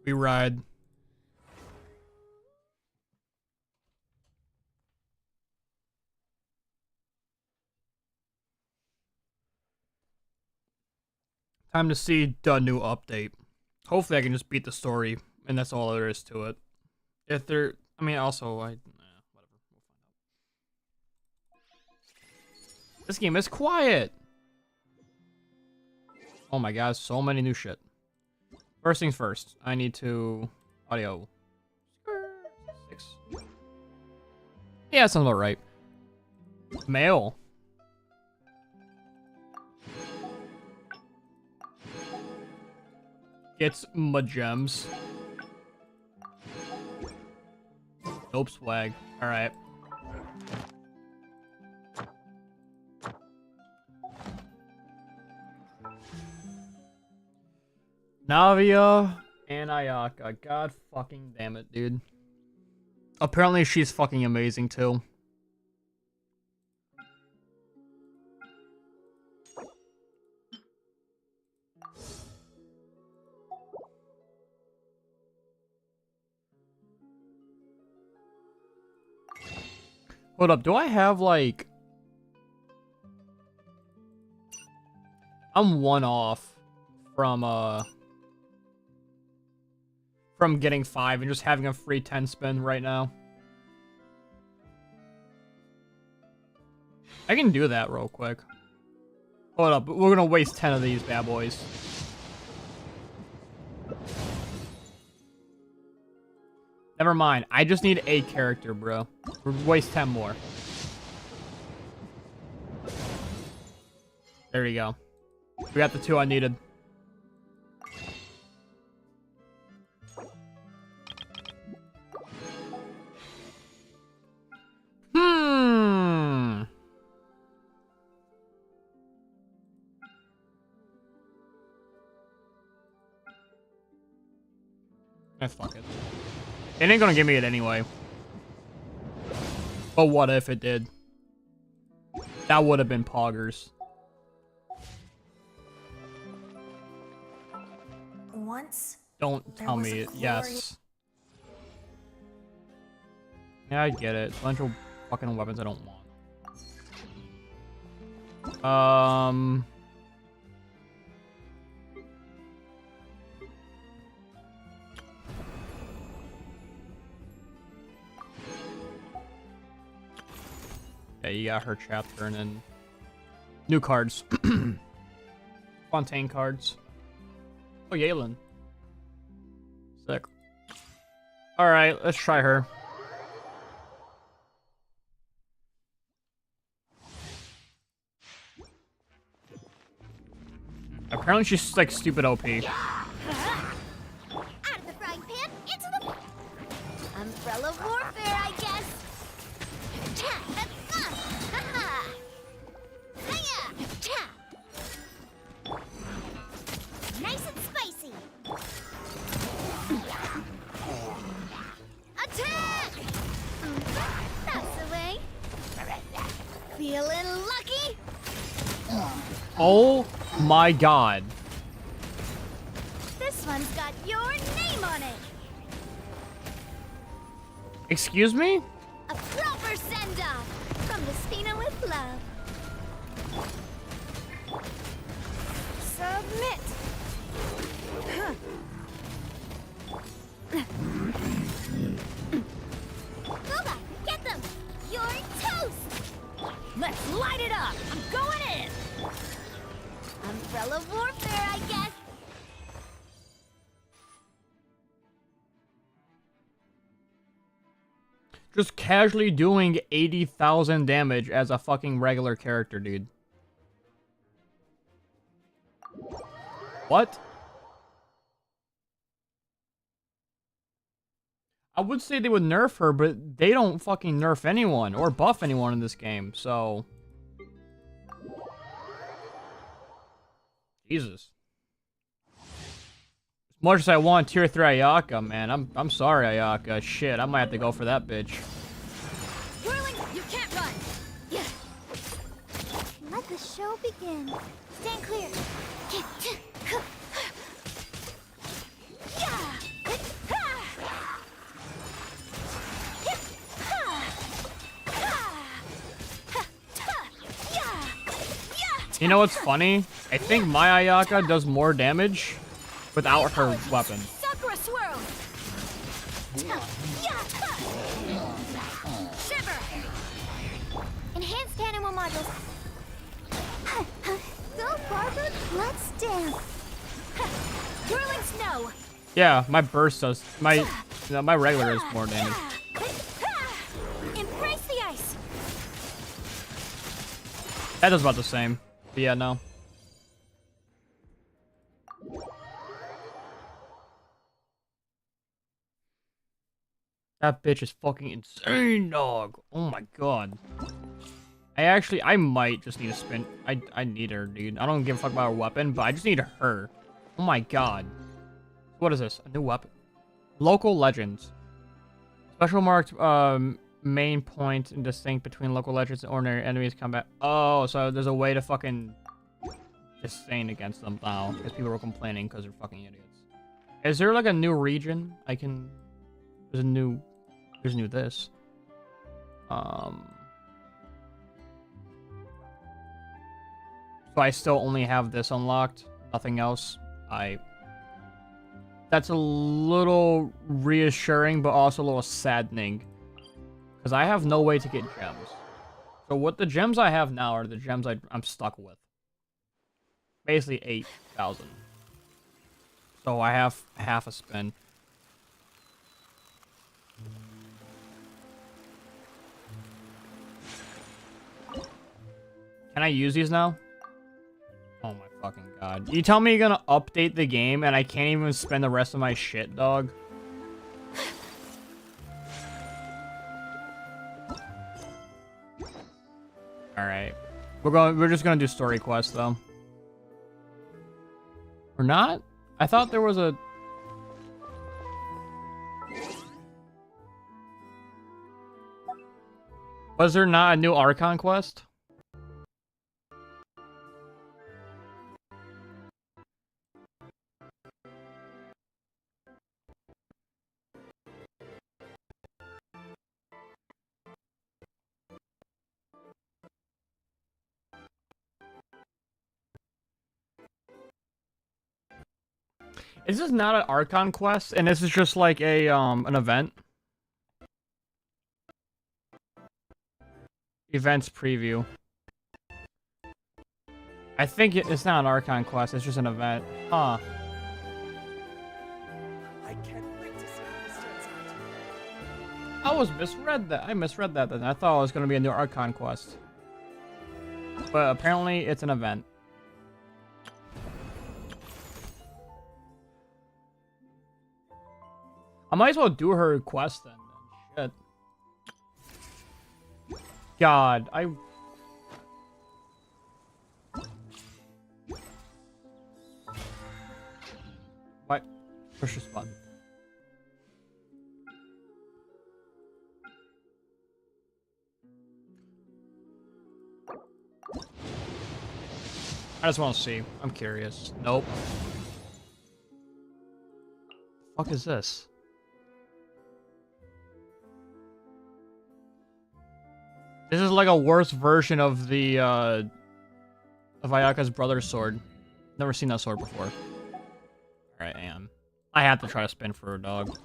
We ride. Time to see the new update. Hopefully I can just beat the story, and that's all there is to it. If there, I mean, also, whatever. We'll find out. This game is quiet. Oh my god, so many new shit. First things first, I need to audio. 6. Yeah, that sounds about right. Mail. It's my gems. Dope swag. Alright. Navia and Ayaka. God fucking damn it, dude. Apparently she's fucking amazing too. Hold up, do I have like... I'm one off from getting 5 and just having a free 10 spin right now. I can do that real quick. Hold up, we're gonna waste 10 of these bad boys. Never mind, I just need a character, bro. We'll waste 10 more. There you go. We got the 2 I needed. Fuck it. It ain't gonna give me it anyway. But what if it did? That would have been poggers. Once. Don't tell me it. Yes. Yeah, I get it. Bunch of fucking weapons I don't want. Yeah, you got her chapter and then new cards. Fontaine cards. Oh, Yalen. Sick. Alright, let's try her. Apparently she's like stupid OP. Out of the frying pan, into the umbrella warfare, I guess. Nice and spicy. Attack! That's the way. Feeling lucky? Oh my god. This one's got your name on it. Excuse me? A proper send-off from the Spina with love. Submit. Boba, get them. You're toast. Let's light it up. I'm going in. Umbrella warfare, I guess. Just casually doing 80,000 damage as a fucking regular character, dude. What? I would say they would nerf her, but they don't fucking nerf anyone or buff anyone in this game, so... Jesus. As much as I want tier 3 Ayaka, man, I'm sorry, Ayaka. Shit, I might have to go for that bitch. Whirling, you can't run. Yeah. Let the show begin. Stand clear. Yeah. You know what's funny? I think my Ayaka does more damage without her weapon. Sakura swirl. Shiver. Enhanced animal modules. Go, Barbara. Let's dance. Whirling snow. Yeah, my burst does. My regular does more damage. Embrace the ice. That does about the same. But yeah, no. That bitch is fucking insane, dog. Oh my god. I might just need a spin. I need her, dude. I don't give a fuck about her weapon, but I just need her. Oh my god. What is this? A new weapon. Local legends. Special marked main point and distinct between local legends and ordinary enemies combat. Oh, so there's a way to fucking disdain against them now because people were complaining because they're fucking idiots. Is there like a new region I can? There's new this. So I still only have this unlocked, nothing else. That's a little reassuring, but also a little saddening. Because I have no way to get gems. So what the gems I have now are the gems I'm stuck with. Basically 8,000. So I have half a spin. Can I use these now? Oh my fucking god. You tell me you're gonna update the game and I can't even spend the rest of my shit, dog? Alright. We're just gonna do story quests though. We're not? I thought there was a... Was there not a new Archon quest? Is this not an Archon quest? And this is just like a an event? Events preview. I think it's not an Archon quest, it's just an event. Huh. I can't wait to see how this turns out. I misread that then. I thought it was gonna be a new Archon quest. But apparently it's an event. I might as well do her quest then. Shit. God, What? Push this button. I just want to see. I'm curious. Nope. The fuck is this? This is like a worse version of the, of Ayaka's brother's sword. Never seen that sword before. Alright, I have to try to spin for a dog.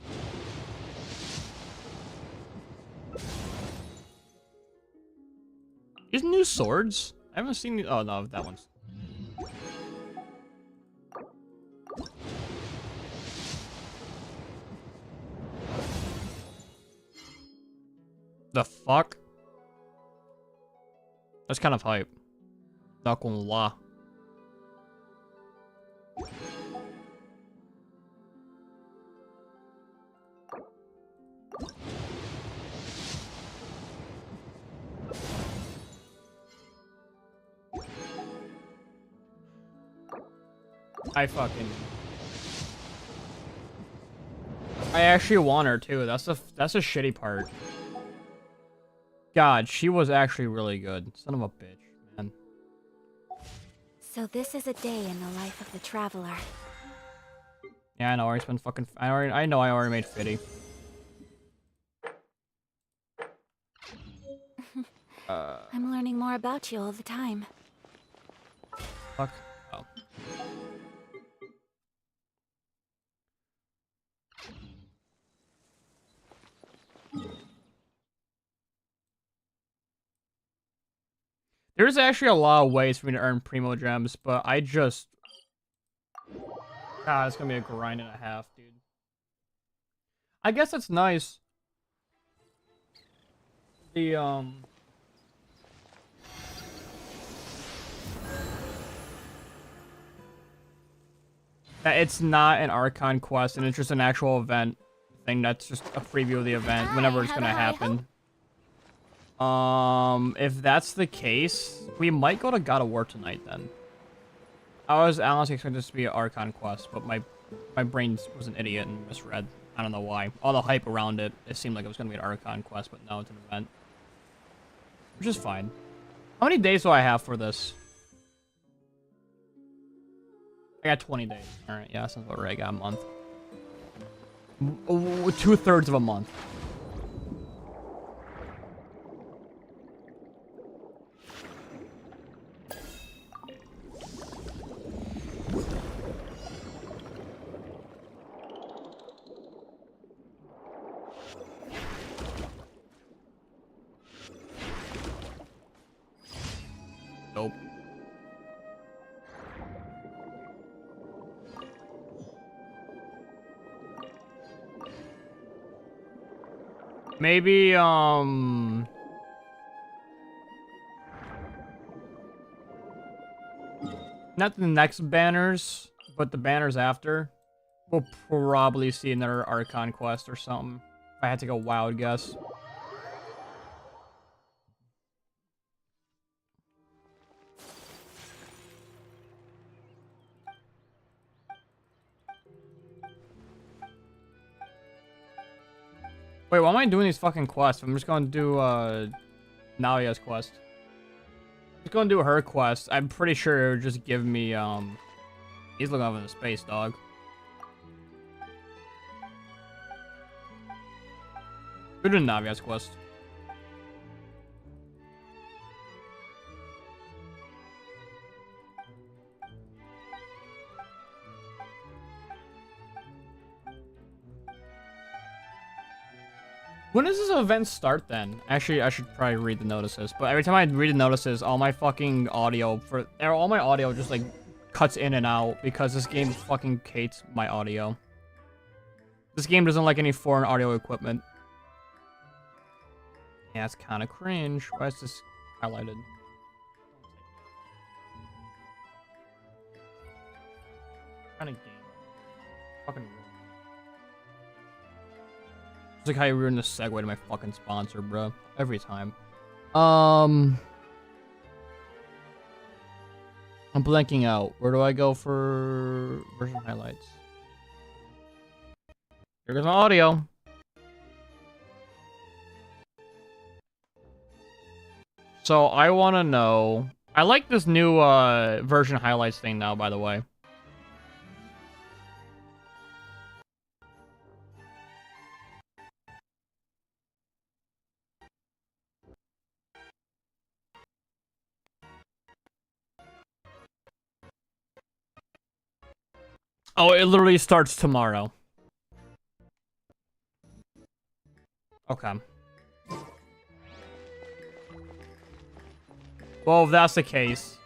These new swords? I haven't seen... Oh, no, that one's... The fuck? That's kind of hype. Not gonna lie. I actually want her too. That's a shitty part. God, she was actually really good. Son of a bitch, man. So this is a day in the life of the traveler. Yeah, I know. I already spent fucking. I know. I already made 50. I'm learning more about you all the time. Fuck. Oh. There's actually a lot of ways for me to earn Primo Gems, but I just... God, it's gonna be a grind and a half, dude. I guess it's nice. That it's not an Archon quest, and it's just an actual event thing that's just a preview of the event, whenever it's gonna happen. If that's the case, we might go to God of War tonight, then. I was honestly expecting this to be an Archon quest, but my brain was an idiot and misread. I don't know why. All the hype around it, it seemed like it was gonna be an Archon quest, but no, it's an event. Which is fine. How many days do I have for this? I got 20 days. Alright, yeah, sounds about right. I got a month. 2/3 of a month. Nope. Maybe, not the next banners, but the banners after. We'll probably see another Archon quest or something. If I had to go wild guess. Wait, why am I doing these fucking quests? I'm just gonna do, Nalia's quest. Just gonna do her quest. I'm pretty sure it would just give me, he's looking up into space, dog. We're doing Navia's quest. When does this event start then? Actually, I should probably read the notices. But every time I read the notices, all my fucking audio just like cuts in and out because this game fucking hates my audio. This game doesn't like any foreign audio equipment. Yeah, it's kind of cringe. Why is this highlighted? Kind of game. Fucking. It's like how you ruined the segue to my fucking sponsor, bro. Every time. I'm blanking out. Where do I go for version highlights? Here goes my audio. So I want to know. I like this new version highlights thing now, by the way. Oh, it literally starts tomorrow. Okay. Well, if that's the case.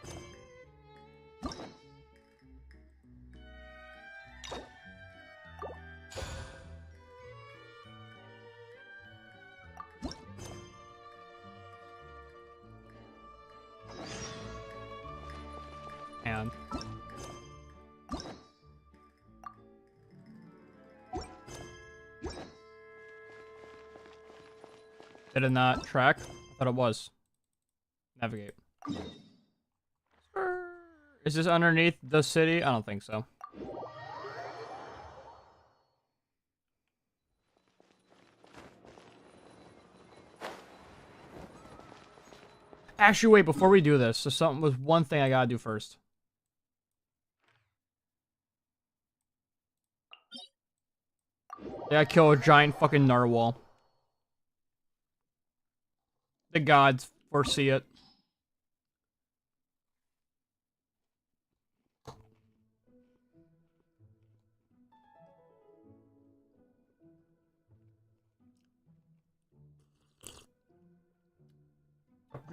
And did it not track? I thought it was. Navigate. Is this underneath the city? I don't think so. Actually, wait, before we do this, so one thing I gotta do first. Yeah, kill a giant fucking narwhal. The gods foresee it.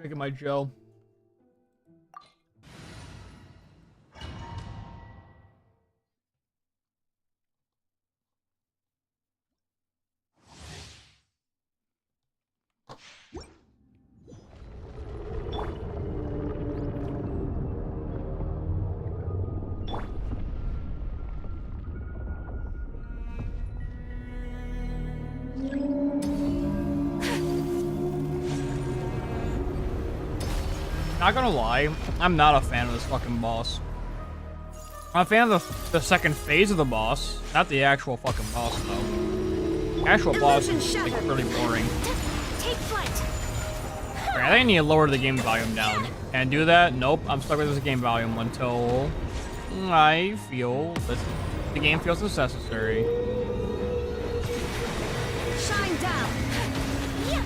Drinking my Joe. Not gonna lie, I'm not a fan of this fucking boss. I'm a fan of the second phase of the boss, not the actual fucking boss though. Actual boss is like really boring. Take flight. Okay, I think I need to lower the game volume down. And do that? Nope, I'm stuck with this game volume until I feel that the game feels necessary. Shine down. Yeah.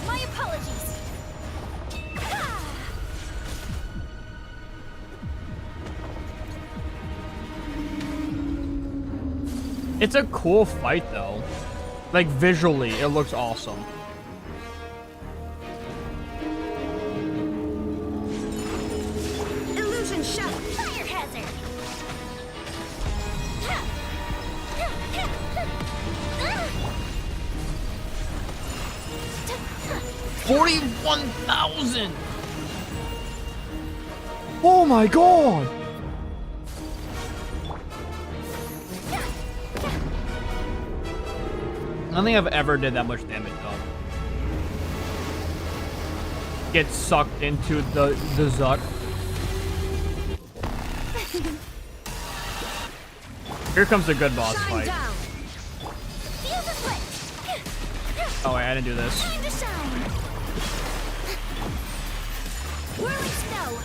My apologies. It's a cool fight though. Like visually, it looks awesome. Illusion shot. Fire hazard. 41,000! Oh my god! I don't think I've ever did that much damage though. Get sucked into the Zuck. Here comes the good boss fight. Oh wait, I didn't do this. Time to shine. Whirling snow.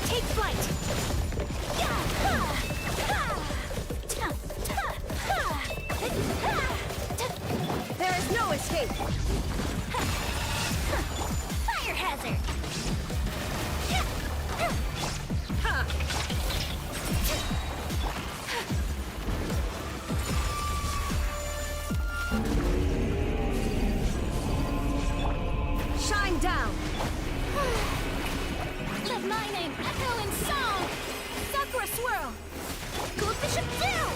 Take flight. There is no escape. Fire hazard. Shine down. Let my name echo in song. Sakura swirl. Goldfish of dew.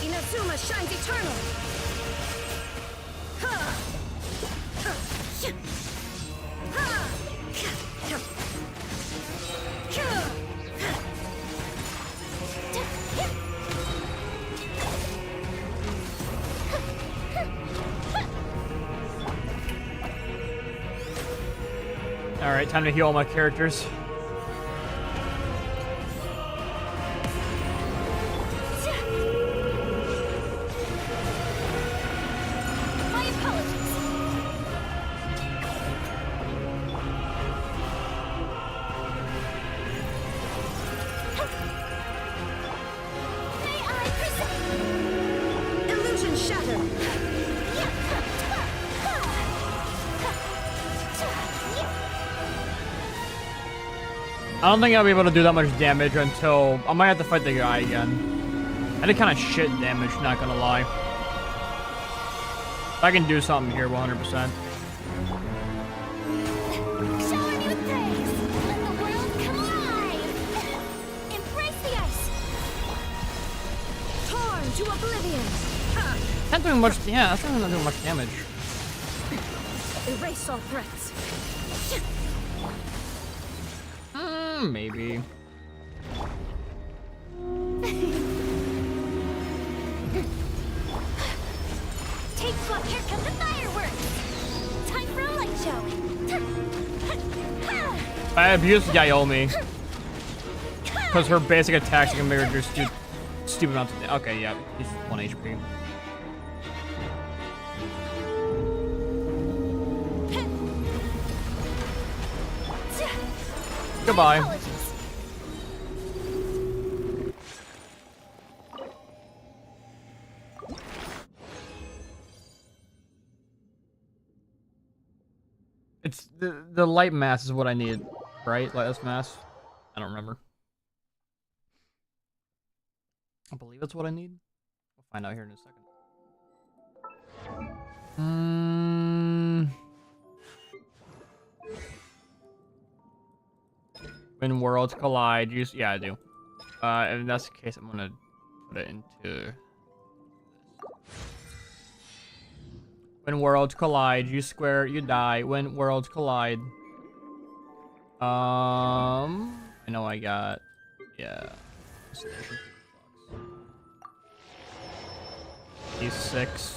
Inazuma shines eternal. Alright, time to heal all my characters. My apologies. May I present illusion shattered. I don't think I'll be able to do that much damage until I might have to fight the guy again. I did kind of shit damage, not gonna lie. I can do something here 100%. Shower me with praise. Let the world come alive. Embrace the ice. Torn to oblivion. Not doing much, yeah, that's not doing much damage. Erase all threats. Maybe. Take flight. Here come the fireworks. Time for a light show. I abused Yaomi. Because her basic attacks can make her do stupid amounts of damage. Okay, yeah, he's 1 HP. Goodbye. It's the light mass is what I need, right? Light mass. I don't remember. I believe that's what I need. We'll find out here in a second. When worlds collide, yeah, I do. If that's the case, I'm gonna put it into. When worlds collide, you square, you die. When worlds collide. I know I got, yeah. E6.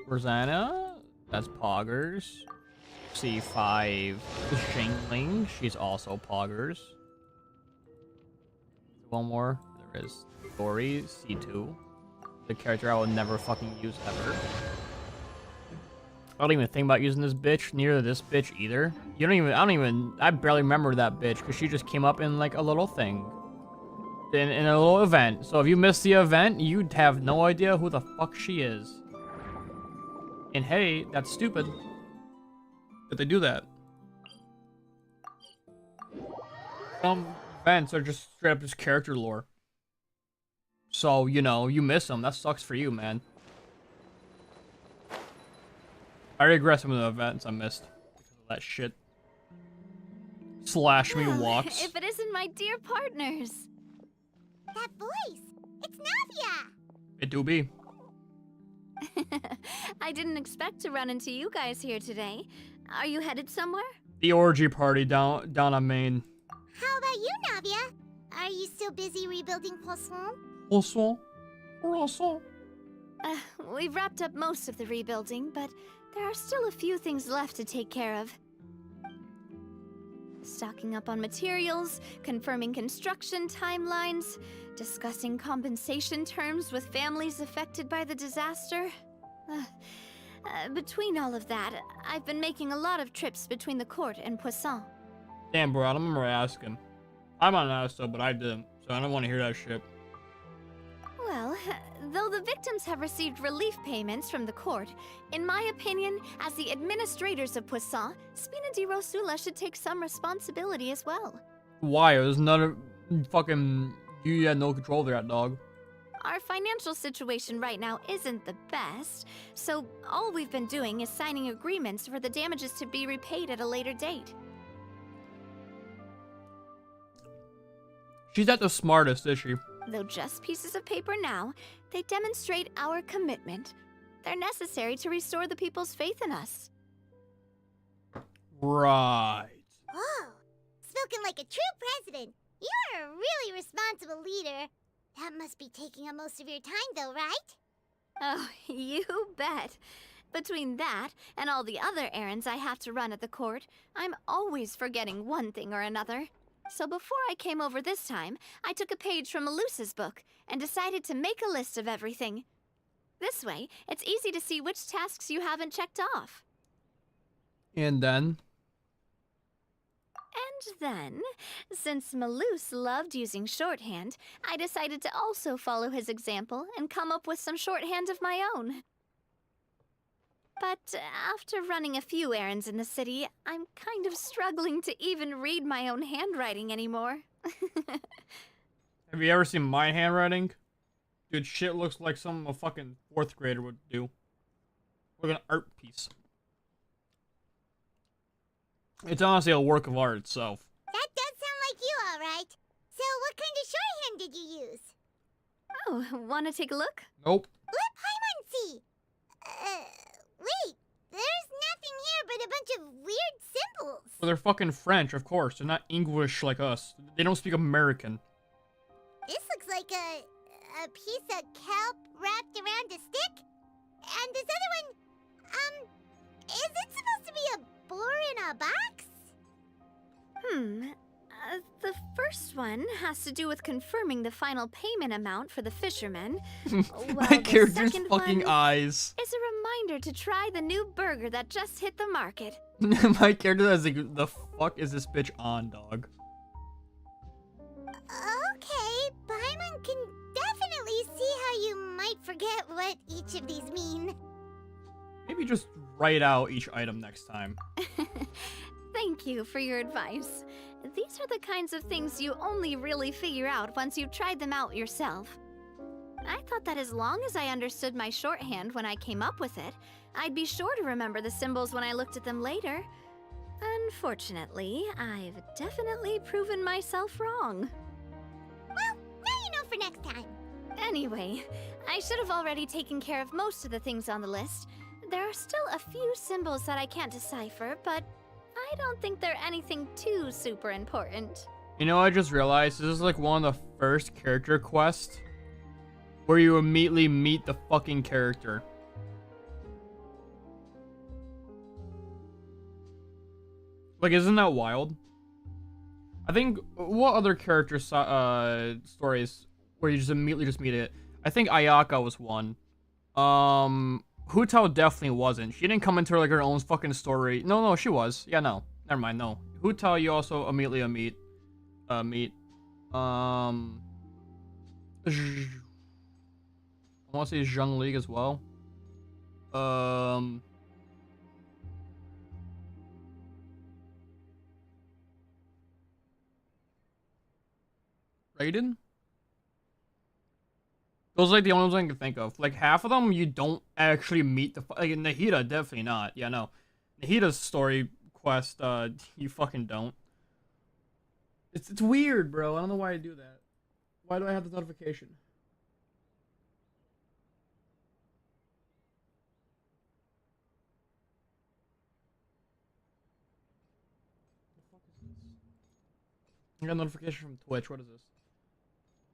Rosanna. That's Poggers. C5. Shingling. She's also Poggers. One more. There is Dory. C2. The character I will never fucking use ever. I don't even think about using this bitch, neither this bitch either. I barely remember that bitch, because she just came up in, like, a little thing. In a little event. So if you missed the event, you'd have no idea who the fuck she is. And hey, that's stupid. But they do that. Some events are just straight up just character lore. So, you know, you miss them. That sucks for you, man. I regret some of the events I missed because of that shit. Slash me walks. If it isn't my dear partners. That voice! It's Navia! It do be. I didn't expect to run into you guys here today. Are you headed somewhere? The orgy party down on Main. How about you, Navia? Are you still busy rebuilding Poisson? Poisson. We've wrapped up most of the rebuilding, but there are still a few things left to take care of. Stocking up on materials, confirming construction timelines, discussing compensation terms with families affected by the disaster. Between all of that, I've been making a lot of trips between the court and Poisson. Damn, bro, I don't remember asking. I'm on Asta, but I didn't, so I don't want to hear that shit. Well, though the victims have received relief payments from the court, in my opinion, as the administrators of Poisson, Spina di Rosula should take some responsibility as well. Why? There's none of fucking... You had no control over that, dog. Our financial situation right now isn't the best, so all we've been doing is signing agreements for the damages to be repaid at a later date. She's not the smartest, is she? Though just pieces of paper now, they demonstrate our commitment. They're necessary to restore the people's faith in us. Right. Oh, spoken like a true president. You're a really responsible leader. That must be taking up most of your time, though, right? Oh, you bet. Between that and all the other errands I have to run at the court, I'm always forgetting one thing or another. So before I came over this time, I took a page from Melusa's book and decided to make a list of everything. This way, it's easy to see which tasks you haven't checked off. And then? And then, since Melus loved using shorthand, I decided to also follow his example and come up with some shorthand of my own. But after running a few errands in the city, I'm kind of struggling to even read my own handwriting anymore. Have you ever seen my handwriting? Dude, shit looks like something a fucking 4th grader would do. Like an art piece. It's honestly a work of art itself. That does sound like you, all right. So what kind of shorthand did you use? Oh, wanna take a look? Nope. Let Paimon see. Wait. There's nothing here but a bunch of weird symbols. Well, they're fucking French, of course. They're not English like us. They don't speak American. This looks like a piece of kelp wrapped around a stick. And this other one, is it supposed to be a boar in a box? The first one has to do with confirming the final payment amount for the fishermen. My the character's second fucking one eyes. is a reminder to try the new burger that just hit the market. My character is like, the fuck is this bitch on, dog? Okay, Paimon can definitely see how you might forget what each of these mean. Maybe just write out each item next time. Thank you for your advice. These are the kinds of things you only really figure out once you've tried them out yourself. I thought that as long as I understood my shorthand when I came up with it, I'd be sure to remember the symbols when I looked at them later. Unfortunately, I've definitely proven myself wrong. Well, now you know for next time. Anyway, I should have already taken care of most of the things on the list. There are still a few symbols that I can't decipher, but I don't think they're anything too super important. You know, I just realized this is like one of the first character quests where you immediately meet the fucking character. Like, isn't that wild? I think, what other character stories where you just immediately just meet it? I think Ayaka was one. Hutao definitely wasn't. She didn't come into like her own fucking story. No, she was. Yeah, no. Never mind, no. Hutao you also immediately meet. I want to say Zheng Li as well. Raiden? Those are like the only ones I can think of. Like half of them you don't actually meet the like Nahida definitely not. Yeah, no. Nahida's story quest you fucking don't. It's weird, bro. I don't know why I do that. Why do I have the notification? What the fuck is this? I got a notification from Twitch. What is this?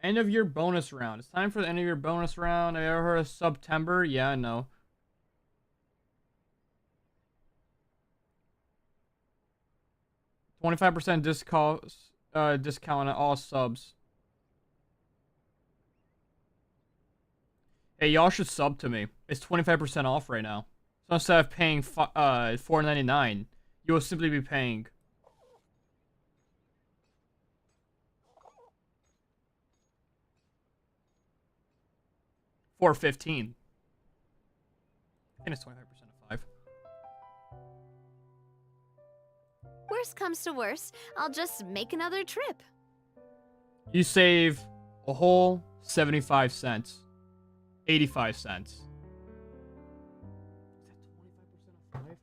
End of your bonus round. It's time for the end of your bonus round. Have you ever heard of September? Yeah, I know. $25% discount on all subs. Hey, y'all should sub to me. It's 25% off right now. So instead of paying $4.99, you will simply be paying $4.15. I think it's 25% of 5. Worst comes to worst, I'll just make another trip. You save a whole 75 cents. 85 cents. Is that 25% of 5?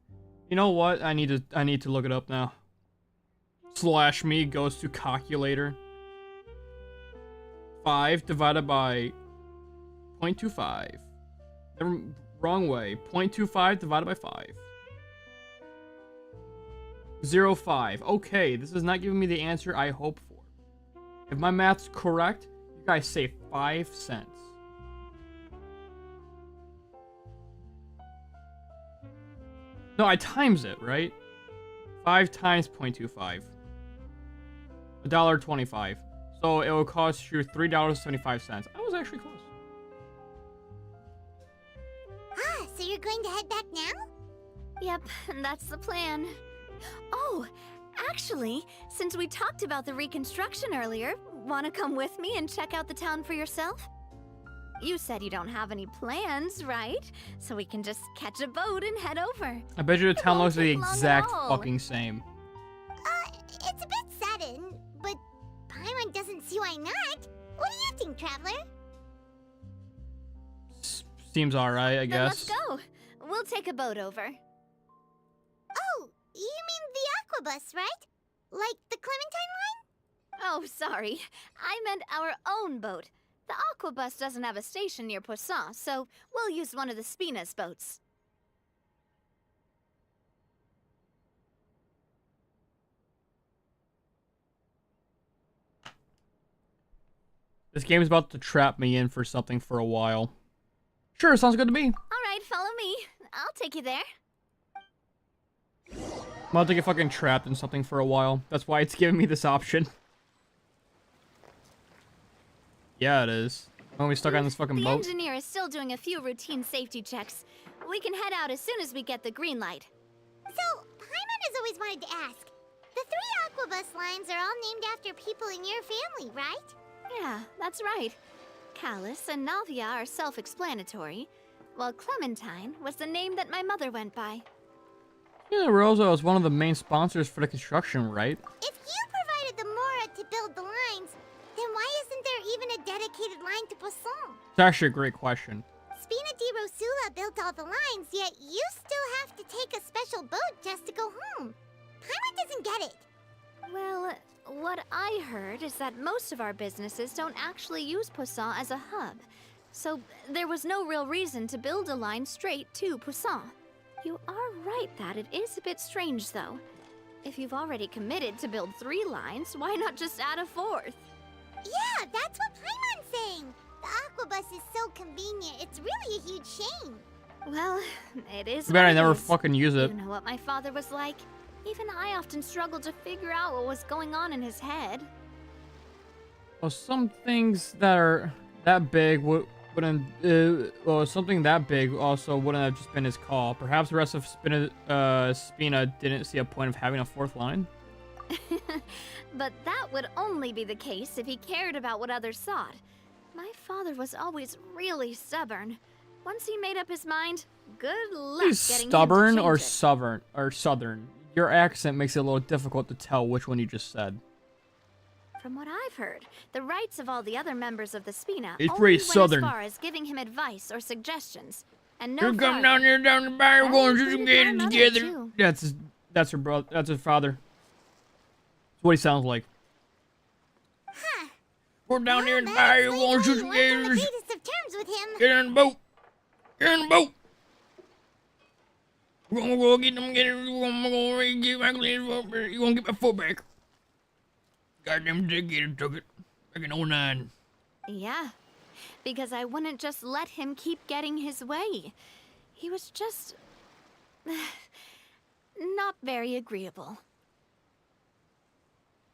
You know what? I need to look it up now. Slash me goes to calculator. 5 divided by 0.25. Wrong way. 0.25 divided by 5. 0.5. Okay, this is not giving me the answer I hope for. If my math's correct, you guys save 5 cents. No, I times it, right? 5 times 0.25. $1.25. So it will cost you $3.75. I was actually close. Ah, so you're going to head back now? Yep, that's the plan. Oh, actually, since we talked about the reconstruction earlier, wanna come with me and check out the town for yourself? You said you don't have any plans, right? So we can just catch a boat and head over. I bet you the town looks the take long at exact all. fucking same. It's a bit sudden, but Paimon doesn't see why not. What do you think, Traveler? Seems alright, I Then guess. let's go. We'll take a boat over. Oh, you mean the Aquabus, right? Like the Clementine line? Oh, sorry. I meant our own boat. The Aquabus doesn't have a station near Poisson, so we'll use one of the Spina's boats. This game's about to trap me in for something for a while. Sure, sounds good to me. All right, follow me. I'll take you there. I'm about to get fucking trapped in something for a while. That's why it's giving me this option. Yeah, it is. When we stuck on this fucking The boat. engineer is still doing a few routine safety checks. We can head out as soon as we get the green light. So, Paimon has always wanted to ask. The 3 Aquabus lines are all named after people in your family, right? Yeah, that's right. Callus and Navia are self-explanatory. while Clementine was the name that my mother went by. Yeah, Rosa is one of the main sponsors for the construction, right? If you provided the Mora to build the lines, then why isn't there even a dedicated line to Poisson? It's actually a great question. Spina di Rosula built all the lines, yet you still have to take a special boat just to go home. Paimon doesn't get it. Well, what I heard is that most of our businesses don't actually use Poisson as a hub. So there was no real reason to build a line straight to Poisson. You are right that it is a bit strange, though. If you've already committed to build 3 lines, why not just add a 4th? Yeah, that's what Paimon's saying. The Aquabus is so convenient, it's really a huge shame. Well, it is Too bad what I it never is. fucking use it. You know what my father was like? Even I often struggled to figure out what was going on in his head. Well, some things that are that big wouldn't. Well, something that big also wouldn't have just been his call. Perhaps the rest of Spina didn't see a point of having a 4th line. But that would only be the case if he cared about what others thought. My father was always really stubborn. Once he made up his mind, good luck He's getting stubborn him to or change it. southern. Your accent makes it a little difficult to tell which one you just said. From what I've heard, the rights of all the other members of the Spina It's only pretty went southern. as far as giving him advice or suggestions, and no You're coming farther. down here down the bar, we're That going to some included games my mother, together. too. That's her brother. That's his father. That's what he sounds like. Huh. We're down here in the That bar, we're going to explains some why you weren't on the gators. greatest of terms with him. Get in the boat. Get in the boat. We're gonna go get them gators. We're gonna get my clean. You're gonna get my foot back. Goddamn gator took it. Back in 09. Yeah, because I wouldn't just let him keep getting his way. He was just not very agreeable.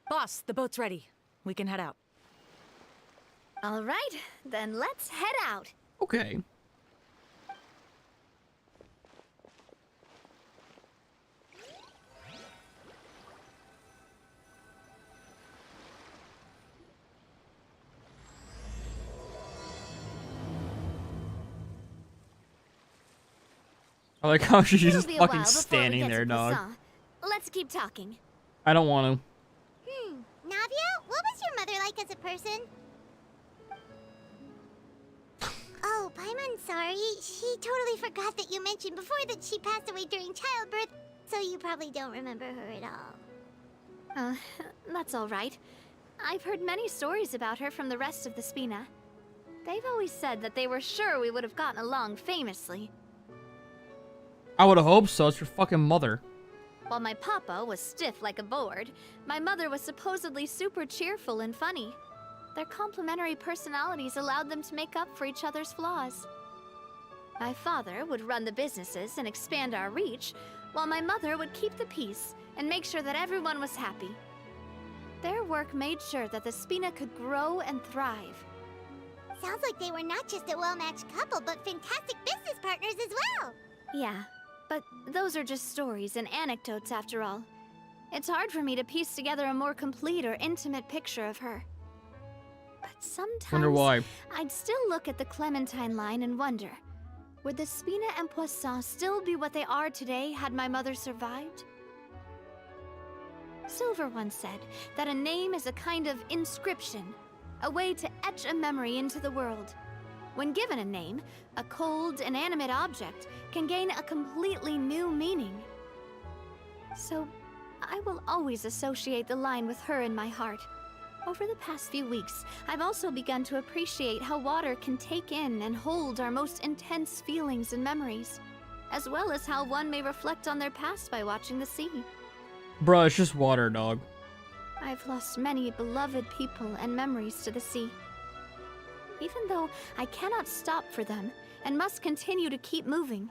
Boss, the boat's ready. We can head out. All right, then let's head out. Okay. I like how she's It'll just be a while fucking before we standing get there, to dog. Poisson. Let's keep talking. I don't want Navia, what was your mother like as a person? Oh, Paimon, sorry. She totally forgot that you mentioned before that she passed away during childbirth, so you probably don't remember her at all. That's all right. I've heard many stories about her from the rest of the Spina. They've always said that they were sure we would have gotten along famously. to. I would have hoped so. It's your fucking mother. While my papa was stiff like a board, my mother was supposedly super cheerful and funny. Their complementary personalities allowed them to make up for each other's flaws. My father would run the businesses and expand our reach, while my mother would keep the peace and make sure that everyone was happy. Their work made sure that the Spina could grow and thrive. Sounds like they were not just a well-matched couple, but fantastic business partners as well. Yeah, but those are just stories and anecdotes after all. It's hard for me to piece together a more complete or intimate picture of her. But sometimes Wonder why. I'd still look at the Clementine line and wonder, would the Spina and Poisson still be what they are today had my mother survived? Silver once said that a name is a kind of inscription, a way to etch a memory into the world. When given a name, a cold, inanimate object can gain a completely new meaning. So, I will always associate the line with her in my heart. Over the past few weeks, I've also begun to appreciate how water can take in and hold our most intense feelings and memories, as well as how one may reflect on their past by watching the sea. Bruh, it's just water, dog. I've lost many beloved people and memories to the sea. Even though I cannot stop for them and must continue to keep moving,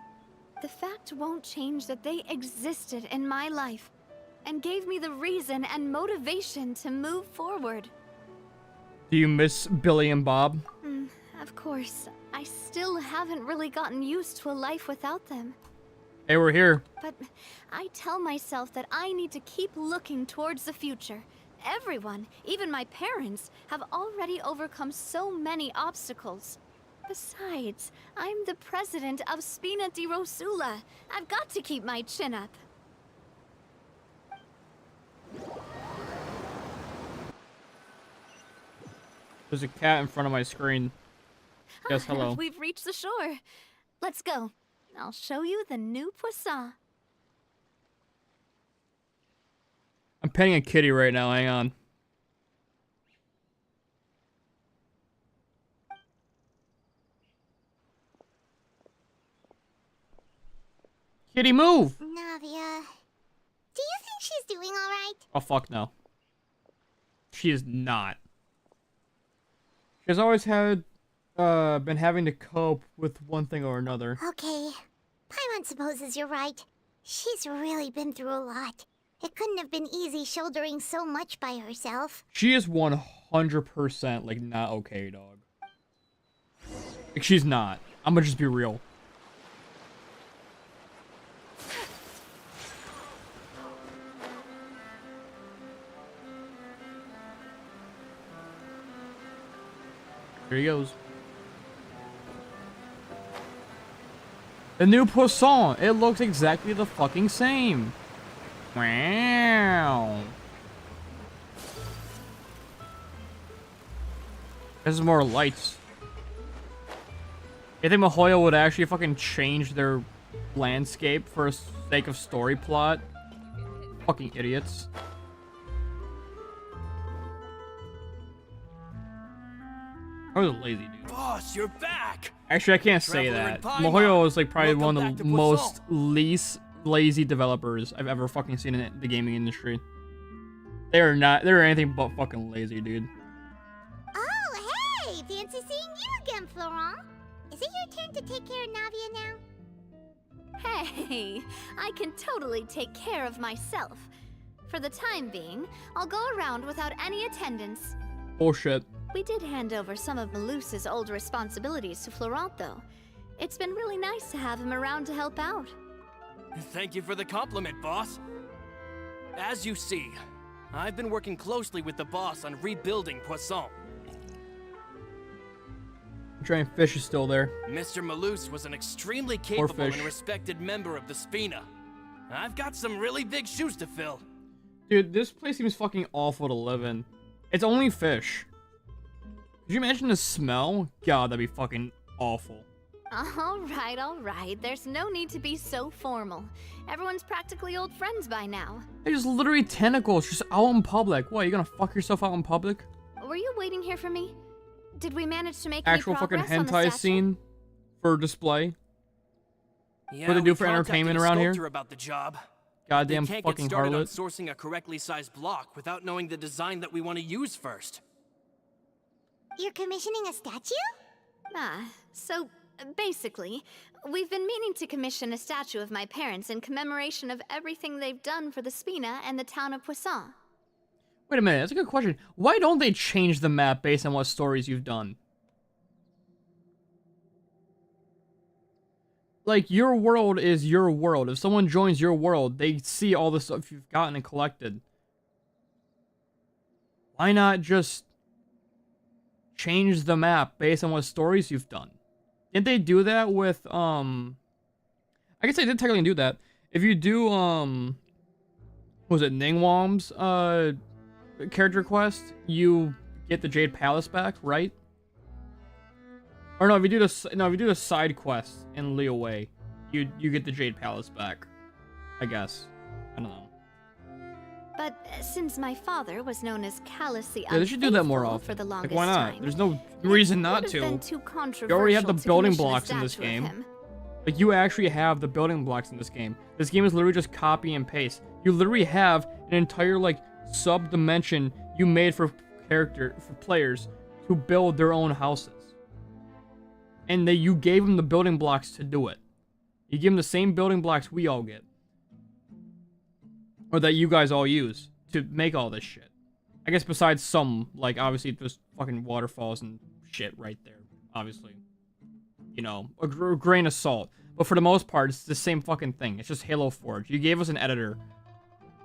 the fact won't change that they existed in my life and gave me the reason and motivation to move forward. Do you miss Billy and Bob? Of course, I still haven't really gotten used to a life without them. Hey, we're here. But I tell myself that I need to keep looking towards the future. Everyone, even my parents, have already overcome so many obstacles. Besides, I'm the president of Spina di Rosula. I've got to keep my chin up. There's a cat in front of my screen. Yes, hello. We've reached the shore. Let's go. I'll show you the new poisson. I'm petting a kitty right now, hang on. Kitty, move! Navia, do you think she's doing all right? Oh, fuck no. She is not. She's always been having to cope with one thing or another. Okay, Paimon supposes you're right. She's really been through a lot. It couldn't have been easy shouldering so much by herself. She is 100% like not okay, dog. Like, she's not. I'm gonna just be real. Here he goes. The new poisson. It looks exactly the fucking same. Wow. There's more lights. You think Mahoya would actually fucking change their landscape for the sake of story plot? Fucking idiots. I was lazy, dude. Boss, you're back. Actually, I can't say Traveler that. in Paimon. Mahoyo is like probably Welcome one of back the to most least lazy developers I've ever fucking seen in the gaming industry. They're anything but fucking lazy, dude. Oh, hey! Fancy seeing you again, Florent. Is it your turn to take care of Navia now? Hey, I can totally take care of myself. For the time being, I'll go around without any attendance. Bullshit. We did hand over some of Malus's old responsibilities to Florent, though. It's been really nice to have him around to help out. Thank you for the compliment, boss. As you see, I've been working closely with the boss on rebuilding Poisson. Giant fish is still there. Mr. Malus was an extremely Poor capable and fish. respected member of the Spina. I've got some really big shoes to fill. Dude, this place seems fucking awful to live in. It's only fish. Could you imagine the smell? God, that'd be fucking awful. All right. There's no need to be so formal. Everyone's practically old friends by now. They're just literally tentacles just out in public. What, you gonna fuck yourself out in public? Were you waiting here for me? Did we manage to make Actual any fucking progress on the hentai statue? scene for display? Yeah, What they do we for contacted entertainment a around here? sculptor about the job. Goddamn They can't fucking get started on harlot. sourcing a correctly sized block without knowing the design that we want to use first. You're commissioning a statue? So basically, we've been meaning to commission a statue of my parents in commemoration of everything they've done for the Spina and the town of Poisson. Wait a minute, that's a good question. Why don't they change the map based on what stories you've done? Like, your world is your world. If someone joins your world, they see all the stuff you've gotten and collected. Why not just change the map based on what stories you've done? Didn't they do that with, I guess they did technically do that. If you do, was it Ningguang's, character quest, you get the Jade Palace back, right? Or no, if you do the side quest in Liyue, you get the Jade Palace back. I guess. I don't know. But since my father was known as Callus the Yeah, they should do that more Unfaithful often. for the Like, longest why not? time, There's no reason not it would have been to. too You already have the controversial to building commission a blocks in this statue of game. him. Like, you actually have the building blocks in this game. This game is literally just copy and paste. You literally have an entire, like, sub-dimension you made for players to build their own houses. And you gave them the building blocks to do it. You give them the same building blocks we all get. Or that you guys all use to make all this shit. I guess besides some, like, obviously there's fucking waterfalls and shit right there. Obviously. You know, a grain of salt. But for the most part, it's the same fucking thing. It's just Halo Forge. You gave us an editor.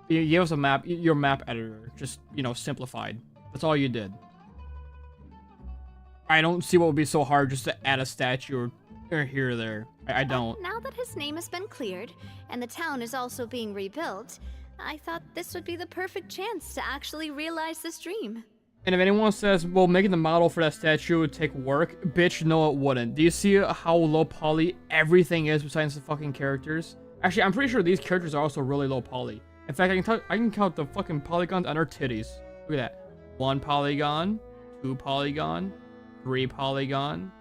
You gave us a map, your map editor. Just, you know, simplified. That's all you did. I don't see what would be so hard just to add a statue or here or there. I don't. Now that his name has been cleared, and the town is also being rebuilt, I thought this would be the perfect chance to actually realize this dream. And if anyone says, well, making the model for that statue would take work, bitch, no it wouldn't. Do you see how low poly everything is besides the fucking characters? Actually, I'm pretty sure these characters are also really low poly. In fact, I can count the fucking polygons on her titties. Look at that. 1 polygon, 2 polygon, 3 polygon,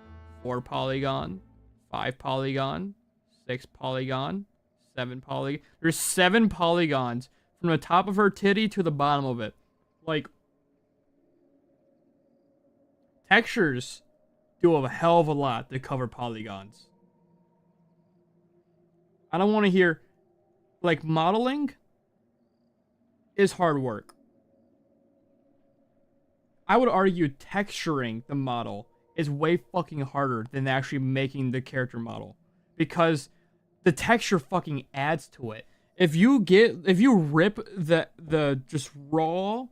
4 polygon, 5 polygon, 6 polygon, 7 polygon. There's 7 polygons from the top of her titty to the bottom of it. Like, textures do a hell of a lot to cover polygons. I don't want to hear, like, modeling is hard work. I would argue texturing the model is way fucking harder than actually making the character model, because the texture fucking adds to it. If you rip the just raw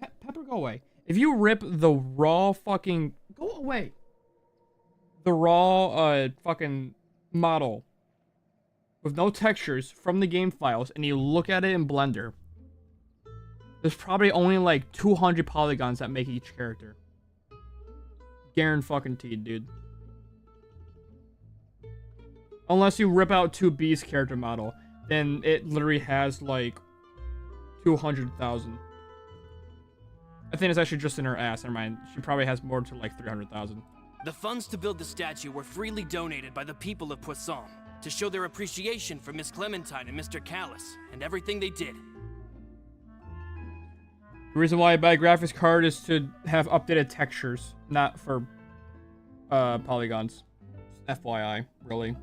Pepper, go away. If you rip the raw fucking go away. The raw fucking model with no textures from the game files and you look at it in Blender, there's probably only like 200 polygons that make each character. Guaranteed, dude. Unless you rip out 2B's character model, then it literally has like 200,000. I think it's actually just in her ass. Never mind. She probably has more to like 300,000. The funds to build the statue were freely donated by the people of Poisson to show their appreciation for Miss Clementine and Mr. Callis and everything they did. The reason why I buy a graphics card is to have updated textures, not for polygons. FYI, really.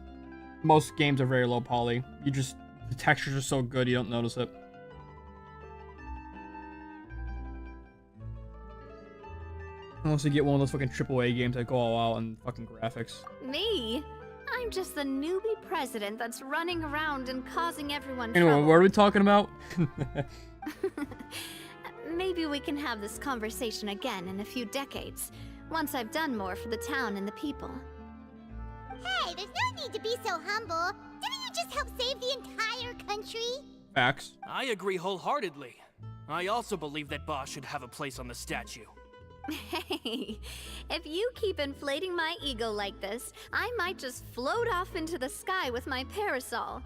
Most games are very low poly. The textures are so good you don't notice it. Unless you get one of those fucking AAA games that go all out on fucking graphics. Me? I'm just the newbie president that's running around and causing everyone Anyway, trouble. what are we talking about? Maybe we can have this conversation again in a few decades, once I've done more for the town and the people. Hey, there's no need to be so humble. Didn't you just help save the entire country? Facts. I agree wholeheartedly. I also believe that Boss should have a place on the statue. Hey, if you keep inflating my ego like this, I might just float off into the sky with my parasol.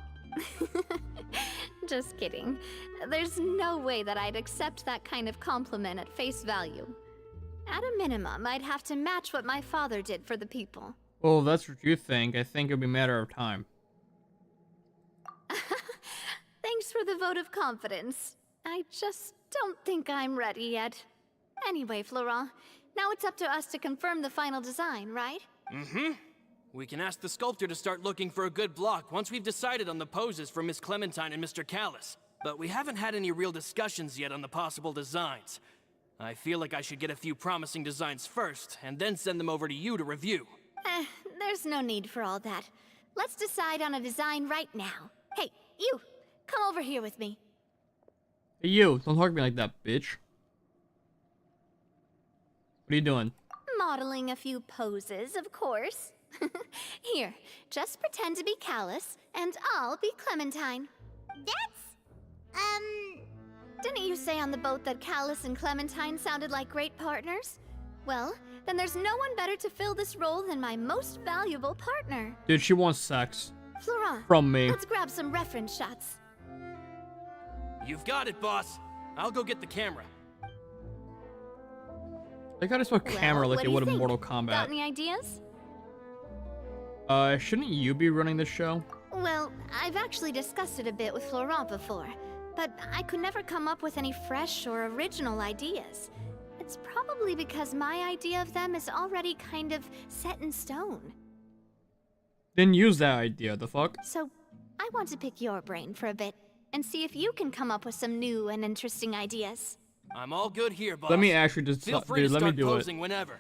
Just kidding. There's no way that I'd accept that kind of compliment at face value. At a minimum, I'd have to match what my father did for the people. Well, if that's what you think. I think it'll be a matter of time. Thanks for the vote of confidence. I just don't think I'm ready yet. Anyway, Florent, now it's up to us to confirm the final design, right? Mm-hmm. We can ask the sculptor to start looking for a good block once we've decided on the poses for Miss Clementine and Mr. Callis. But we haven't had any real discussions yet on the possible designs. I feel like I should get a few promising designs first, and then send them over to you to review. There's no need for all that. Let's decide on a design right now. Hey, you! Come over here with me. Hey, you! Don't talk to me like that, bitch. What are you doing? Modeling a few poses, of course. Here, just pretend to be Callis, and I'll be Clementine. Didn't you say on the boat that Callis and Clementine sounded like great partners? Well, then there's no one better to fill this role than my most valuable partner. Dude, she wants sex. Florent, From me. let's grab some reference shots. You've got it, boss. I'll go get the camera. They got to spell camera like what they do you would in think? Mortal Got Kombat. any ideas? Shouldn't you be running this show? Well, I've actually discussed it a bit with Florent before, but I could never come up with any fresh or original ideas. It's probably because my idea of them is already kind of set in stone. Then use that idea, the fuck? So, I want to pick your brain for a bit, and see if you can come up with some new and interesting ideas. I'm all good here, boss. Let me actually just... Feel free Dude, to let me start do it. posing whenever.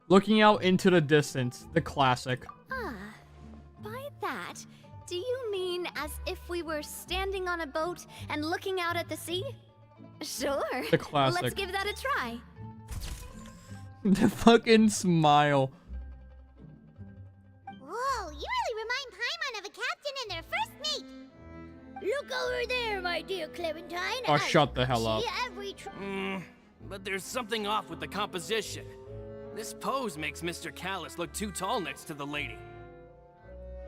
Looking out into the distance, the classic. Ah, by that, Do you mean as if we were standing on a boat and looking out at the sea? Sure. The classic. Let's give that a try. The fucking smile. Whoa, you really remind Paimon of a captain and their first mate. Look over there, my dear Clementine. Oh, shut the hell up. See every But there's something off with the composition. This pose makes Mr. Callus look too tall next to the lady.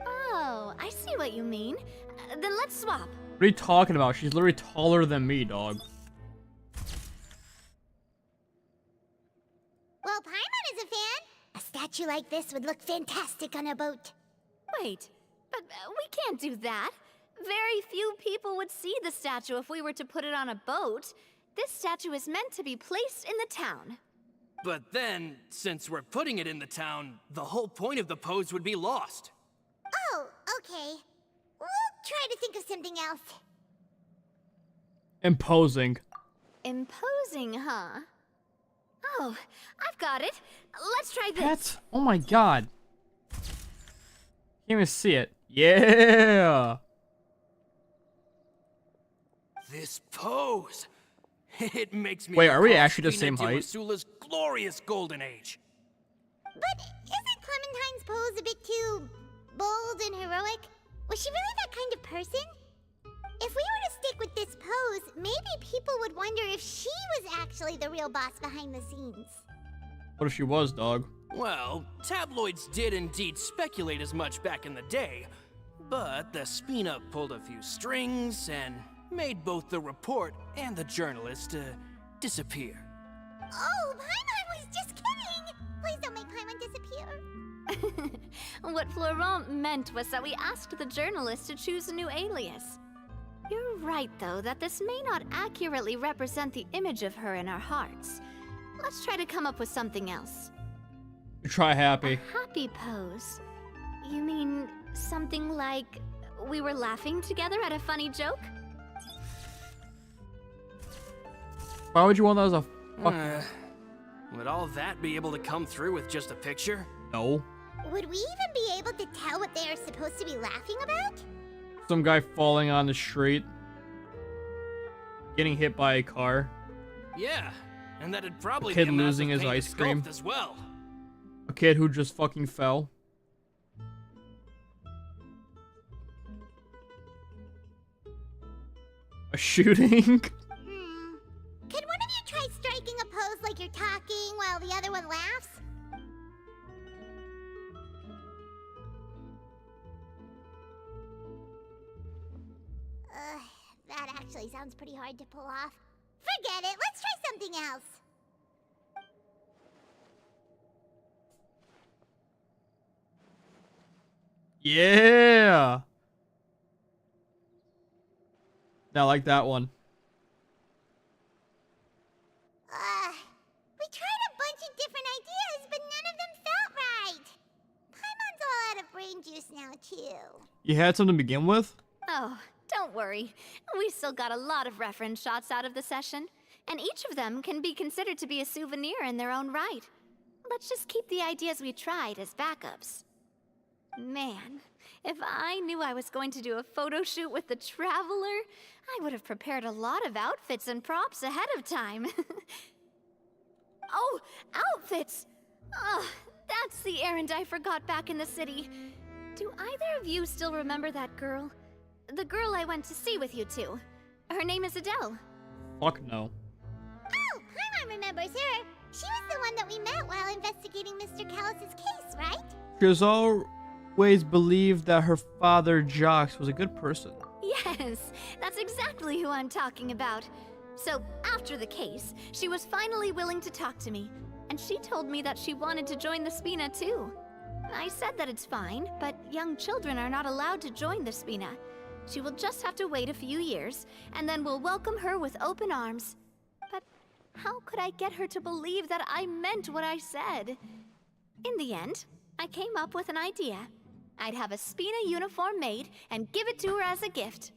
Oh, I see what you mean. Then let's swap. What are you talking about? She's literally taller than me, dog. Well, Paimon is a fan. A statue like this would look fantastic on a boat. Wait, but we can't do that. Very few people would see the statue if we were to put it on a boat. This statue is meant to be placed in the town. But then, since we're putting it in the town, the whole point of the pose would be lost. Oh, okay. We'll try to think of something else. Imposing. Imposing, huh? Oh, I've got it. Let's try this. Pets? Oh my god. Can't even see it. Yeah. This pose. It makes me Wait, are we recall actually the same Spina di height? Ursula's glorious golden age. But isn't Clementine's pose a bit too bold and heroic? Was she really that kind of person? If we were to stick with this pose, maybe people would wonder if she was actually the real boss behind the scenes. What if she was, dog? Well, tabloids did indeed speculate as much back in the day, but the Spina pulled a few strings and made both the report and the journalist disappear. Oh, Paimon was just kidding! Please don't make Paimon disappear. What Florent meant was that we asked the journalist to choose a new alias. You're right, though, that this may not accurately represent the image of her in our hearts. Let's try to come up with something else. Try happy. A happy pose? You mean something like we were laughing together at a funny joke? Why would you want that as a fuck? Would all that be able to come through with just a picture? No. Would we even be able to tell what they are supposed to be laughing about? Some guy falling on the street. Getting hit by a car. Yeah, and that'd probably A kid be a massive losing his pain to ice cream. sculpt as well. A kid who just fucking fell. A shooting? Could one of you try striking a pose like you're talking while the other one laughs? That actually sounds pretty hard to pull off. Forget it, let's try something else. Yeah. I like that one. We tried a bunch of different ideas, but none of them felt right. Paimon's all out of brain juice now, too. You had something to begin with? Oh, don't worry. We still got a lot of reference shots out of the session, and each of them can be considered to be a souvenir in their own right. Let's just keep the ideas we tried as backups. Man, if I knew I was going to do a photo shoot with the Traveler, I would have prepared a lot of outfits and props ahead of time. Oh, outfits! Oh, that's the errand I forgot back in the city. Do either of you still remember that girl? The girl I went to see with you two. Her name is Adele. Fuck no. Oh, Paimon remembers her. She was the one that we met while investigating Mr. Callus's case, right? She was always believed that her father, Jocks, was a good person. Yes, that's exactly who I'm talking about. So, after the case, she was finally willing to talk to me, and she told me that she wanted to join the Spina too. I said that it's fine, but young children are not allowed to join the Spina. She will just have to wait a few years, and then we'll welcome her with open arms. But how could I get her to believe that I meant what I said? In the end, I came up with an idea. I'd have a Spina uniform made and give it to her as a gift.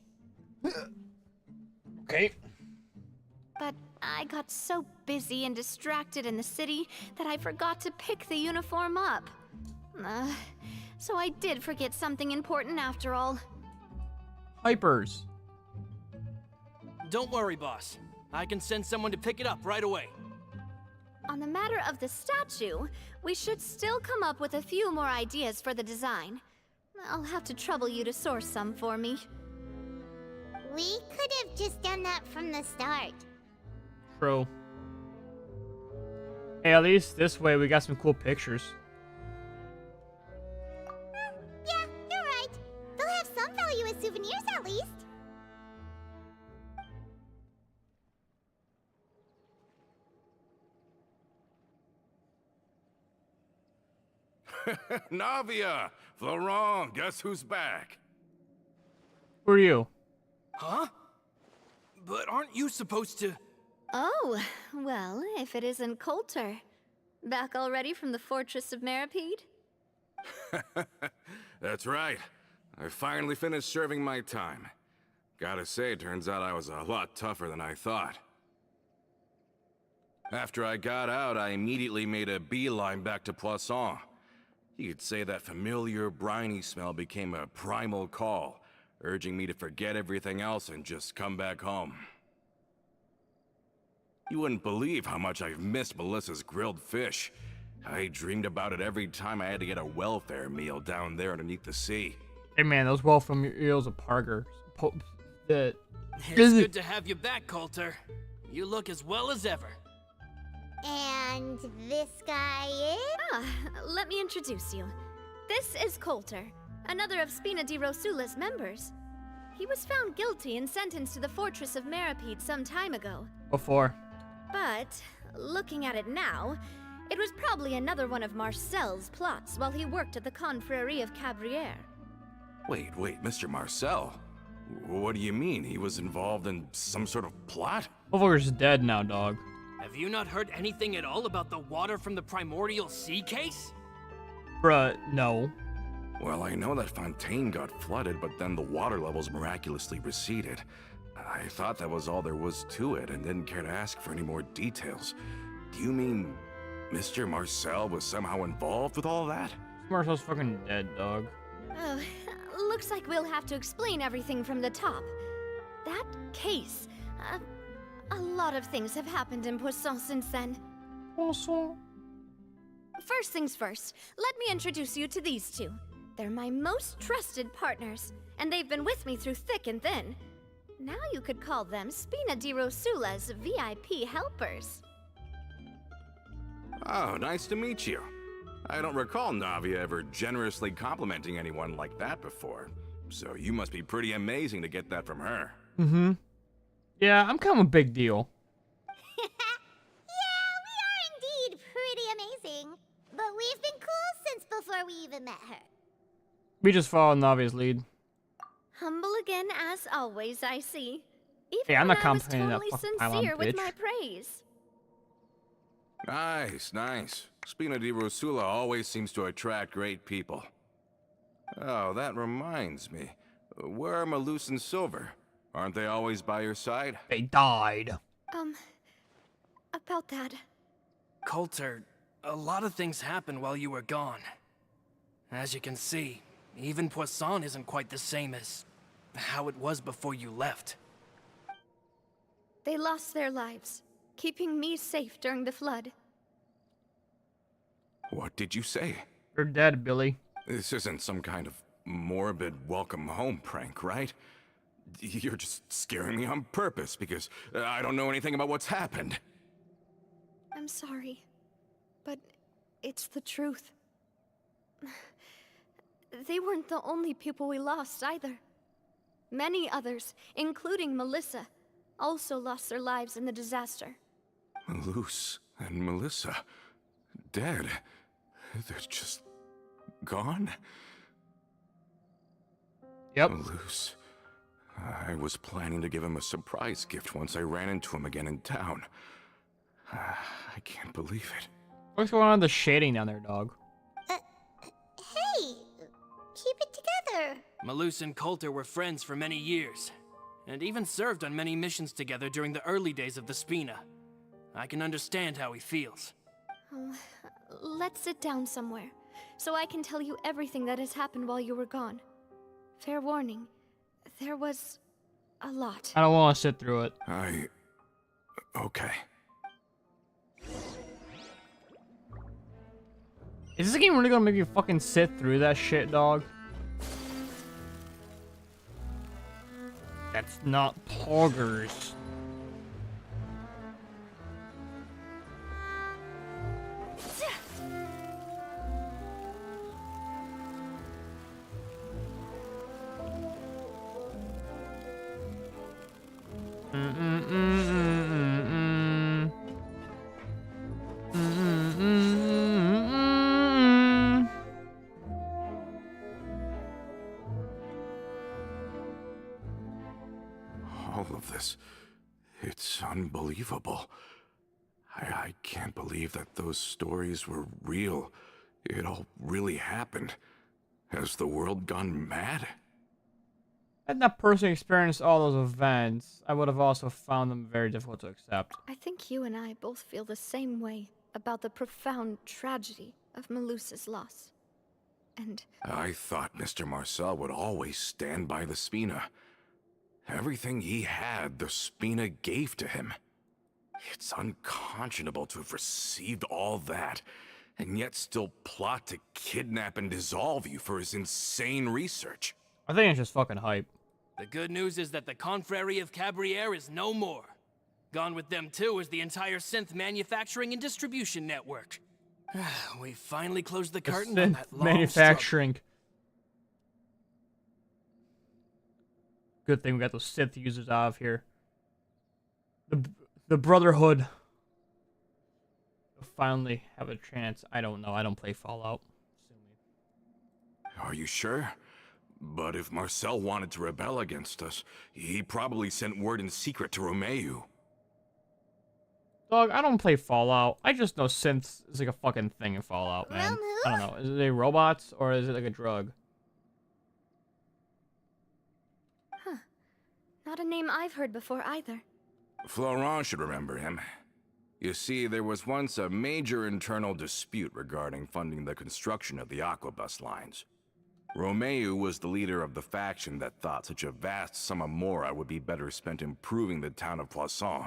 Okay. But I got so busy and distracted in the city that I forgot to pick the uniform up. So I did forget something important after all. Hypers. Don't worry, boss. I can send someone to pick it up right away. On the matter of the statue, we should still come up with a few more ideas for the design. I'll have to trouble you to source some for me. We could have just done that from the start. True. Hey, at least this way we got some cool pictures. Yeah, you're right. They'll have some value as souvenirs at least. Navia! Florent, guess who's back? Who are you? Huh? But aren't you supposed to... Oh, well, if it isn't Coulter. Back already from the Fortress of Meripede? That's right. I finally finished serving my time. Gotta say, turns out I was a lot tougher than I thought. After I got out, I immediately made a beeline back to Poisson. You could say that familiar briny smell became a primal call, urging me to forget everything else and just come back home. You wouldn't believe how much I've missed Melissa's grilled fish. I dreamed about it every time I had to get a welfare meal down there underneath the sea. Hey man, those welcome eels of Parker. It's good to have you back, Coulter. You look as well as ever. And this guy is? Let me introduce you. This is Coulter, another of Spina di Rosula's members. He was found guilty and sentenced to the Fortress of Meripede some time ago. Before. But, looking at it now, it was probably another one of Marcel's plots while he worked at the Confrérie of Cabrières. Wait, Mr. Marcel? What do you mean? He was involved in some sort of plot? Motherfucker's dead now, dog. Have you not heard anything at all about the water from the primordial sea case? Bruh, no. Well, I know that Fontaine got flooded, but then the water levels miraculously receded. I thought that was all there was to it and didn't care to ask for any more details. Do you mean Mr. Marcel was somehow involved with all that? Marcel's fucking dead, dog. Oh, looks like we'll have to explain everything from the top. That case, a lot of things have happened in Poisson since then. Poisson. First things first, let me introduce you to these two. They're my most trusted partners, and they've been with me through thick and thin. Now you could call them Spina di Rosula's VIP helpers. Oh, nice to meet you. I don't recall Navia ever generously complimenting anyone like that before. So you must be pretty amazing to get that from her. Mm-hmm. Yeah, I'm kind of a big deal. Yeah, we are indeed pretty amazing. But we've been cool since before we even met her. We just followed Navia's lead. Humble again as always, I see. Even Hey, I'm when not I was complimenting that totally fucking pylon, sincere with bitch. my praise. Nice. Spina di Rosula always seems to attract great people. Oh, that reminds me. Where are Malus and Silver? Aren't they always by your side? They died. About that. Coulter, a lot of things happened while you were gone. As you can see, even Poisson isn't quite the same as how it was before you left. They lost their lives, keeping me safe during the flood. What did you say? You're dead, Billy. This isn't some kind of morbid welcome home prank, right? You're just scaring me on purpose because I don't know anything about what's happened. I'm sorry, but it's the truth. They weren't the only people we lost either. Many others, including Melissa, also lost their lives in the disaster. Malus and Melissa, dead. They're just gone? Yep. Malus. I was planning to give him a surprise gift once I ran into him again in town. I can't believe it. What's going on with the shading down there, dog? Hey, keep it together. Malus and Coulter were friends for many years, and even served on many missions together during the early days of the Spina. I can understand how he feels. Oh, let's sit down somewhere. so I can tell you everything that has happened while you were gone. Fair warning, there was a lot. I don't want to sit through it. Okay. Is this game really gonna make you fucking sit through that shit, dog? That's not poggers. All of this, it's unbelievable. I can't believe that those stories were real. It all really happened. Has the world gone mad? Had that person experienced all those events, I would have also found them very difficult to accept. I think you and I both feel the same way about the profound tragedy of Melusa's loss. And I thought Mr. Marcel would always stand by the Spina. Everything he had, the Spina gave to him. It's unconscionable to have received all that, and yet still plot to kidnap and dissolve you for his insane research. I think it's just fucking hype. The good news is that the Confrérie of Cabriere is no more. Gone with them too is the entire synth manufacturing and distribution network. We finally closed the curtain on that long Manufacturing. Good thing we got those Sith users out of here. The Brotherhood will finally have a chance. I don't know. I don't play Fallout. Are you sure? But if Marcel wanted to rebel against us, he probably sent word in secret to Romeu. Dog, I don't play Fallout. I just know synths is like a fucking thing in Fallout, man. I don't know. Is it they robots or is it like a drug? huh, not a name I've heard before either. Florent should remember him. You see, there was once a major internal dispute regarding funding the construction of the Aquabus lines. Romeu was the leader of the faction that thought such a vast sum of mora would be better spent improving the town of Poisson.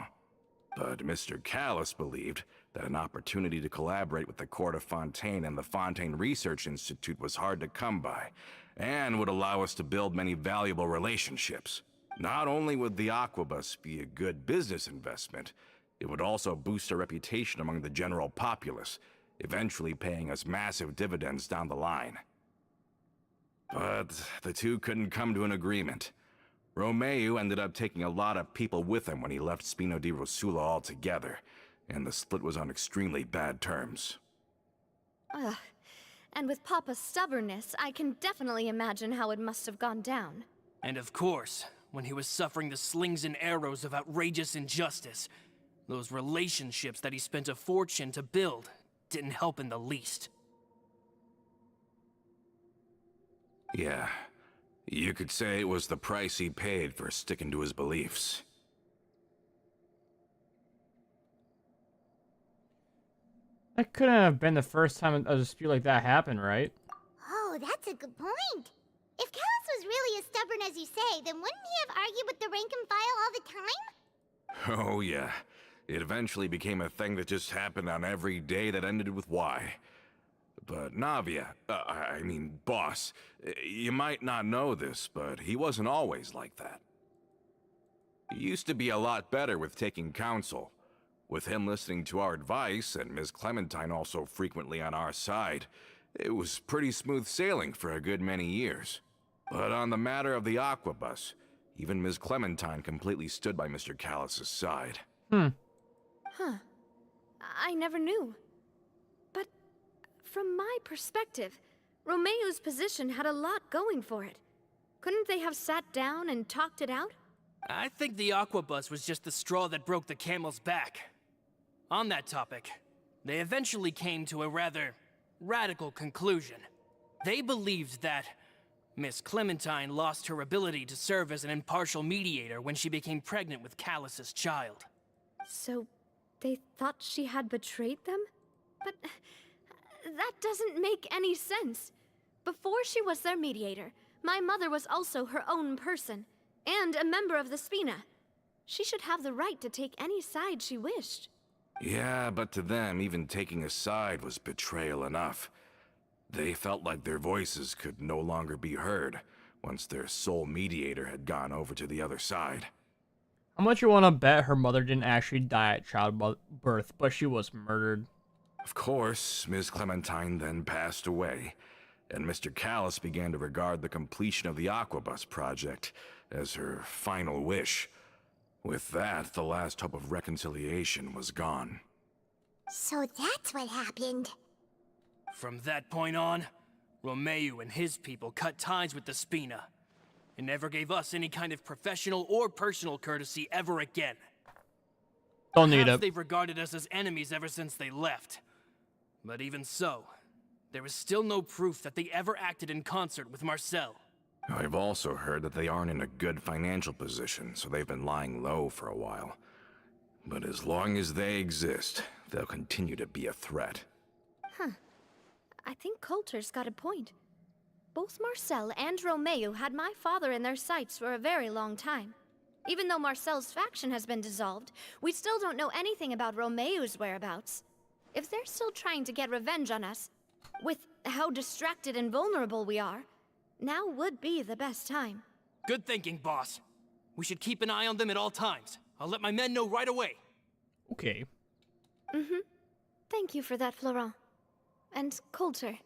But Mr. Callis believed that an opportunity to collaborate with the court of Fontaine and the Fontaine Research Institute was hard to come by, and would allow us to build many valuable relationships. Not only would the Aquabus be a good business investment, it would also boost our reputation among the general populace, eventually paying us massive dividends down the line. But the two couldn't come to an agreement. Romeu ended up taking a lot of people with him when he left Spino di Rosula altogether, and the split was on extremely bad terms. Ugh. And with Papa's stubbornness, I can definitely imagine how it must have gone down. And of course, when he was suffering the slings and arrows of outrageous injustice, those relationships that he spent a fortune to build didn't help in the least. Yeah, you could say it was the price he paid for sticking to his beliefs. That couldn't have been the first time a dispute like that happened, right? Oh, that's a good point. If Callus was really as stubborn as you say, then wouldn't he have argued with the rank and file all the time? Oh yeah, it eventually became a thing that just happened on every day that ended with Y. But Navia, boss, you might not know this, but he wasn't always like that. He used to be a lot better with taking counsel. With him listening to our advice, and Ms. Clementine also frequently on our side, it was pretty smooth sailing for a good many years. But on the matter of the Aquabus, even Ms. Clementine completely stood by Mr. Callus's side. Huh. I never knew. But from my perspective, Romeu's position had a lot going for it. Couldn't they have sat down and talked it out? I think the Aquabus was just the straw that broke the camel's back. On that topic, they eventually came to a rather radical conclusion. They believed that Miss Clementine lost her ability to serve as an impartial mediator when she became pregnant with Callus's child. So, they thought she had betrayed them? But That doesn't make any sense. Before she was their mediator, my mother was also her own person, and a member of the Spina. She should have the right to take any side she wished. Yeah, but to them, even taking a side was betrayal enough. They felt like their voices could no longer be heard once their sole mediator had gone over to the other side. How much you want to bet her mother didn't actually die at childbirth, but she was murdered? Of course, Ms. Clementine then passed away, and Mr. Callis began to regard the completion of the Aquabus project as her final wish. With that, the last hope of reconciliation was gone. So that's what happened. From that point on, Romeu and his people cut ties with the Spina, and never gave us any kind of professional or personal courtesy ever again. Don't need Perhaps it. they've regarded us as enemies ever since they left. But even so, there is still no proof that they ever acted in concert with Marcel. I've also heard that they aren't in a good financial position, so they've been lying low for a while. But as long as they exist, they'll continue to be a threat. I think Coulter's got a point. Both Marcel and Romeu had my father in their sights for a very long time. Even though Marcel's faction has been dissolved, we still don't know anything about Romeu's whereabouts. If they're still trying to get revenge on us, with how distracted and vulnerable we are, now would be the best time. Good thinking, boss. We should keep an eye on them at all times. I'll let my men know right away. Okay. Thank you for that, Florent. And Coulter,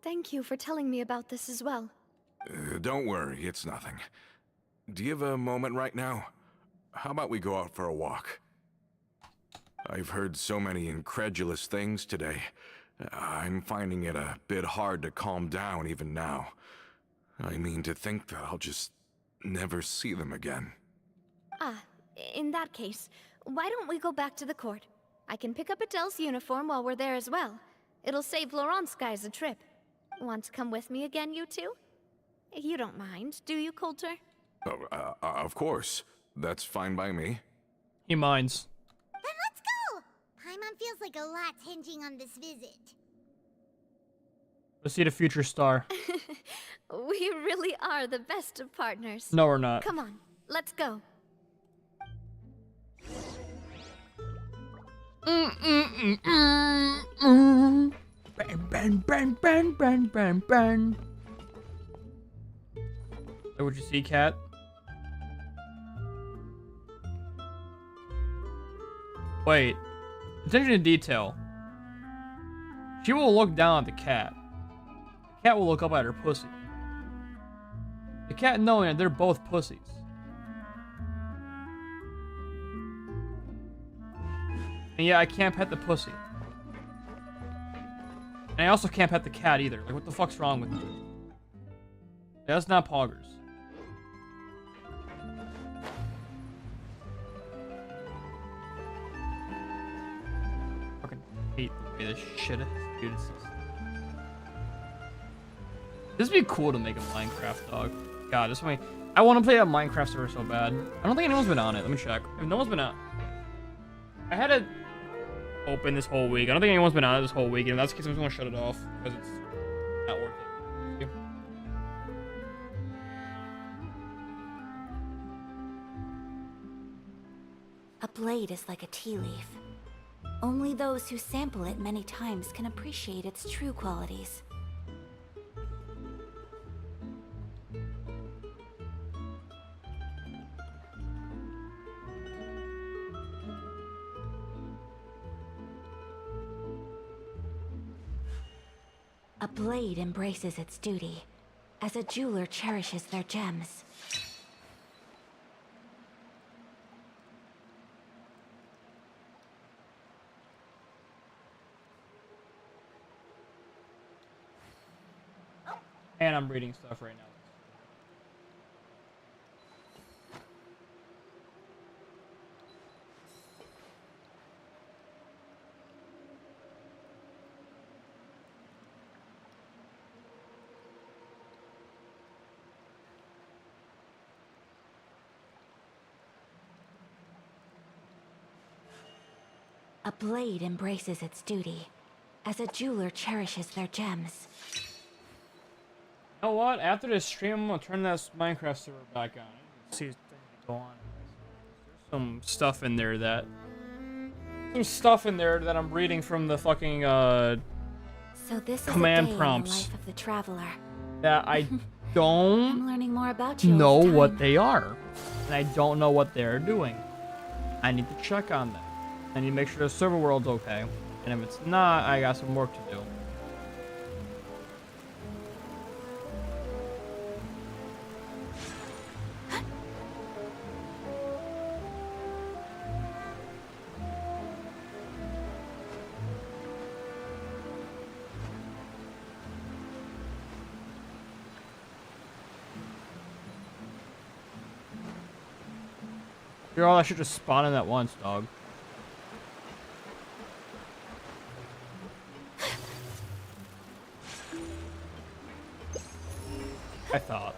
thank you for telling me about this as well. Don't worry, it's nothing. Do you have a moment right now? How about we go out for a walk? I've heard so many incredulous things today. I'm finding it a bit hard to calm down even now. I mean, to think that I'll just never see them again. In that case, why don't we go back to the court? I can pick up Adele's uniform while we're there as well. It'll save Laurent's guys a trip. Want to come with me again, you two? You don't mind, do you, Coulter? Oh, of course. That's fine by me. He minds. Then let's go! Paimon feels like a lot's hinging on this visit. Let's see the future star. We really are the best of partners. No, we're not. Come on, let's go. Bang, bang, bang, bang, bang, bang. Is that what you see, Cat? Wait. Attention to detail. She will look down at the cat. The cat will look up at her pussy. The cat knowing that they're both pussies. And yeah, I can't pet the pussy. And I also can't pet the cat either. Like, what the fuck's wrong with me? Yeah, that's not poggers. Fucking hate the way this shit is, dude. This would be cool to make a Minecraft dog. God, this way. I want to play that Minecraft server so bad. I don't think anyone's been on it. Let me check. If no one's been on, I had it open this whole week. I don't think anyone's been on it this whole week, and that's the case I'm just gonna shut it off because it's not worth it. A blade is like a tea leaf. Only those who sample it many times can appreciate its true qualities. A blade embraces its duty, as a jeweler cherishes their gems. And I'm reading stuff right now. A blade embraces its duty, as a jeweler cherishes their gems. You know what? After this stream, I'm gonna turn that Minecraft server back on. See if things go on. There's some stuff in there that I'm reading from the fucking So this is command a day prompts in the life of the traveler. that I don't I'm learning more about you. know all the time. what they are, and I don't know what they're doing. I need to check on them. I need to make sure the server world's okay, and if it's not, I got some work to do. You're all I should just spawn in at once, dog. I thought.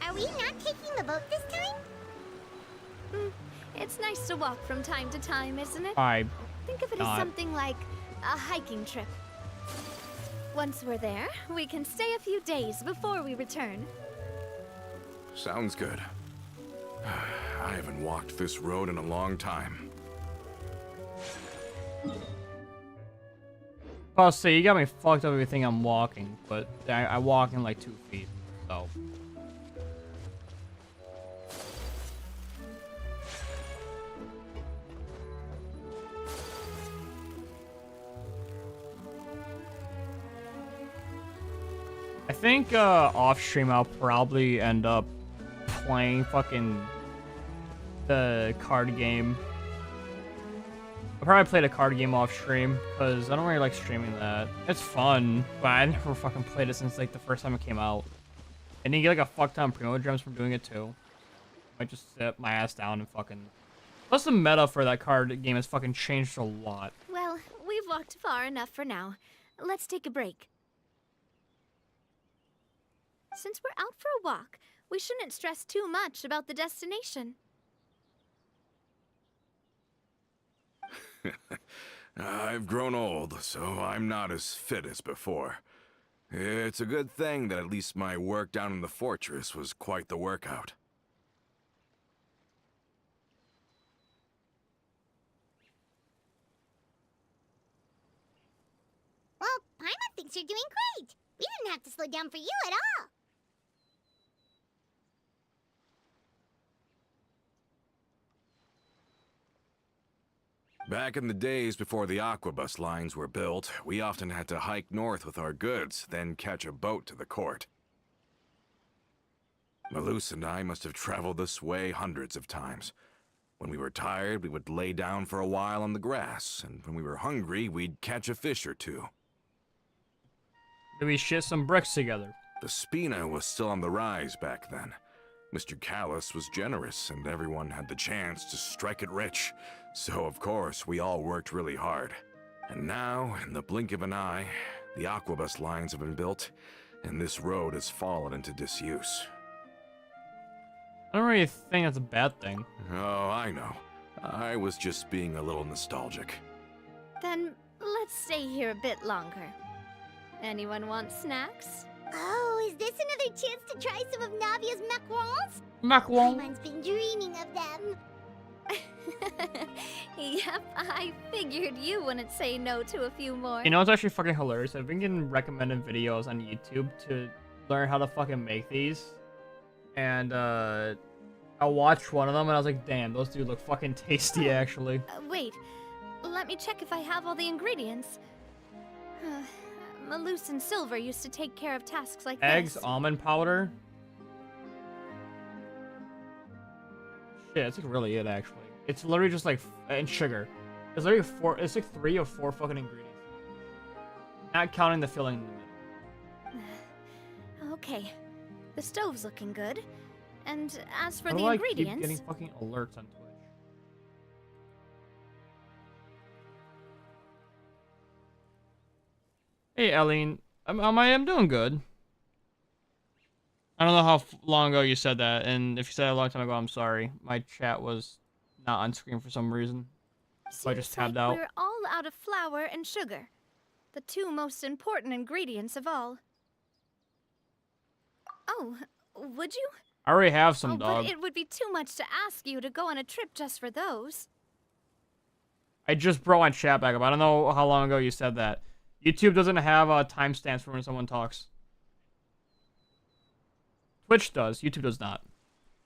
Are we not taking the boat this time? It's nice to walk from time to time, isn't it? I Think of it not. as something like a hiking trip. Once we're there, we can stay a few days before we return. Sounds good. I haven't walked this road in a long time. I'll say you got me fucked up if you think I'm walking, but I walk in like 2 feet, so. I think off stream I'll probably end up playing fucking the card game. I probably played a card game off stream because I don't really like streaming that. It's fun, but I never fucking played it since like the first time it came out. And you get like a fuck ton of primo gems from doing it too. I might just sit my ass down and fucking. Plus the meta for that card game has fucking changed a lot. Well, we've walked far enough for now. Let's take a break. Since we're out for a walk, we shouldn't stress too much about the destination. I've grown old, so I'm not as fit as before. It's a good thing that at least my work down in the fortress was quite the workout. Well, Paimon thinks you're doing great. We didn't have to slow down for you at all. Back in the days before the aquabus lines were built, we often had to hike north with our goods, then catch a boat to the court. Malus and I must have traveled this way hundreds of times. When we were tired, we would lay down for a while on the grass, and when we were hungry, we'd catch a fish or two. Maybe shit some bricks together. The Spina was still on the rise back then. Mr. Callis was generous, and everyone had the chance to strike it rich. So, of course, we all worked really hard. And now, in the blink of an eye, the aquabus lines have been built, and this road has fallen into disuse. I don't really think that's a bad thing. Oh, I know. I was just being a little nostalgic. Then let's stay here a bit longer. Anyone want snacks? Oh, is this another chance to try some of Navia's macarons? Macaron. Paimon's been dreaming of them. Yep, I figured you wouldn't say no to a few more. You know, it's actually fucking hilarious. I've been getting recommended videos on YouTube to learn how to fucking make these. And, I watched one of them and I was like, damn, those do look fucking tasty, actually. Wait, let me check if I have all the ingredients. Malus and Silver used to take care of tasks like Eggs, this. almond powder. Shit, it's like really it, actually. It's literally just like, and sugar. It's literally it's like 3 or 4 fucking ingredients. Not counting the filling in the middle. Okay, the stove's looking good. And as for How the do I ingredients... keep getting fucking alerts on Twitch? Hey, Eileen. I'm doing good. I don't know how long ago you said that, and if you said it a long time ago, I'm sorry. My chat was not on screen for some reason. So I just Seems tabbed like out. we're all out of flour and sugar. The two most important ingredients of all. Oh, would you? I already have some, Oh, dog. but it would be too much to ask you to go on a trip just for those. I just brought my chat back up. I don't know how long ago you said that. YouTube doesn't have timestamps for when someone talks. Twitch does. YouTube does not.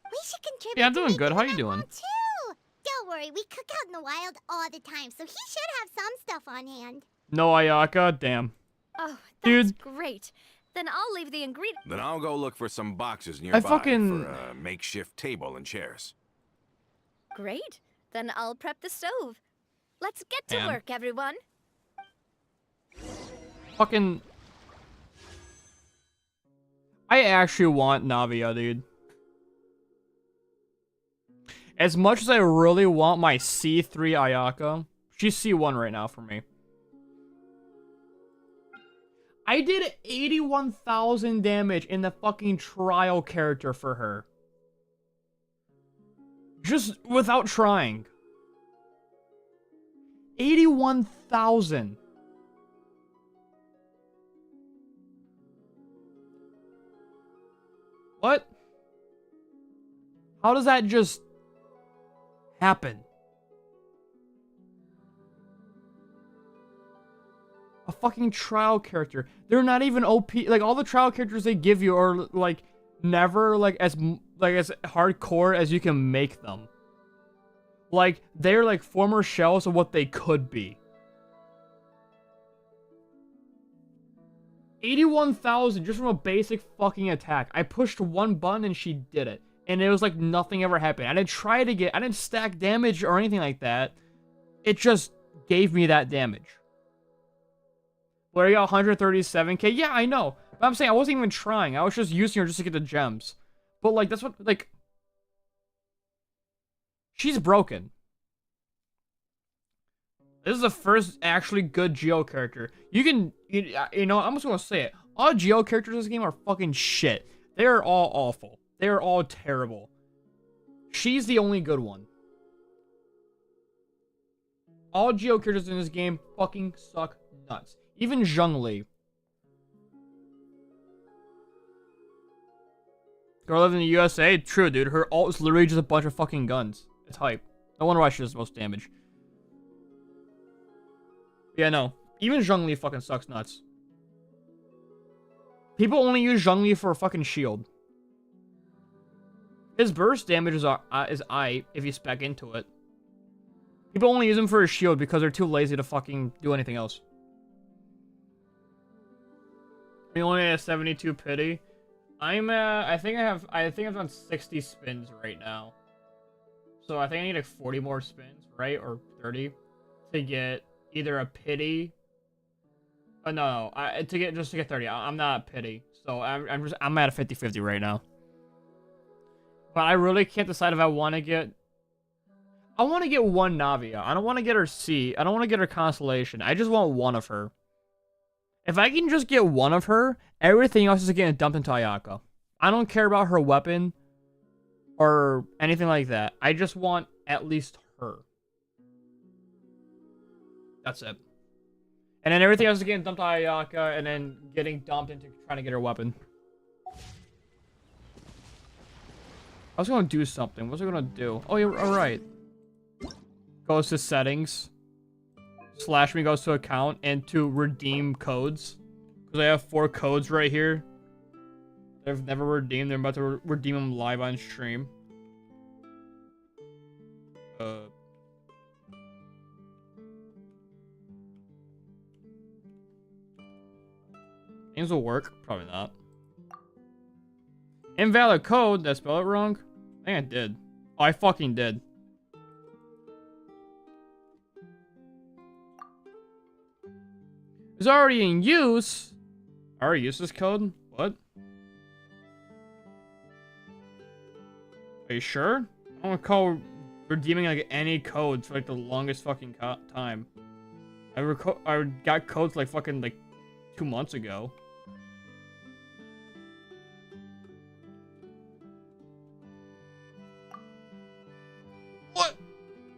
We should contribute. Yeah, I'm to doing good. making How an you doing? album, too. Don't worry, we cook out in the wild all the time, so he should have some stuff on hand. No Ayaka? Damn. Oh, that's Dude. great. Then I'll leave the ingredient. Then I'll go look for some boxes nearby fucking- for a makeshift table and chairs. Great. Then I'll prep the stove. Let's get to Damn. work, everyone. Fucking... I actually want Navia, dude. As much as I really want my C3 Ayaka, she's C1 right now for me. I did 81,000 damage in the fucking trial character for her. Just without trying. 81,000. What? How does that just happen? A fucking trial character. They're not even OP. Like, all the trial characters they give you are, like, never, like, as hardcore as you can make them. Like, they're, like, former shells of what they could be. 81,000 just from a basic fucking attack. I pushed one button and she did it. And it was like nothing ever happened. I didn't stack damage or anything like that. It just gave me that damage. Where I got 137k? Yeah, I know. But I'm saying I wasn't even trying. I was just using her just to get the gems. But like, that's what, like... She's broken. This is the first actually good Geo character. You know, I'm just gonna say it. All Geo characters in this game are fucking shit. They are all awful. They are all terrible. She's the only good one. All Geo characters in this game fucking suck nuts. Even Zhongli. Girl lives in the USA? True, dude. Her ult is literally just a bunch of fucking guns. It's hype. No wonder why she does the most damage. Yeah, no. Even Zhongli fucking sucks nuts. People only use Zhongli for a fucking shield. His burst damage is I if you spec into it. People only use him for his shield because they're too lazy to fucking do anything else. We only have 72 pity. I think I've done 60 spins right now. So I think I need like 40 more spins, right? Or 30 to get either a pity. No, to get 30. I'm not a pity. So I'm at a 50-50 right now. But I really can't decide if I want to get... I want to get one Navia. I don't want to get her C. I don't want to get her Constellation. I just want one of her. If I can just get one of her, everything else is getting dumped into Ayaka. I don't care about her weapon or anything like that. I just want at least her. That's it. And then everything else is getting dumped to Ayaka and then getting dumped into trying to get her weapon. I was going to do something. What was I going to do? Oh, you're alright. Goes to settings. /me goes to account and to redeem codes. Because I have 4 codes right here. I've never redeemed. They're about to redeem them live on stream. Things will work. Probably not. Invalid code. Did I spell it wrong? I think I did. Oh, I fucking did. It's already in use. I already used this code? What? Are you sure? I don't recall redeeming like any codes for like the longest fucking time. I got codes like fucking like 2 months ago. What?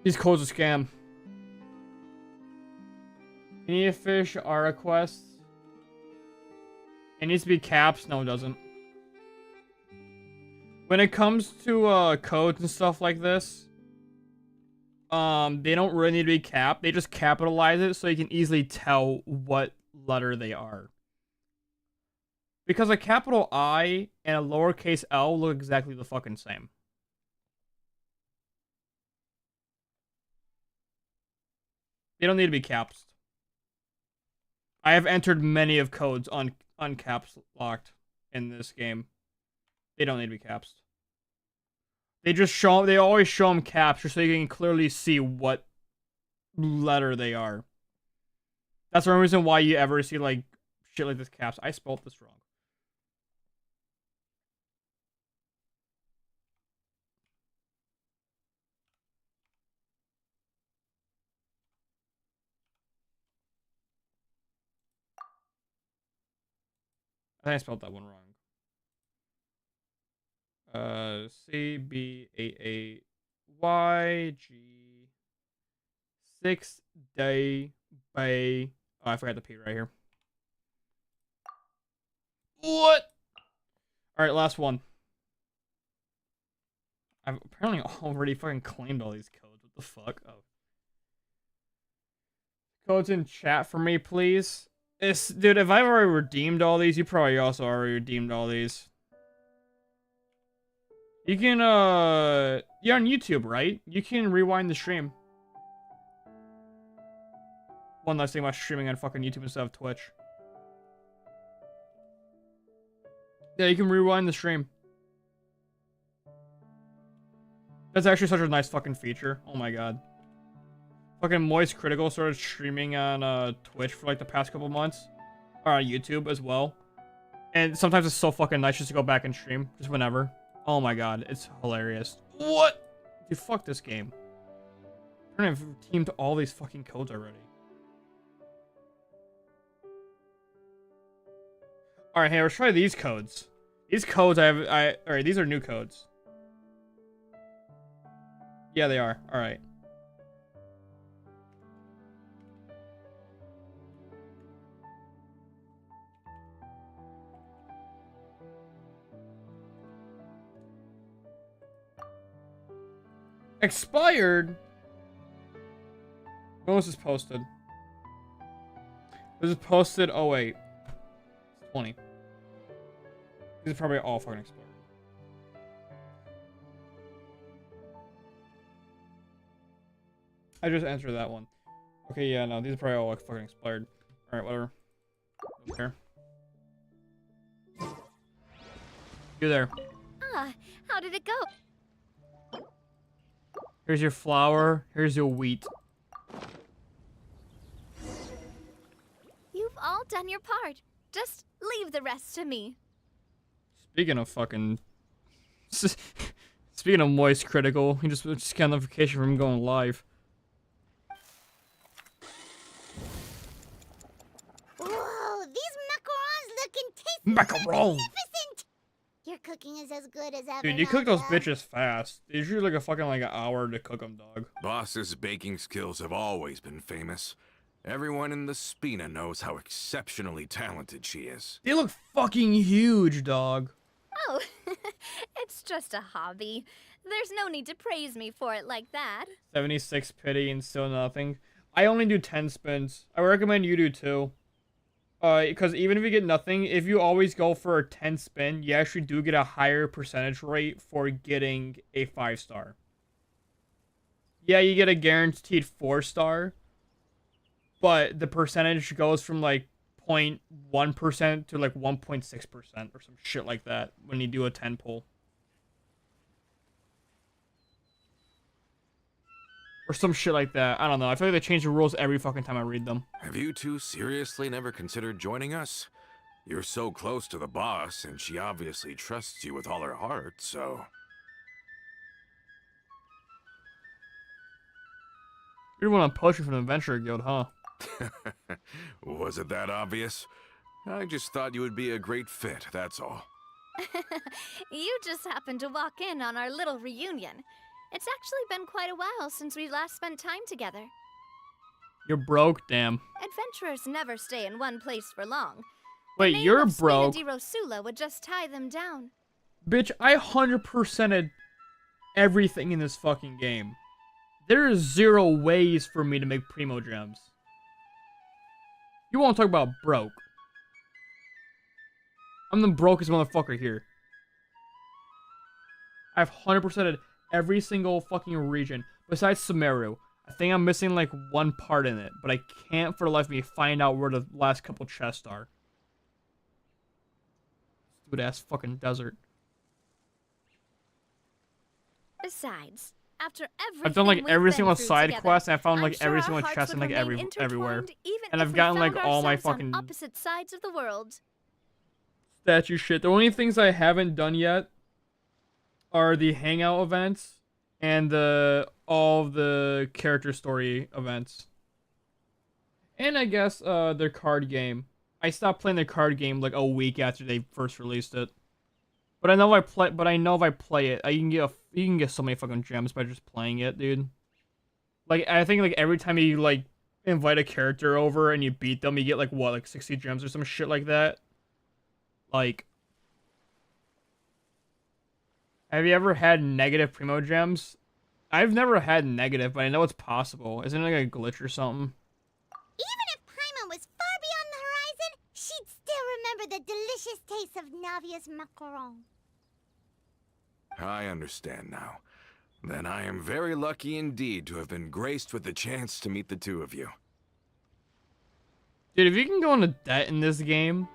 These codes are scam. You need to finish Ara quests. It needs to be caps. No, it doesn't. When it comes to codes and stuff like this, they don't really need to be capped. They just capitalize it so you can easily tell what letter they are. Because a capital I and a lowercase l look exactly the fucking same. They don't need to be caps. I have entered many of codes on caps locked in this game. They don't need to be caps. They just show. They always show them caps just so you can clearly see what letter they are. That's the only reason why you ever see like shit like this caps. I spelled this wrong. I think I spelled that one wrong. CBAAYG 6 day by. Oh, I forgot the P right here. What? All right, last one. I've apparently already fucking claimed all these codes. What the fuck? Oh. Codes in chat for me, please. Dude, if I've already redeemed all these, you probably also already redeemed all these. You can, you're on YouTube, right? You can rewind the stream. One last thing about streaming on fucking YouTube instead of Twitch. Yeah, you can rewind the stream. That's actually such a nice fucking feature. Oh my god. Fucking Moist Critical started streaming on Twitch for like the past couple months. Or on YouTube as well. And sometimes it's so fucking nice just to go back and stream. Just whenever. Oh my god, it's hilarious. What? Dude, fuck this game. I've teamed all these fucking codes already. Alright, hey, let's try these codes. These codes alright, these are new codes. Yeah, they are. Alright. Expired? When was this posted? This is posted, oh wait. 20. These are probably all fucking expired. I just answered that one. Okay, yeah, no, these are probably all like fucking expired. Alright, whatever. Don't care. You there. Ah, how did it go? Here's your flour. Here's your wheat. You've all done your part. Just leave the rest to me. Speaking of fucking... Speaking of Moist Critical, he just got a notification from him going live. Whoa, these macarons looking tasty. Macaron! Magnificent! Your cooking is as good as ever. Dude, you cook those Nadia. bitches fast. It's usually like a fucking like an hour to cook them, dog. Boss's baking skills have always been famous. Everyone in the Spina knows how exceptionally talented she is. They look fucking huge, dog. Oh, it's just a hobby. There's no need to praise me for it like that. 76 pity and still nothing. I only do 10 spins. I recommend you do too. Because even if you get nothing, if you always go for a 10 spin, you actually do get a higher percentage rate for getting a 5-star. Yeah, you get a guaranteed 4-star, but the percentage goes from like 0.1% to like 1.6% or some shit like that when you do a 10 pull. Or some shit like that. I don't know. I feel like they change the rules every fucking time I read them. Have you two seriously never considered joining us? You're so close to the boss, and she obviously trusts you with all her heart, so... You're the one on poaching from the Adventure Guild, huh? Was it that obvious? I just thought you would be a great fit, that's all. You just happened to walk in on our little reunion. It's actually been quite a while since we last spent time together. You're broke, damn. Adventurers never stay in one place for long. Wait, the name you're of broke. Spina di Rosula would just tie them down. Bitch, I 100%ed everything in this fucking game. There is 0 ways for me to make Primo Gems. You want to talk about broke? I'm the brokest motherfucker here. I've 100%ed every single fucking region besides Sumeru. I think I'm missing like one part in it, but I can't for the life of me find out where the last couple chests are. Stupid ass fucking desert. Besides, after everything I've done like we've every been single through side together, quest, and I found I'm like sure every our single hearts chest and would like remain everywhere. intertwined even And if I've we gotten like found all my ourselves on fucking opposite sides of the world. statue shit. The only things I haven't done yet are the hangout events and all of the character story events. And I guess their card game. I stopped playing the card game like a week after they first released it. But I know if I play it, you can get so many fucking gems by just playing it, dude. Like I think like every time you like invite a character over and you beat them, you get like what, like 60 gems or some shit like that. Like, have you ever had negative Primo Gems? I've never had negative, but I know it's possible. Isn't it like a glitch or something? Even if Paimon was far beyond the horizon, she'd still remember the delicious taste of Navia's macaron. I understand now. Then I am very lucky indeed to have been graced with the chance to meet the two of you. Dude, if you can go into debt in this game,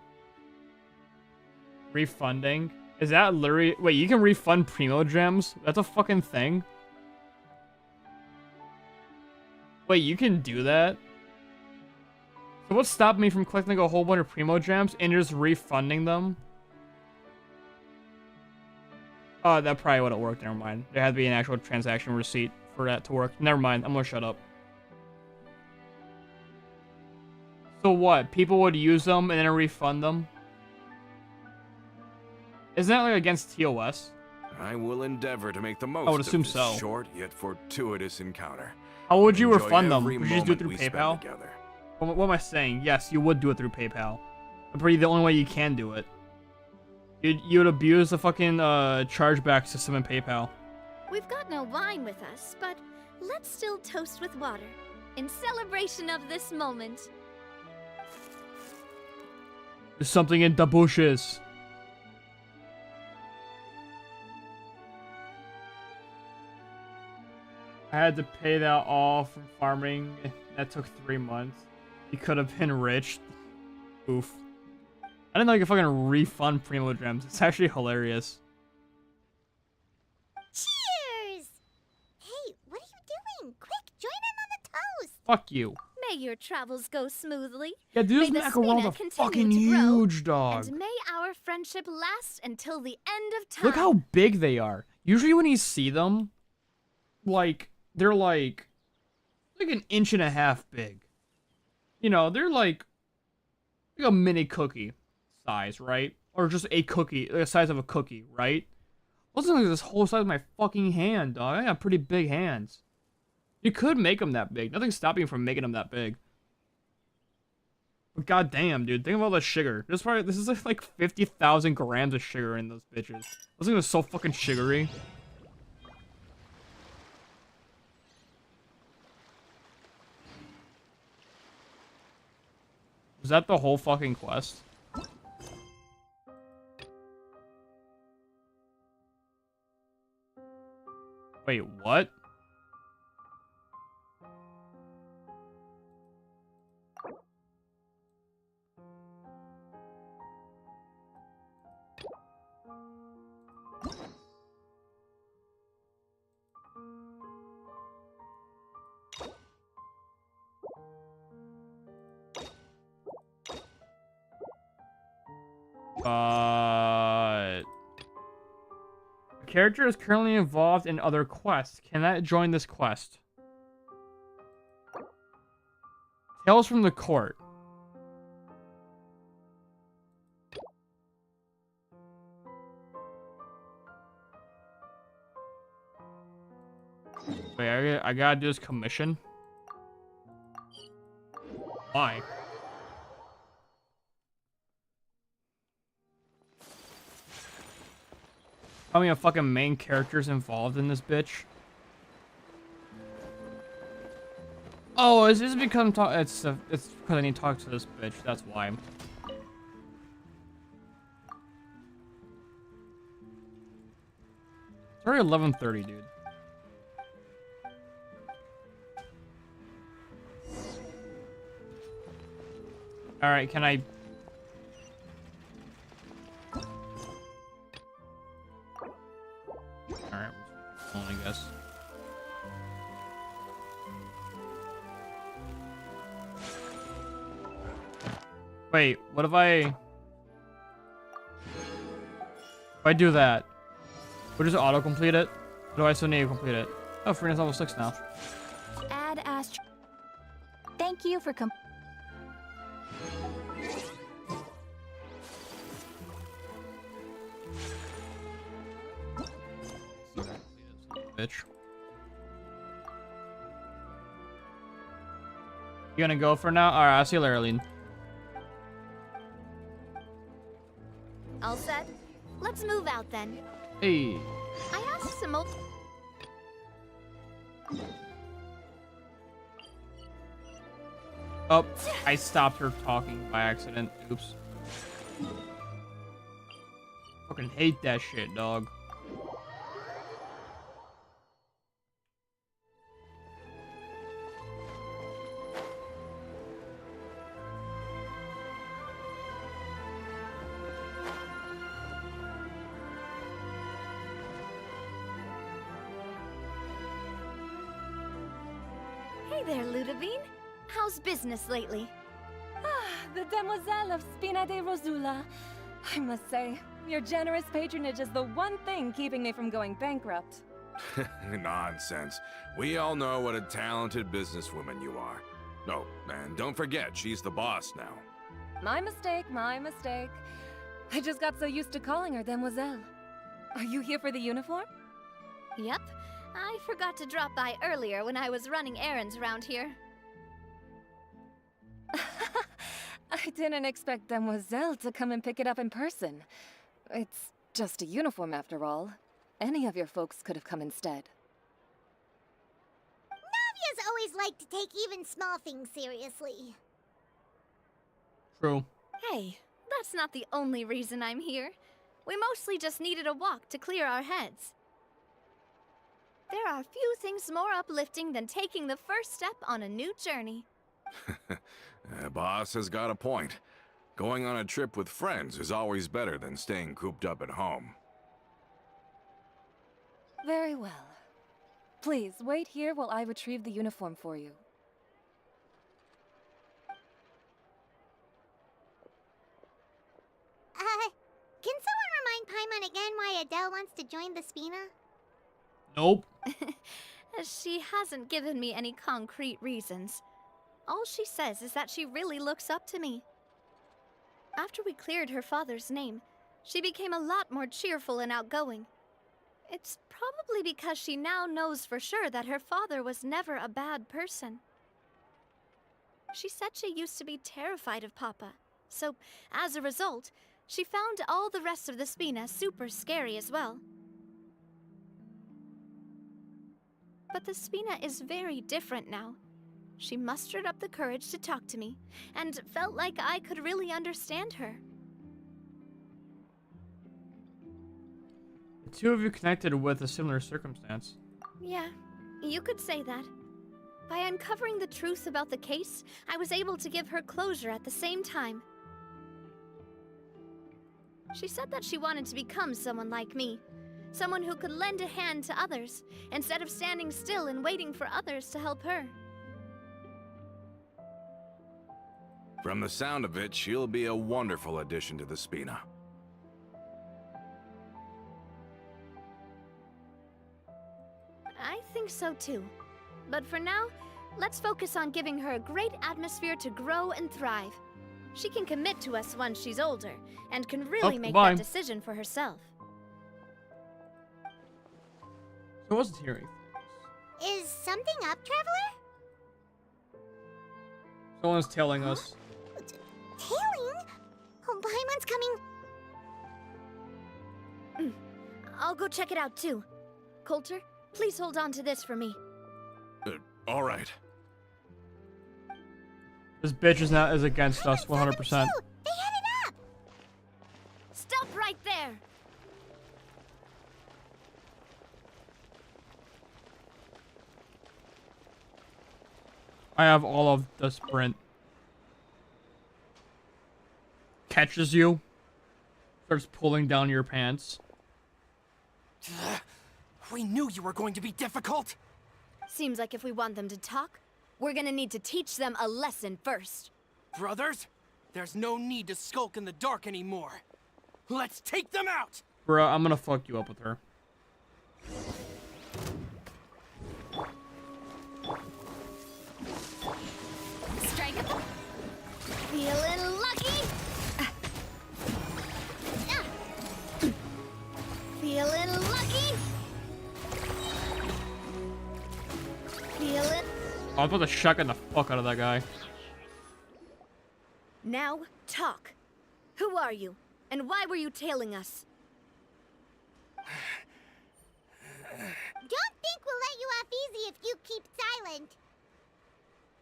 refunding, is that literally... Wait, you can refund Primo Gems? That's a fucking thing? Wait, you can do that? So what stopped me from collecting a whole bunch of Primo Gems and just refunding them? Oh, that probably wouldn't work. Never mind. There had to be an actual transaction receipt for that to work. Never mind. I'm gonna shut up. So what? People would use them and then refund them? Isn't that like against TOS? I will endeavor to make the most I would assume of this so. short yet fortuitous encounter. How would you Enjoy refund them? every Would you just do it through moment we spend PayPal? together. What am I saying? Yes, you would do it through PayPal. That's probably the only way you can do it. You would abuse the fucking chargeback system in PayPal. We've got no wine with us, but let's still toast with water in celebration of this moment. There's something in the bushes. I had to pay that all from farming. That took 3 months. You could have been rich. Oof. I didn't know you could fucking refund Primo Gems. It's actually hilarious. Cheers! Hey, what are you doing? Quick, join in on the toast! Fuck you. May your travels go smoothly. Yeah, dude, this May the macarons Spina are continue fucking to grow, huge, dog. And may our friendship last until the end of time. Look how big they are. Usually when you see them, like, they're like an inch and a half big. You know, they're like a mini cookie size, right? Or just a cookie, the size of a cookie, right? Those are like this whole size of my fucking hand, dog. I got pretty big hands. You could make them that big. Nothing's stopping you from making them that big. But goddamn, dude, think of all the sugar. This is like 50,000 grams of sugar in those bitches. Those things are so fucking sugary. Was that the whole fucking quest? Wait, what? A character is currently involved in other quests. Cannot join this quest. Tales from the Court. Wait, I gotta do this commission? Why? How many fucking main characters involved in this bitch? Oh, it's just become it's because I need to talk to this bitch. That's why. It's already 11:30, dude. All right, can I? All right, I guess. Wait, what if I do that? Would just auto-complete it? Or do I still need to complete it? Oh, Freedom's level 6 now. Add Astro. Thank you for Bitch. You gonna go for now? Alright, I'll see you later, Lean. All set? Let's move out then. Hey. I asked some old... Oh, I stopped her talking by accident. Oops. Fucking hate that shit, dog. Hey there, Ludovine. How's business lately? The Demoiselle of Spina de Rosula. I must say, your generous patronage is the one thing keeping me from going bankrupt. Nonsense. We all know what a talented businesswoman you are. No, and don't forget, she's the boss now. My mistake, my mistake. I just got so used to calling her Demoiselle. Are you here for the uniform? Yep. I forgot to drop by earlier when I was running errands around here. I didn't expect Demoiselle to come and pick it up in person. It's just a uniform after all. Any of your folks could have come instead. Navia's always liked to take even small things seriously. True. Hey, that's not the only reason I'm here. We mostly just needed a walk to clear our heads. There are few things more uplifting than taking the first step on a new journey. Boss has got a point. Going on a trip with friends is always better than staying cooped up at home. Very well. Please, wait here while I retrieve the uniform for you. Can someone remind Paimon again why Adele wants to join the Spina? Nope. She hasn't given me any concrete reasons. All she says is that she really looks up to me. After we cleared her father's name, she became a lot more cheerful and outgoing. It's probably because she now knows for sure that her father was never a bad person. She said she used to be terrified of Papa, so as a result, she found all the rest of the Spina super scary as well. But the Spina is very different now. She mustered up the courage to talk to me, and felt like I could really understand her. The two of you connected with a similar circumstance. Yeah, you could say that. By uncovering the truth about the case, I was able to give her closure at the same time. She said that she wanted to become someone like me. Someone who could lend a hand to others, instead of standing still and waiting for others to help her. From the sound of it, she'll be a wonderful addition to the Spina. I think so too. But for now, let's focus on giving her a great atmosphere to grow and thrive. She can commit to us once she's older, and can really make goodbye. that decision for herself. So what's the theory? Is something up, Traveler? Someone's tailing us. Tailing? Oh, Paimon's coming. I'll go check it out too. Coulter, please hold on to this for me. All right. This bitch is against us 100%. They headed up. Stop right there! I have all of the sprint. Catches you. Starts pulling down your pants. We knew you were going to be difficult. Seems like if we want them to talk, we're gonna need to teach them a lesson first. Brothers, there's no need to skulk in the dark anymore. Let's take them out! Bruh, I'm gonna fuck you up with her. Strike up. Feeling lucky? Feeling lucky? Feeling... I was about to shotgun the fuck out of that guy. Now, talk. Who are you? And why were you tailing us? Don't think we'll let you off easy if you keep silent.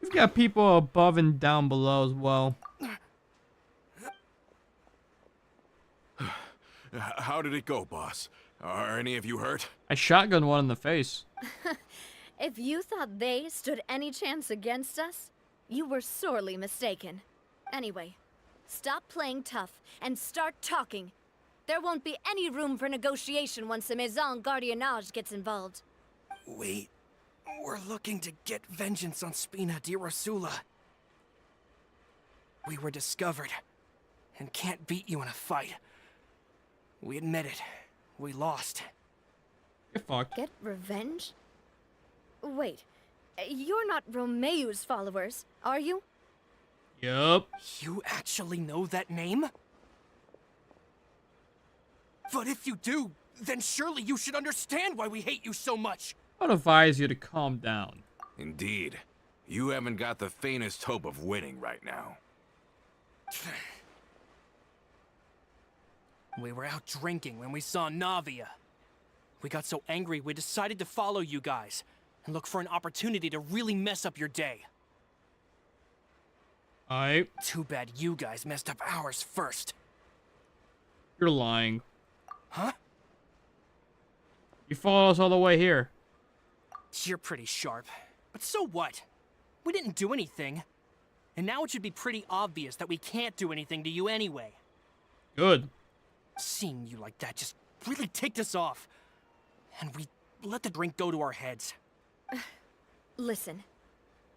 We've got people above and down below as well. How did it go, boss? Are any of you hurt? I shotgunned one in the face. If you thought they stood any chance against us, you were sorely mistaken. Anyway, stop playing tough and start talking. There won't be any room for negotiation once the Maison Gardiennage gets involved. We're looking to get vengeance on Spina di Rosula. We were discovered and can't beat you in a fight. We admit it. We lost. You're fucked. Get revenge? Wait, you're not Romeu's followers, are you? Yup. You actually know that name? But if you do, then surely you should understand why we hate you so much. I'd advise you to calm down. Indeed. You haven't got the faintest hope of winning right now. We were out drinking when we saw Navia. We got so angry we decided to follow you guys and look for an opportunity to really mess up your day. Too bad you guys messed up ours first. You're lying. Huh? You followed us all the way here. You're pretty sharp. But so what? We didn't do anything. And now it should be pretty obvious that we can't do anything to you anyway. Good. Seeing you like that just really ticked us off. And we let the drink go to our heads. Listen,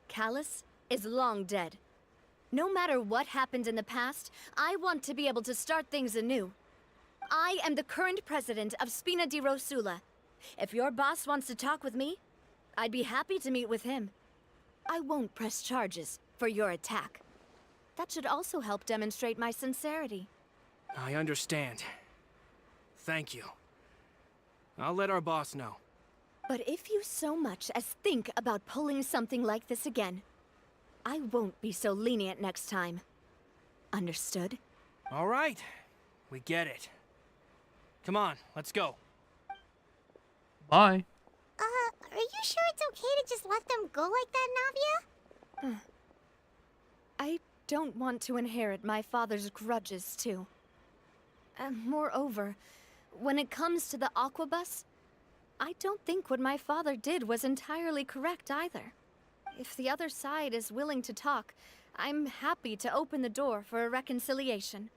Callus is long dead. No matter what happened in the past, I want to be able to start things anew. I am the current president of Spina di Rosula. If your boss wants to talk with me, I'd be happy to meet with him. I won't press charges for your attack. That should also help demonstrate my sincerity. I understand. Thank you. I'll let our boss know. But if you so much as think about pulling something like this again, I won't be so lenient next time. Understood? All right. We get it. Come on, let's go. Bye. Are you sure it's okay to just let them go like that, Navia? I don't want to inherit my father's grudges, too. Moreover, when it comes to the Aquabus, I don't think what my father did was entirely correct either. If the other side is willing to talk, I'm happy to open the door for a reconciliation.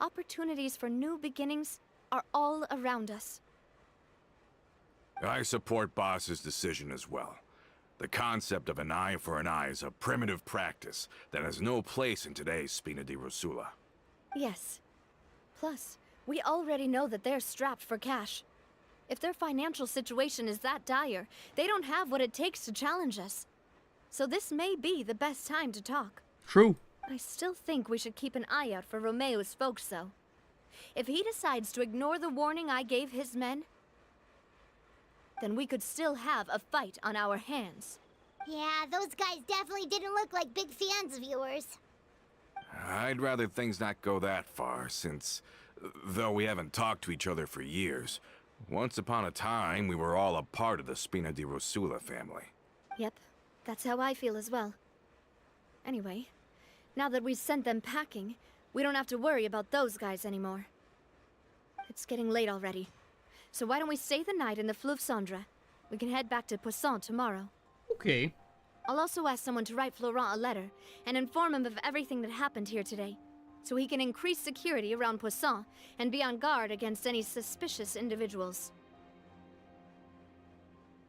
Opportunities for new beginnings are all around us. I support Boss's decision as well. The concept of an eye for an eye is a primitive practice that has no place in today's Spina di Rosula. Yes. Plus, we already know that they're strapped for cash. If their financial situation is that dire, they don't have what it takes to challenge us. So this may be the best time to talk. True. I still think we should keep an eye out for Romeu's folks, though. If he decides to ignore the warning I gave his men, then we could still have a fight on our hands. Yeah, those guys definitely didn't look like big fans of yours. I'd rather things not go that far, since, though we haven't talked to each other for years, once upon a time we were all a part of the Spina di Rosula family. Yep, that's how I feel as well. Anyway, now that we've sent them packing, we don't have to worry about those guys anymore. It's getting late already, so why don't we stay the night in the Fleuve Cendre? We can head back to Poisson tomorrow. Okay. I'll also ask someone to write Florent a letter and inform him of everything that happened here today, so he can increase security around Poisson and be on guard against any suspicious individuals.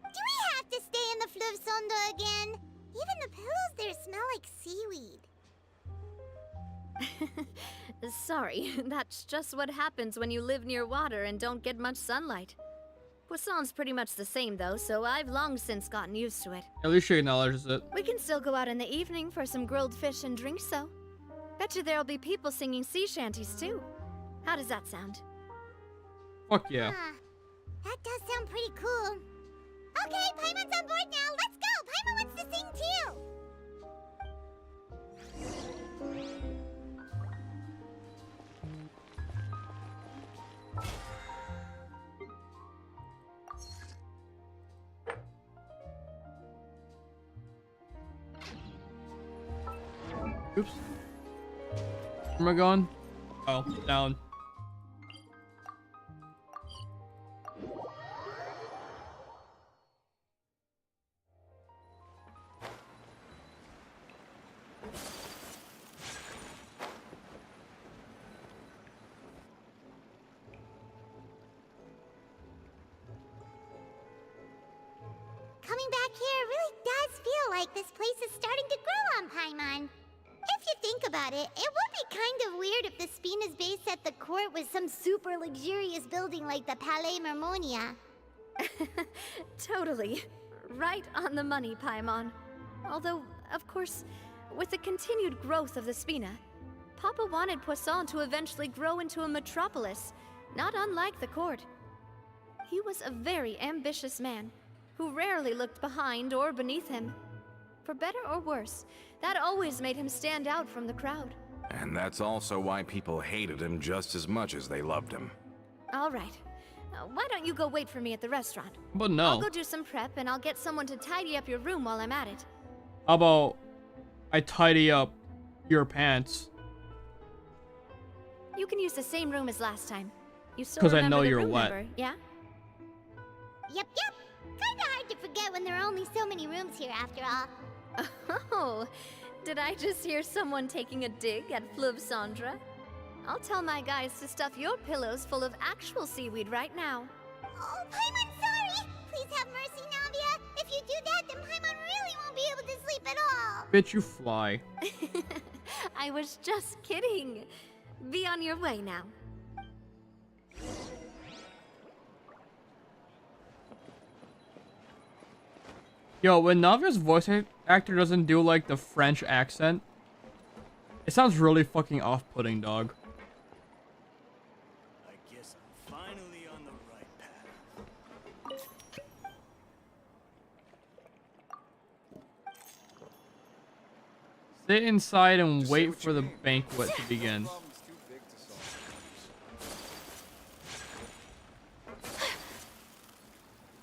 Do we have to stay in the Fleuve Cendre again? Even the pillows there smell like seaweed. Sorry, that's just what happens when you live near water and don't get much sunlight. Poisson's pretty much the same though, so I've long since gotten used to it. At least she acknowledges it. We can still go out in the evening for some grilled fish and drinks though. Bet you there'll be people singing sea shanties too. How does that sound? Fuck yeah. That does sound pretty cool. Okay, Paimon's on board now. Let's go. Paimon wants to sing too. Oops. Where am I going? Oh, down. Coming back here really does feel like this place is starting to grow on Paimon. If you think about it, it would be kind of weird if the Spina's base at the court was some super luxurious building like the Palais Mermonia. Totally. Right on the money, Paimon. Although, of course, with the continued growth of the Spina, Papa wanted Poisson to eventually grow into a metropolis, not unlike the court. He was a very ambitious man, who rarely looked behind or beneath him. For better or worse, that always made him stand out from the crowd. And that's also why people hated him just as much as they loved him. All right. Why don't you go wait for me at the restaurant? But no. I'll go do some prep and I'll get someone to tidy up your room while I'm at it. How about I tidy up your pants? You can use the same room as last time. You still 'Cause I remember know the you're room wet. number, yeah? Yep. Kinda hard to forget when there are only so many rooms here after all. Oh, did I just hear someone taking a dig at Fleuve Cendre? I'll tell my guys to stuff your pillows full of actual seaweed right now. Oh, Paimon, sorry! Please have mercy, Navia. If you do that, then Paimon really won't be able to sleep at all. Bitch, you fly. I was just kidding. Be on your way now. Yo, when Navia's voice actor doesn't do like the French accent, it sounds really fucking off-putting, dog. I guess I'm finally on the right path. Sit inside and wait for the banquet to begin.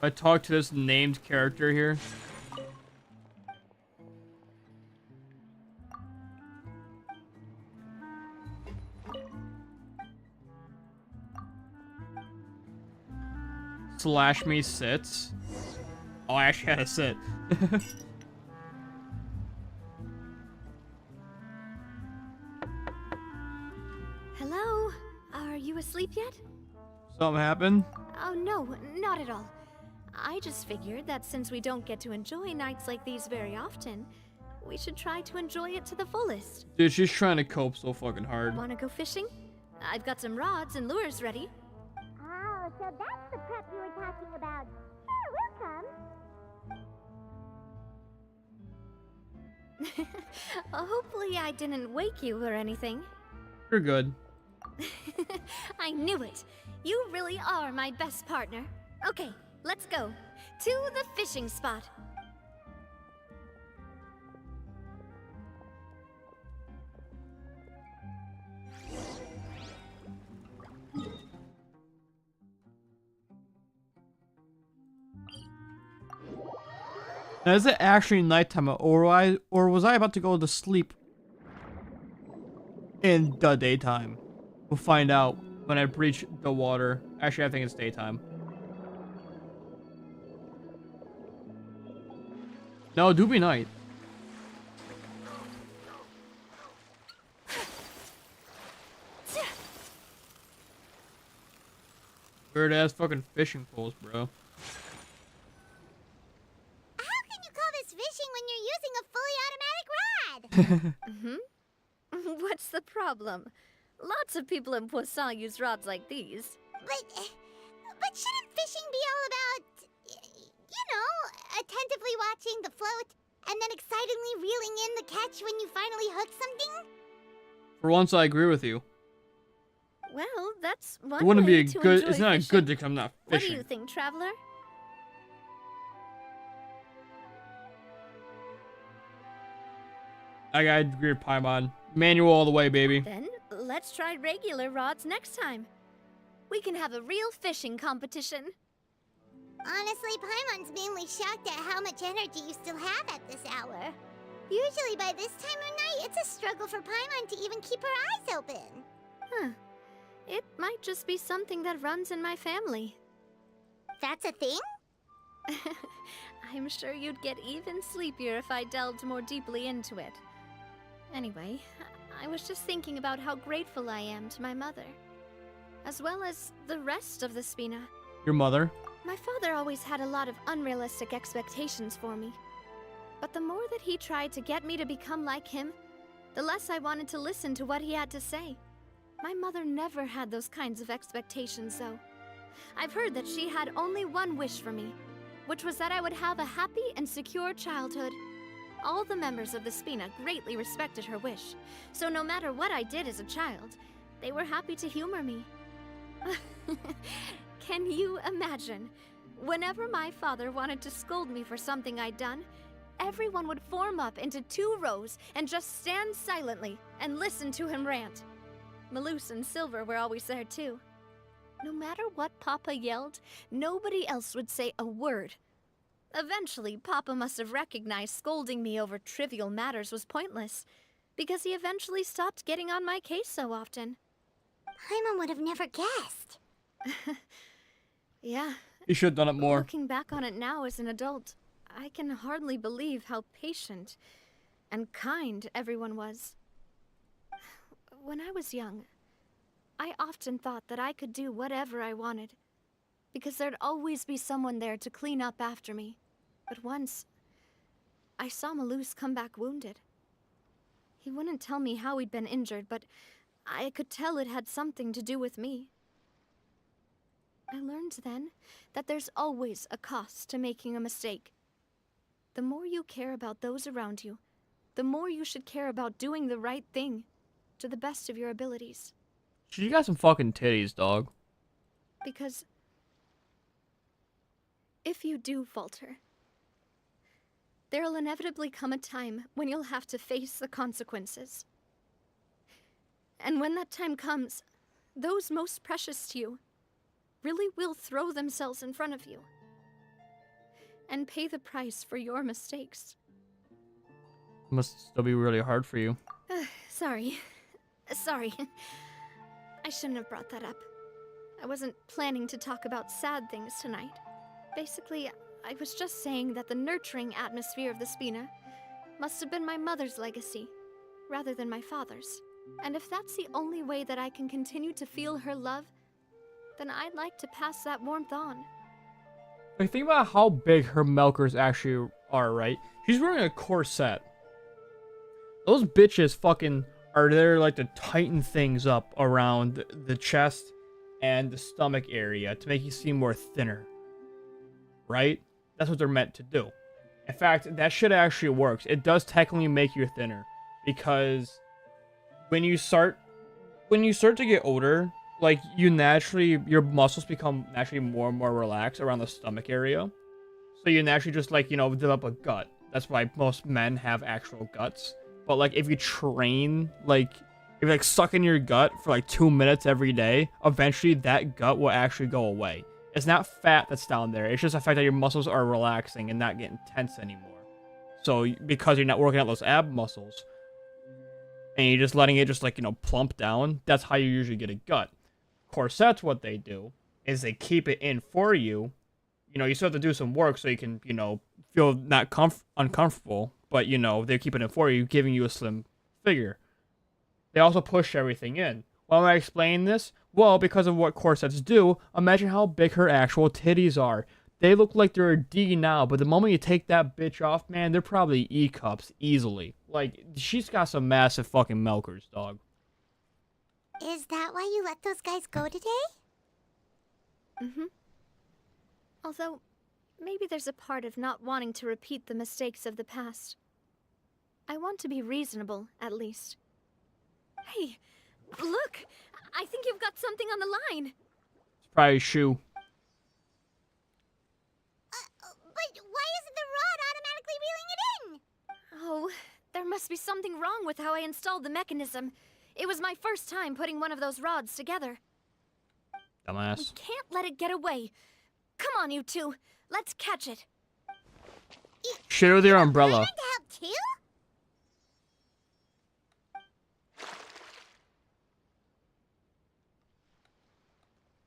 I talk to this named character here. Slash me sits. Oh, I actually had to sit. Hello? Are you asleep yet? Something happened? Oh, no, not at all. I just figured that since we don't get to enjoy nights like these very often, we should try to enjoy it to the fullest. Dude, she's trying to cope so fucking hard. Wanna go fishing? I've got some rods and lures ready. Oh, so that's the prep you were talking about. Sure, we'll come. Hopefully I didn't wake you or anything. You're good. I knew it. You really are my best partner. Okay, let's go. To the fishing spot. Now, is it actually nighttime, or was I about to go to sleep in the daytime? We'll find out when I breach the water. Actually, I think it's daytime. No, do be night. Weird ass fucking fishing poles, bro. How can you call this fishing when you're using a fully automatic rod? What's the problem? Lots of people in Poisson use rods like these. But shouldn't fishing be all about, you know, attentively watching the float and then excitedly reeling in the catch when you finally hook something? For once, I agree with you. Well, that's one It wouldn't be way a to good. enjoy It's not fishing. good to come not What fishing. do you think, traveler? I agree with Paimon. Manual all the way, baby. Then let's try regular rods next time. We can have a real fishing competition. Honestly, Paimon's mainly shocked at how much energy you still have at this hour. Usually by this time of night, it's a struggle for Paimon to even keep her eyes open. Huh. It might just be something that runs in my family. That's a thing? I'm sure you'd get even sleepier if I delved more deeply into it. Anyway, I was just thinking about how grateful I am to my mother, as well as the rest of the Spina. Your mother. My father always had a lot of unrealistic expectations for me. But the more that he tried to get me to become like him, the less I wanted to listen to what he had to say. My mother never had those kinds of expectations, though. I've heard that she had only one wish for me, which was that I would have a happy and secure childhood. All the members of the Spina greatly respected her wish, so no matter what I did as a child, they were happy to humor me. Can you imagine? Whenever my father wanted to scold me for something I'd done, everyone would form up into 2 rows and just stand silently and listen to him rant. Malus and Silver were always there too. No matter what Papa yelled, nobody else would say a word. Eventually, Papa must have recognized scolding me over trivial matters was pointless, because he eventually stopped getting on my case so often. Paimon would have never guessed. Yeah. You should have done it more. Looking back on it now as an adult, I can hardly believe how patient and kind everyone was. When I was young, I often thought that I could do whatever I wanted, because there'd always be someone there to clean up after me. But once, I saw Malus come back wounded. He wouldn't tell me how he'd been injured, but I could tell it had something to do with me. I learned then that there's always a cost to making a mistake. The more you care about those around you, the more you should care about doing the right thing, to the best of your abilities. She got some fucking titties, dog. Because if you do falter, there'll inevitably come a time when you'll have to face the consequences. And when that time comes, those most precious to you really will throw themselves in front of you and pay the price for your mistakes. Must still be really hard for you. Sorry. I shouldn't have brought that up. I wasn't planning to talk about sad things tonight. Basically, I was just saying that the nurturing atmosphere of the Spina must have been my mother's legacy, rather than my father's. And if that's the only way that I can continue to feel her love, then I'd like to pass that warmth on. Like, think about how big her milkers actually are, right? She's wearing a corset. Those bitches fucking are there like to tighten things up around the chest and the stomach area to make you seem more thinner. Right? That's what they're meant to do. In fact, that shit actually works. It does technically make you thinner, because when you start to get older, like, your muscles become naturally more and more relaxed around the stomach area. So you naturally just, like, develop a gut. That's why most men have actual guts. But, like, if you train, like, if you, like, suck in your gut for, like, 2 minutes every day, eventually that gut will actually go away. It's not fat that's down there. It's just the fact that your muscles are relaxing and not getting tense anymore. So because you're not working out those ab muscles, and you're just letting it just like, you know, plump down, that's how you usually get a gut. Corsets, what they do is they keep it in for you. You know, you still have to do some work so you can, you know, feel not uncomfortable, but, you know, they keep it in for you, giving you a slim figure. They also push everything in. Why am I explaining this? Well, because of what corsets do, imagine how big her actual titties are. They look like they're a D now, but the moment you take that bitch off, man, they're probably E-cups easily. Like, she's got some massive fucking milkers, dog. Is that why you let those guys go today? Mm-hmm. Although, maybe there's a part of not wanting to repeat the mistakes of the past. I want to be reasonable, at least. Hey, look! I think you've got something on the line! It's probably a shoe. But why isn't the rod automatically reeling it in? Oh, there must be something wrong with how I installed the mechanism. It was my first time putting one of those rods together. Dumbass. We can't let it get away. Come on, you two. Let's catch it. Share with your umbrella. Plan to help too?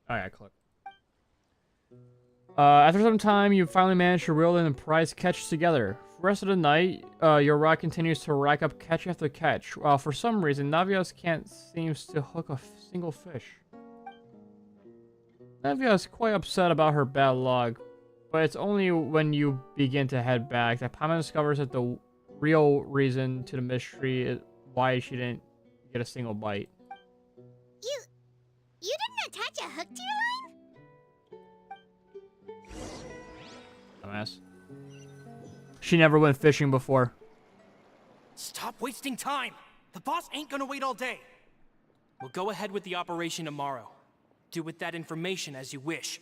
Alright, click. After some time, you finally manage to reel in the prize catch together. For the rest of the night, your rod continues to rack up catch after catch, while for some reason, Navios can't seems to hook a single fish. Navia is quite upset about her bad luck, but it's only when you begin to head back that Paimon discovers that the real reason to the mystery is why she didn't get a single bite. You didn't attach a hook to your line? Dumbass. She never went fishing before. Stop wasting time! The boss ain't gonna wait all day. We'll go ahead with the operation tomorrow. Do with that information as you wish.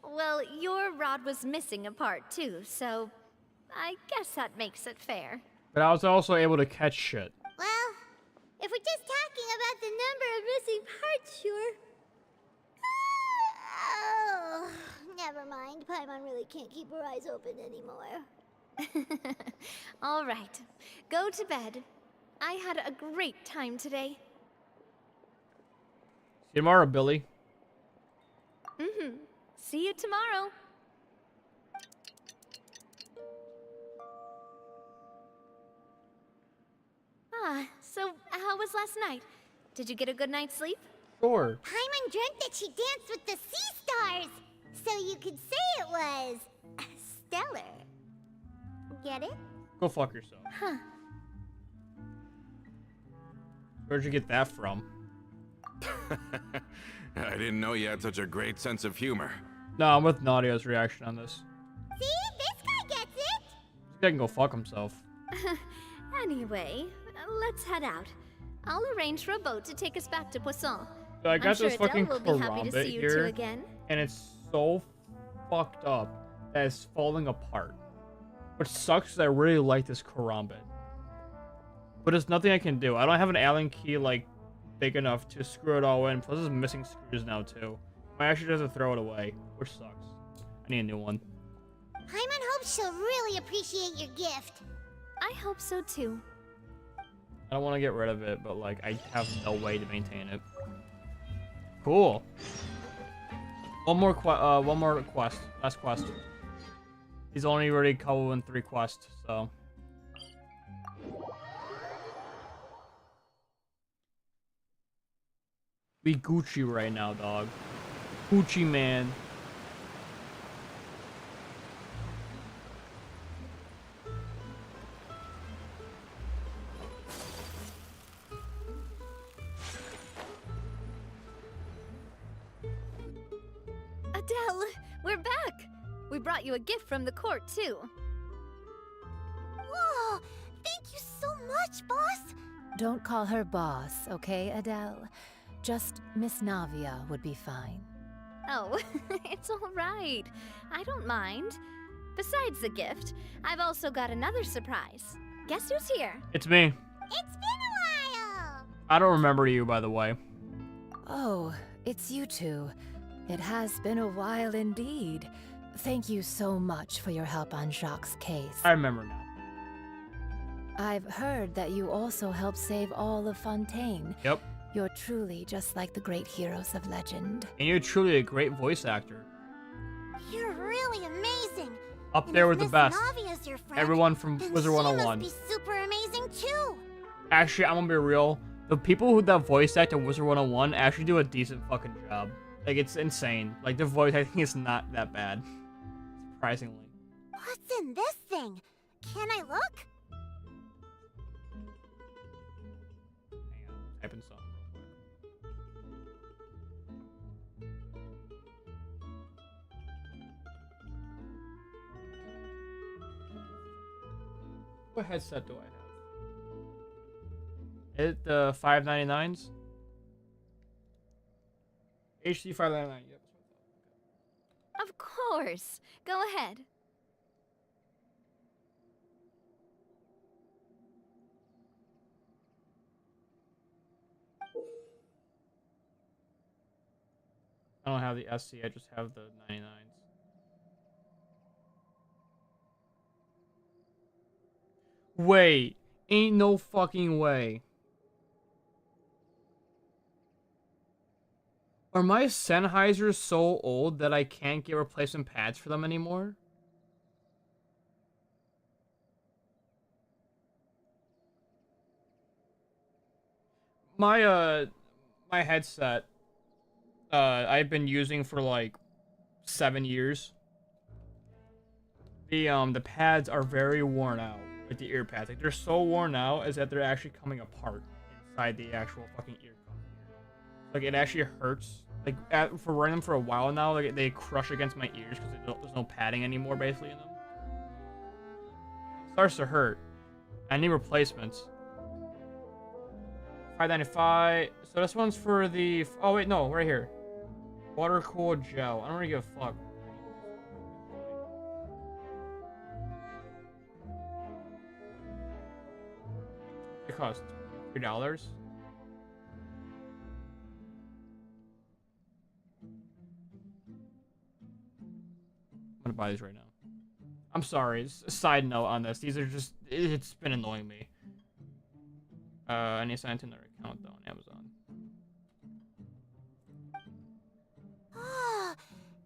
Well, your rod was missing a part too, so I guess that makes it fair. But I was also able to catch shit. Well, if we're just talking about the number of missing parts, sure. Oh, never mind. Paimon really can't keep her eyes open anymore. All right, go to bed. I had a great time today. See you tomorrow, Billy. Mm-hmm. See you tomorrow. So how was last night? Did you get a good night's sleep? Sure. Paimon dreamt that she danced with the sea stars, so you could say it was stellar. Get it? Go fuck yourself. Huh. Where'd you get that from? I didn't know you had such a great sense of humor. No, I'm with Nadia's reaction on this. See? This guy gets it! This guy can go fuck himself. Anyway, let's head out. I'll arrange for a boat to take us back to Poisson. So I got I'm sure this Adele fucking will be happy to karambit see you here, two again. and it's so fucked up that it's falling apart. Which sucks because I really like this karambit. But there's nothing I can do. I don't have an Allen key, like, big enough to screw it all in. Plus, there's missing screws now, too. I actually have to throw it away, which sucks. I need a new one. Paimon hopes she'll really appreciate your gift. I hope so too. I don't want to get rid of it, but, like, I have no way to maintain it. Cool. One more quest. Last quest. He's only already covering 3 quests, so... Be Gucci right now, dog. Gucci man. Adele, we're back. We brought you a gift from the court too. Whoa! Thank you so much, boss! Don't call her boss, okay, Adele? Just Miss Navia would be fine. Oh, it's all right. I don't mind. Besides the gift, I've also got another surprise. Guess who's here? It's me. It's been a while! I don't remember you, by the way. Oh, it's you two. It has been a while indeed. Thank you so much for your help on Jacques' case. I remember now. I've heard that you also helped save all of Fontaine. Yep. You're truly just like the great heroes of legend. And you're truly a great voice actor. You're really amazing. Up And there if with the Miss best. Navia's your friend, Everyone from then Wizard she 101. must be super amazing too. Actually, I'm gonna be real. The people who that voice act in Wizard 101 actually do a decent fucking job. Like, it's insane. Like, their voice acting is not that bad. Surprisingly. What's in this thing? Can I look? Hang on, type in something real quick. What headset do I have? Is it the 599s? HD 599, yep. Of course. Go ahead. I don't have the SC, I just have the 99s. Wait, ain't no fucking way. Are my Sennheisers so old that I can't get replacement pads for them anymore? My headset, I've been using for like 7 years. The pads are very worn out, like the ear pads. Like, they're so worn out as that they're actually coming apart inside the actual fucking ear cuff. Like, it actually hurts. Like, for wearing them for a while now, like, they crush against my ears because there's no padding anymore, basically, in them. It starts to hurt. I need replacements. 595. So this one's for the... Oh, wait, no, right here. Water cooled gel. I don't really give a fuck. It costs $3. I'm gonna buy these right now. I'm sorry. A side note on this. These are just... It's been annoying me. I need to sign into another account though on Amazon. Ah,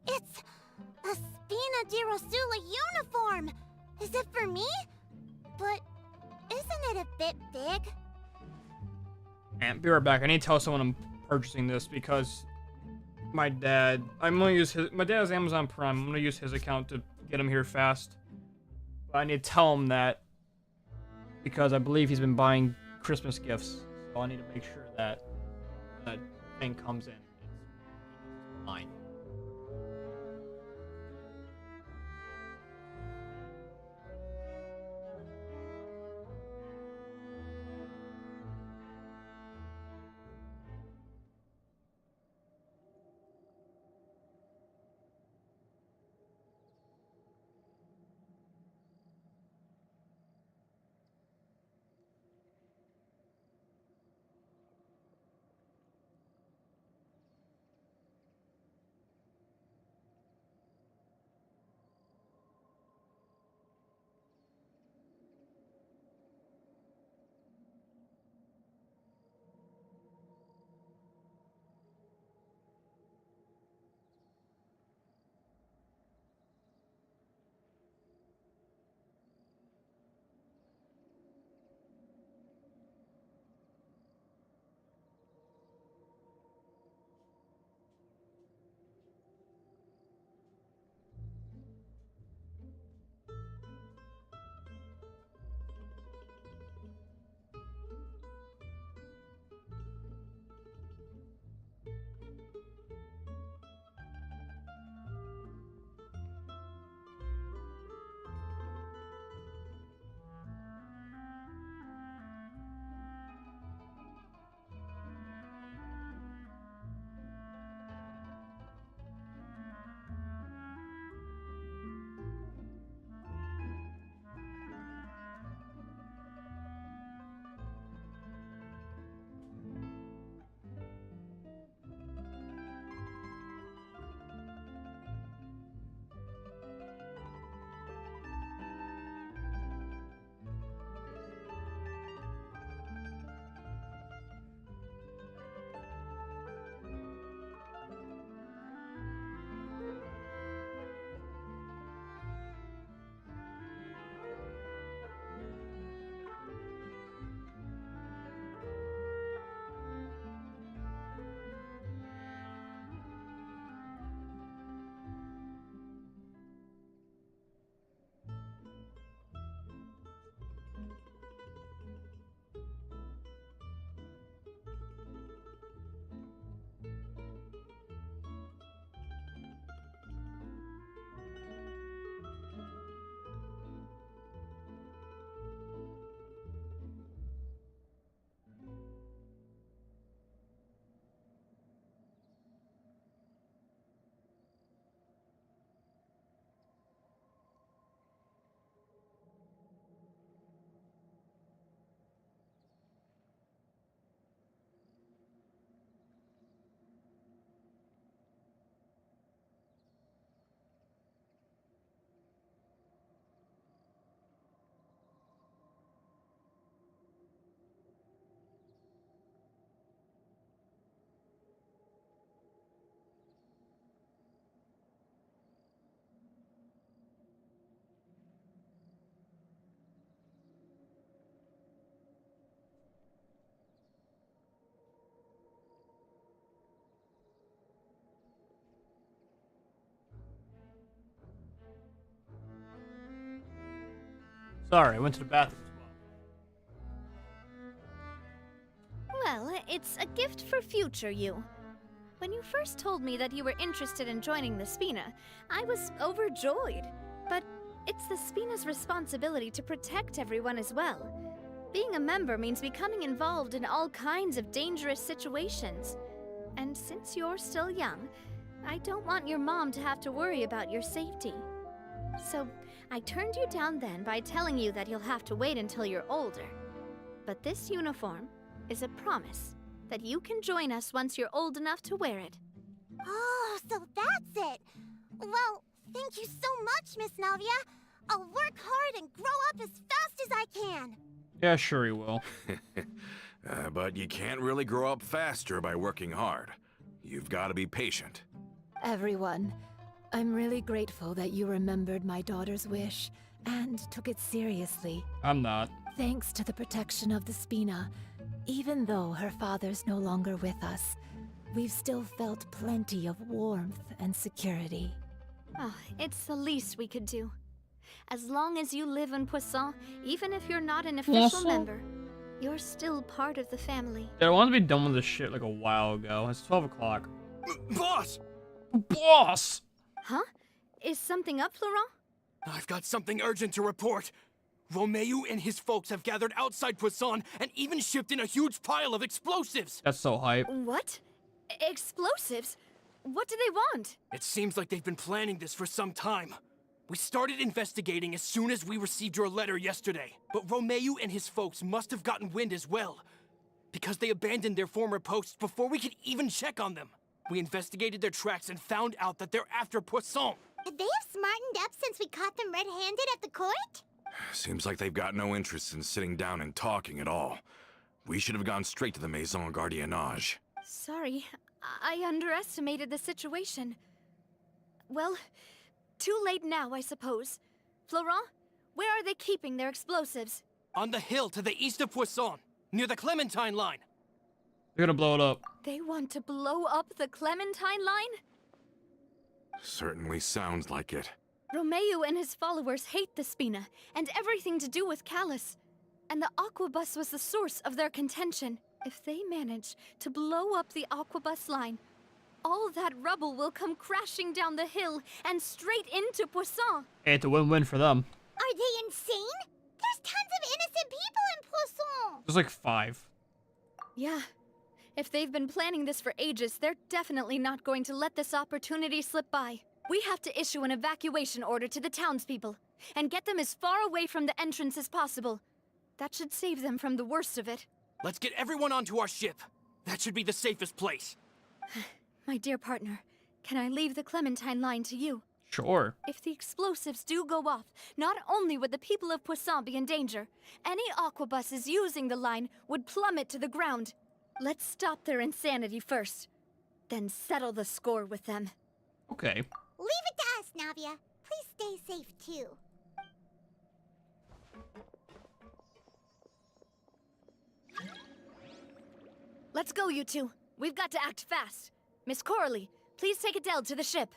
it's a Spina di Rosula uniform. Is it for me? But isn't it a bit big? And be right back. I need to tell someone I'm purchasing this because my dad... I'm gonna use his... My dad has Amazon Prime. I'm gonna use his account to get him here fast. But I need to tell him that because I believe he's been buying Christmas gifts. So I need to make sure that that thing comes in. It's mine. Sorry, I went to the bathroom as well. Well, it's a gift for future you. When you first told me that you were interested in joining the Spina, I was overjoyed. But it's the Spina's responsibility to protect everyone as well. Being a member means becoming involved in all kinds of dangerous situations. And since you're still young, I don't want your mom to have to worry about your safety. So, I turned you down then by telling you that you'll have to wait until you're older. But this uniform is a promise that you can join us once you're old enough to wear it. Oh, so that's it. Well, thank you so much, Miss Navia. I'll work hard and grow up as fast as I can. Yeah, sure he will. But you can't really grow up faster by working hard. You've got to be patient. Everyone, I'm really grateful that you remembered my daughter's wish and took it seriously. I'm not. Thanks to the protection of the Spina, even though her father's no longer with us, we've still felt plenty of warmth and security. Oh, it's the least we could do. As long as you live in Poisson, even if you're not an official Poisson? member, you're still part of the family. Yeah, I wanted to be done with this shit like a while ago. It's 12 o'clock. Boss! Boss! Huh? Is something up, Florent? I've got something urgent to report. Romeu and his folks have gathered outside Poisson and even shipped in a huge pile of explosives. That's so hype. What? Explosives? What do they want? It seems like they've been planning this for some time. We started investigating as soon as we received your letter yesterday, but Romeu and his folks must have gotten wind as well, because they abandoned their former posts before we could even check on them. We investigated their tracks and found out that they're after Poisson. They have smartened up since we caught them red-handed at the court? Seems like they've got no interest in sitting down and talking at all. We should have gone straight to the Maison Gardiennage. Sorry, I underestimated the situation. Well, too late now, I suppose. Florent, where are they keeping their explosives? On the hill to the east of Poisson, near the Clementine line. They're gonna blow it up. They want to blow up the Clementine line? Certainly sounds like it. Romeu and his followers hate the Spina and everything to do with Callus. And the Aquabus was the source of their contention. If they manage to blow up the Aquabus line, all that rubble will come crashing down the hill and straight into Poisson. Hey, it's a win-win for them. Are they insane? There's tons of innocent people in Poisson! There's like 5. Yeah. If they've been planning this for ages, they're definitely not going to let this opportunity slip by. We have to issue an evacuation order to the townspeople and get them as far away from the entrance as possible. That should save them from the worst of it. Let's get everyone onto our ship. That should be the safest place. My dear partner, can I leave the Clementine line to you? Sure. If the explosives do go off, not only would the people of Poisson be in danger, any aquabuses using the line would plummet to the ground. Let's stop their insanity first, then settle the score with them. Okay. Leave it to us, Navia. Please stay safe, too. Let's go, you two. We've got to act fast. Miss Coralie, please take Adele to the ship.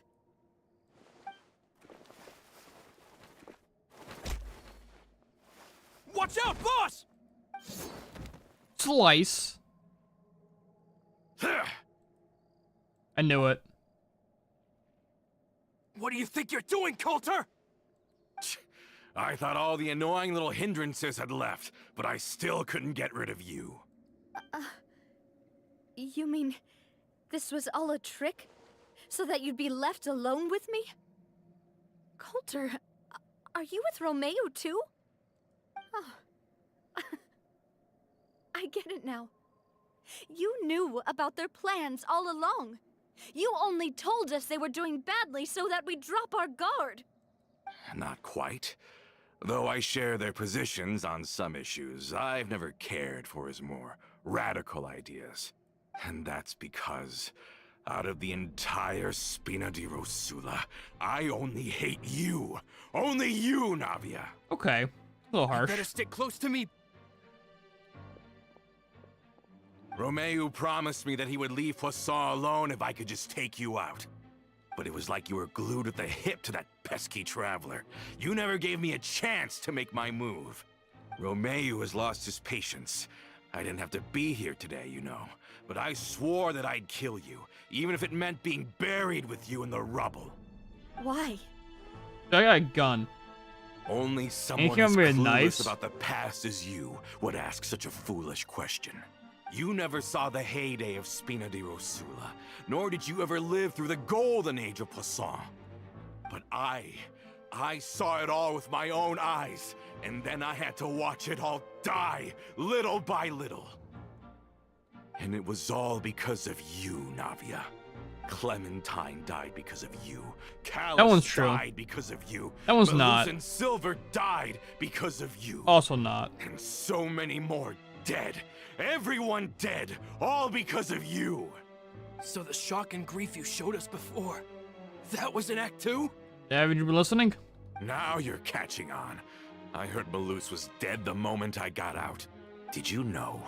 Watch out, boss! Slice. I knew it. What do you think you're doing, Coulter? I thought all the annoying little hindrances had left, but I still couldn't get rid of you. You mean this was all a trick? So that you'd be left alone with me? Coulter, are you with Romeu too? Oh. I get it now. You knew about their plans all along. You only told us they were doing badly so that we'd drop our guard. Not quite. Though I share their positions on some issues, I've never cared for his more radical ideas. And that's because, out of the entire Spina di Rosula, I only hate you. Only you, Navia. Okay. A little harsh. Better stick close to me. Romeu promised me that he would leave Poisson alone if I could just take you out. But it was like you were glued at the hip to that pesky traveler. You never gave me a chance to make my move. Romeo has lost his patience. I didn't have to be here today, you know. But I swore that I'd kill you, even if it meant being buried with you in the rubble. Why? I got a gun. Only someone you as give me a clueless knife? about the past as you would ask such a foolish question. You never saw the heyday of Spina di Rosula, nor did you ever live through the golden age of Poisson. But I saw it all with my own eyes, and then I had to watch it all die, little by little. And it was all because of you, Navia. Clementine died because of you. Callus That one's true. died because of you. That one's not. And Silver died because of you. Also not. And so many more dead. Everyone dead, all because of you. So the shock and grief you showed us before, that was in Act 2? Haven't you been listening? Now you're catching on. I heard Malus was dead the moment I got out. Did you know?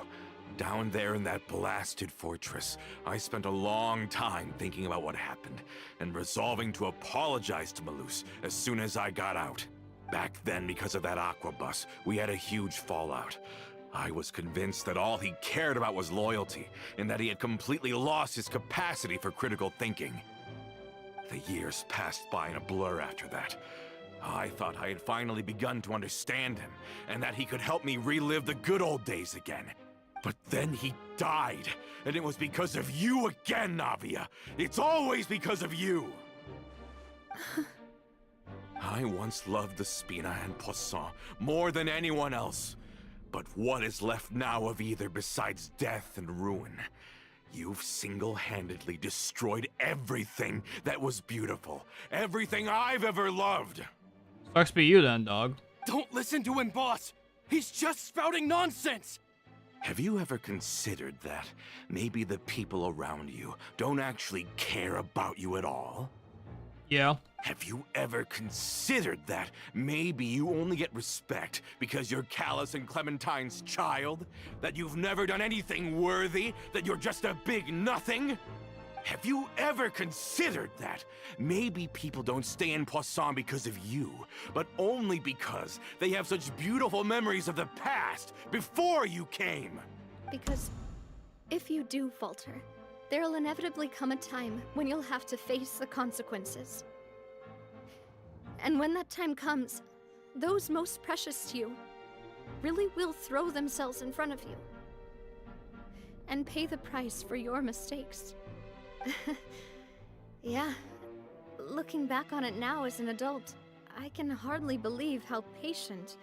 Down there in that blasted fortress, I spent a long time thinking about what happened and resolving to apologize to Malus as soon as I got out. Back then, because of that aqua bus, we had a huge fallout. I was convinced that all he cared about was loyalty, and that he had completely lost his capacity for critical thinking. The years passed by in a blur after that. I thought I had finally begun to understand him, and that he could help me relive the good old days again. But then he died, and it was because of you again, Navia. It's always because of you. I once loved the Spina and Poisson more than anyone else. But what is left now of either besides death and ruin? You've single-handedly destroyed everything that was beautiful. Everything I've ever loved. Sucks be you then, dog. Don't listen to him, boss! He's just spouting nonsense! Have you ever considered that maybe the people around you don't actually care about you at all? Yeah. Have you ever considered that maybe you only get respect because you're Callus and Clementine's child? That you've never done anything worthy? That you're just a big nothing? Have you ever considered that maybe people don't stay in Poisson because of you, but only because they have such beautiful memories of the past before you came? Because if you do falter, there'll inevitably come a time when you'll have to face the consequences. And when that time comes, those most precious to you really will throw themselves in front of you and pay the price for your mistakes. Yeah, looking back on it now as an adult, I can hardly believe how patient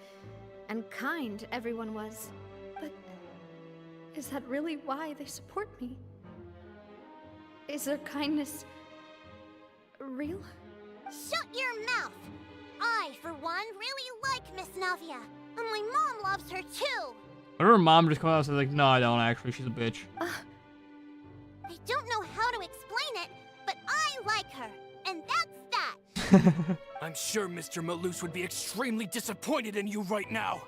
and kind everyone was. But is that really why they support me? Is their kindness real? Shut your mouth! I, for one, really like Miss Navia, and my mom loves her too. But her mom just comes out and says, like, no, I don't actually. She's a bitch. I don't know how to explain it, but I like her, and that's that. I'm sure Mr. Malus would be extremely disappointed in you right now.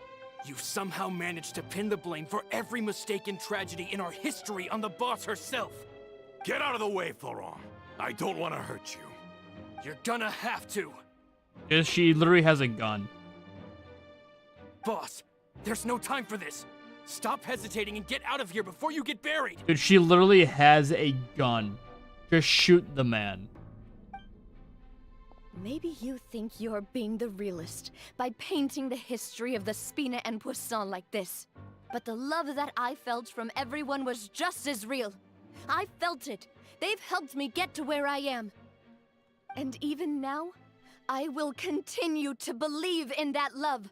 You've somehow managed to pin the blame for every mistake and tragedy in our history on the boss herself. Get out of the way, Florent. I don't want to hurt you. You're gonna have to. Because she literally has a gun. Boss, there's no time for this. Stop hesitating and get out of here before you get buried. Dude, she literally has a gun. Just shoot the man. Maybe you think you're being the realist by painting the history of the Spina and Poisson like this. But the love that I felt from everyone was just as real. I felt it. They've helped me get to where I am. And even now, I will continue to believe in that love.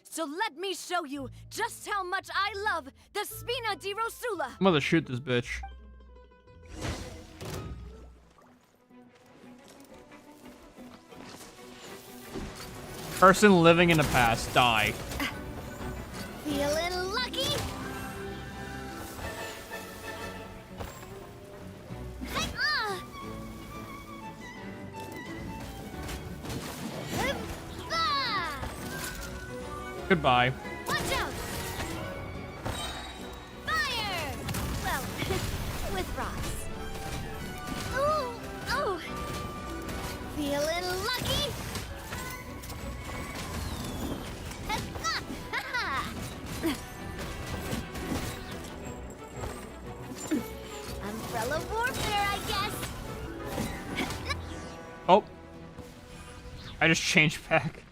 So let me show you just how much I love the Spina di Rosula. I'm gonna shoot this bitch. Person living in the past, die. Feeling lucky? Goodbye. Watch out! Fire! Well, with rocks. Ooh! Oh! Oh. I just changed back.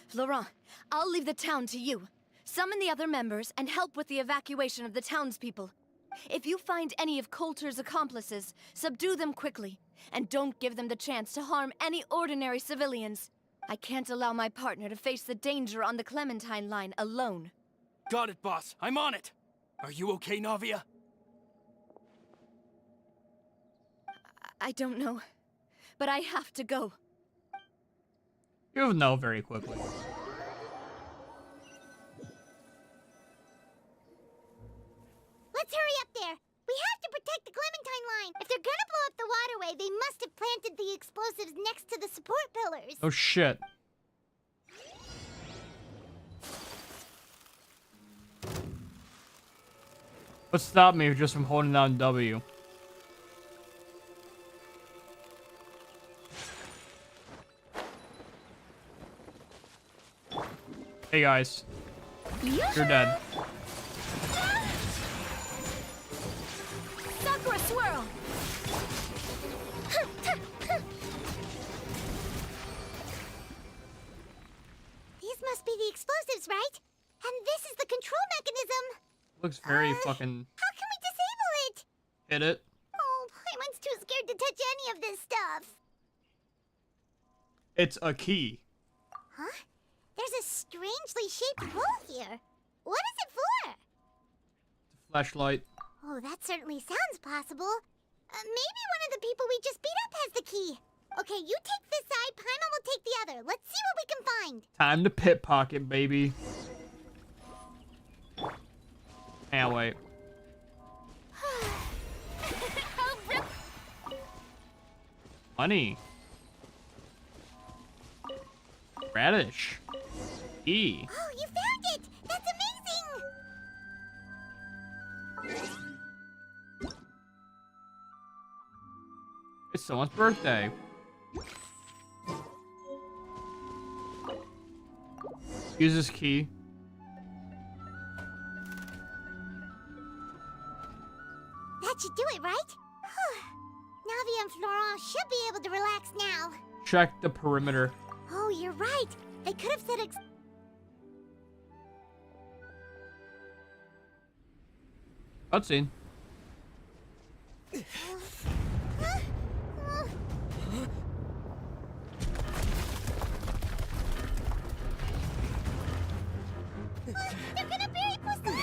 Florent, I'll leave the town to you. Summon the other members and help with the evacuation of the townspeople. If you find any of Coulter's accomplices, subdue them quickly. And don't give them the chance to harm any ordinary civilians. I can't allow my partner to face the danger on the Clementine line alone. Got it, boss. I'm on it. Are you okay, Navia? I don't know, but I have to go. You'll know very quickly. Let's hurry up there. We have to protect the Clementine line. If they're gonna blow up the waterway, they must have planted the explosives next to the support pillars. Oh shit. What stopped me just from holding down W? Hey guys. You're dead. Sakura swirl! These must be the explosives, right? And this is the control mechanism. Looks very fucking... How can we disable it? Hit it. Oh, Paimon's too scared to touch any of this stuff. It's a key. Huh? There's a strangely shaped hole here. What is it for? Flashlight. Oh, that certainly sounds possible. Maybe one of the people we just beat up has the key. Okay, you take this side, Paimon will take the other. Let's see what we can find. Time to pit pocket, baby. Can't wait. Money. Radish. E. Oh, you found it! That's amazing! It's someone's birthday. Use this key. That should do it, right? Navi and Florent should be able to relax now. Check the perimeter. Oh, you're right. They could have said Cutscene. They're gonna bury Poisson!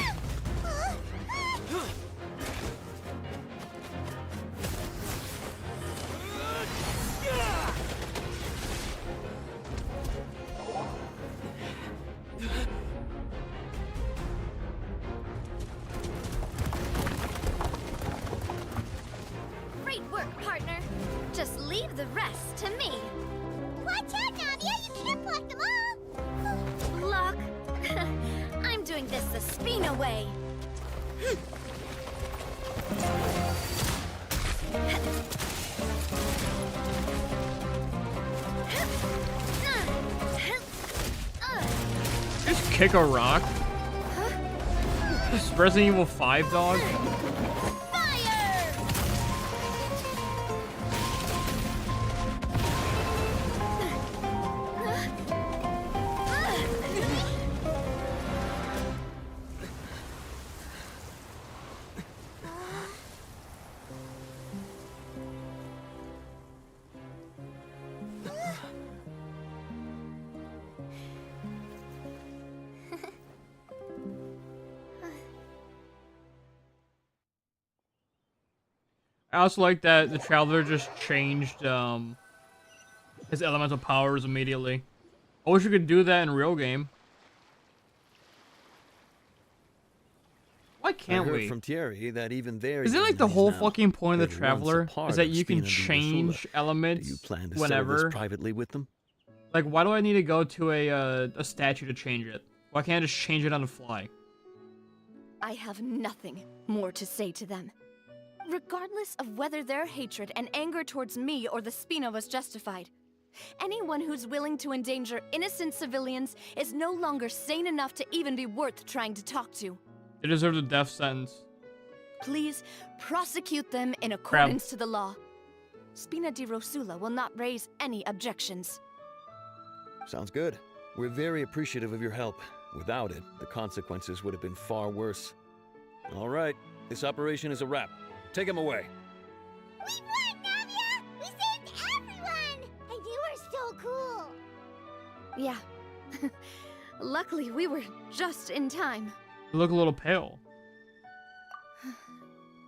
Great work, partner. Just leave the rest to me. Watch out, Navia! You can't block them all! Block. I'm doing this the Spina way. Just kick a rock. This Resident Evil 5 dog. Fire! I also like that the Traveler just changed his elemental powers immediately. I wish you could do that in real game. Why can't I heard we? from Thierry that even there. Isn't like the whole fucking point of the Traveler is that you can change elements Do you plan to whenever? settle this privately with them? Like, why do I need to go to a statue to change it? Why can't I just change it on the fly? I have nothing more to say to them. Regardless of whether their hatred and anger towards me or the Spina was justified, anyone who's willing to endanger innocent civilians is no longer sane enough to even be worth trying to talk to. They deserve the death sentence. Please prosecute them in accordance to the law. Spina di Rosula will not raise any objections. Sounds good. We're very appreciative of your help. Without it, the consequences would have been far worse. All right, this operation is a wrap. Take him away. We won, Navia! We saved everyone! And you were so cool! Yeah. Luckily, we were just in time. You look a little pale.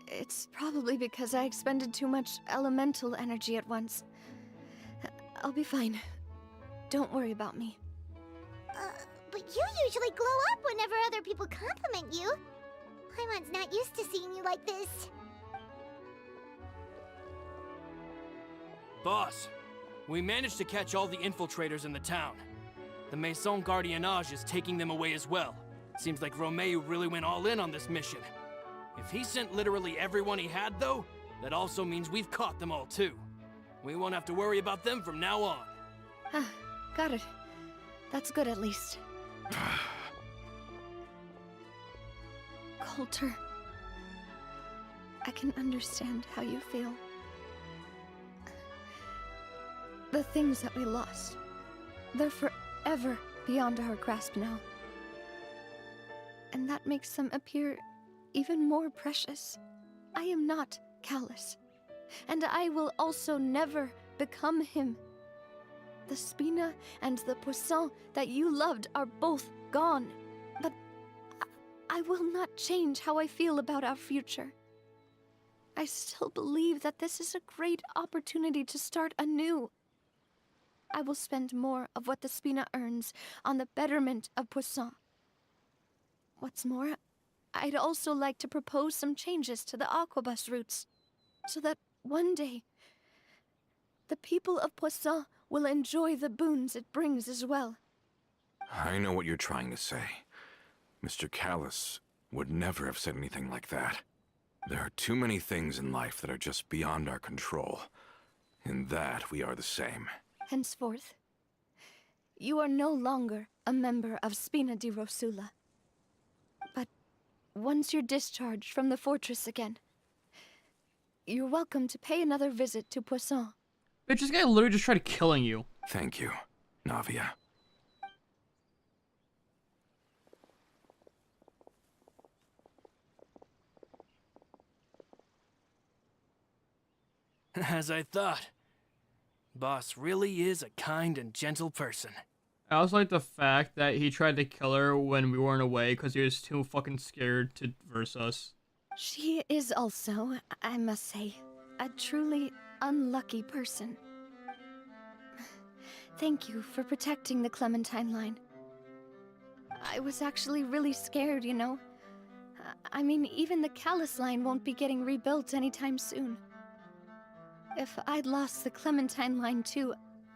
It's probably because I expended too much elemental energy at once. I'll be fine. Don't worry about me. But you usually glow up whenever other people compliment you. Paimon's not used to seeing you like this. Boss, we managed to catch all the infiltrators in the town. The Maison Gardiennage is taking them away as well. Seems like Romeu really went all in on this mission. If he sent literally everyone he had, though, that also means we've caught them all too. We won't have to worry about them from now on. Got it. That's good at least. Coulter, I can understand how you feel. The things that we lost, they're forever beyond our grasp now. And that makes them appear even more precious. I am not Callus, and I will also never become him. The Spina and the Poisson that you loved are both gone, but I will not change how I feel about our future. I still believe that this is a great opportunity to start anew. I will spend more of what the Spina earns on the betterment of Poisson. What's more, I'd also like to propose some changes to the Aquabus routes, so that one day, the people of Poisson will enjoy the boons it brings as well. I know what you're trying to say. Mr. Callus would never have said anything like that. There are too many things in life that are just beyond our control. In that, we are the same. Henceforth, you are no longer a member of Spina di Rosula. But once you're discharged from the fortress again, you're welcome to pay another visit to Poisson. Bitch, this guy literally just tried killing you. Thank you, Navia. As I thought. Boss really is a kind and gentle person. I also like the fact that he tried to kill her when we weren't away because he was too fucking scared to verse us. She is also, I must say, a truly unlucky person. Thank you for protecting the Clementine line. I was actually really scared, you know. I mean, even the Callus line won't be getting rebuilt anytime soon. If I'd lost the Clementine line too,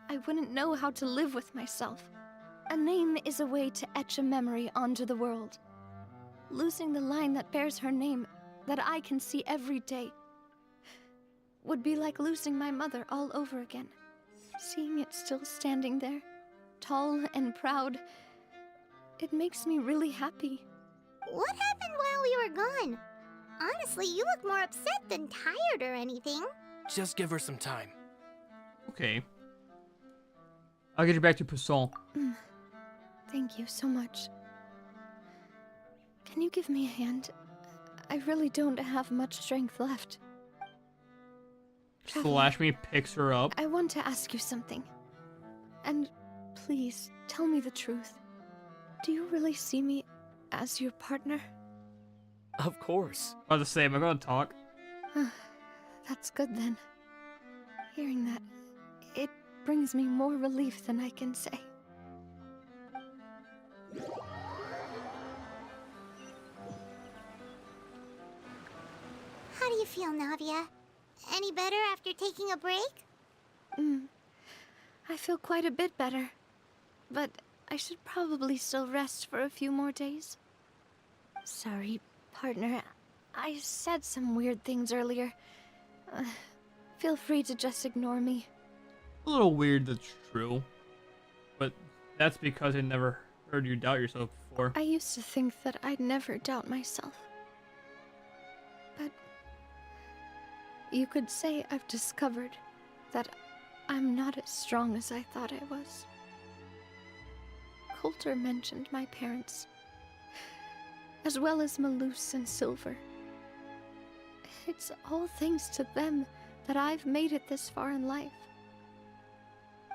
I wouldn't know how to live with myself. A name is a way to etch a memory onto the world. Losing the line that bears her name, that I can see every day, would be like losing my mother all over again. Seeing it still standing there, tall and proud, it makes me really happy. What happened while we were gone? Honestly, you look more upset than tired or anything. Just give her some time. Okay. I'll get you back to Poisson. Thank you so much. Can you give me a hand? I really don't have much strength left. Slash me picks her up. I want to ask you something. And please, tell me the truth. Do you really see me as your partner? Of course. About to say, am I gonna talk? That's good then. Hearing that, it brings me more relief than I can say. How do you feel, Navia? Any better after taking a break? I feel quite a bit better. But I should probably still rest for a few more days. Sorry, partner. I said some weird things earlier. Feel free to just ignore me. A little weird, that's true. But that's because I never heard you doubt yourself before. I used to think that I'd never doubt myself. But you could say I've discovered that I'm not as strong as I thought I was. Coulter mentioned my parents, as well as Malus and Silver. It's all thanks to them that I've made it this far in life.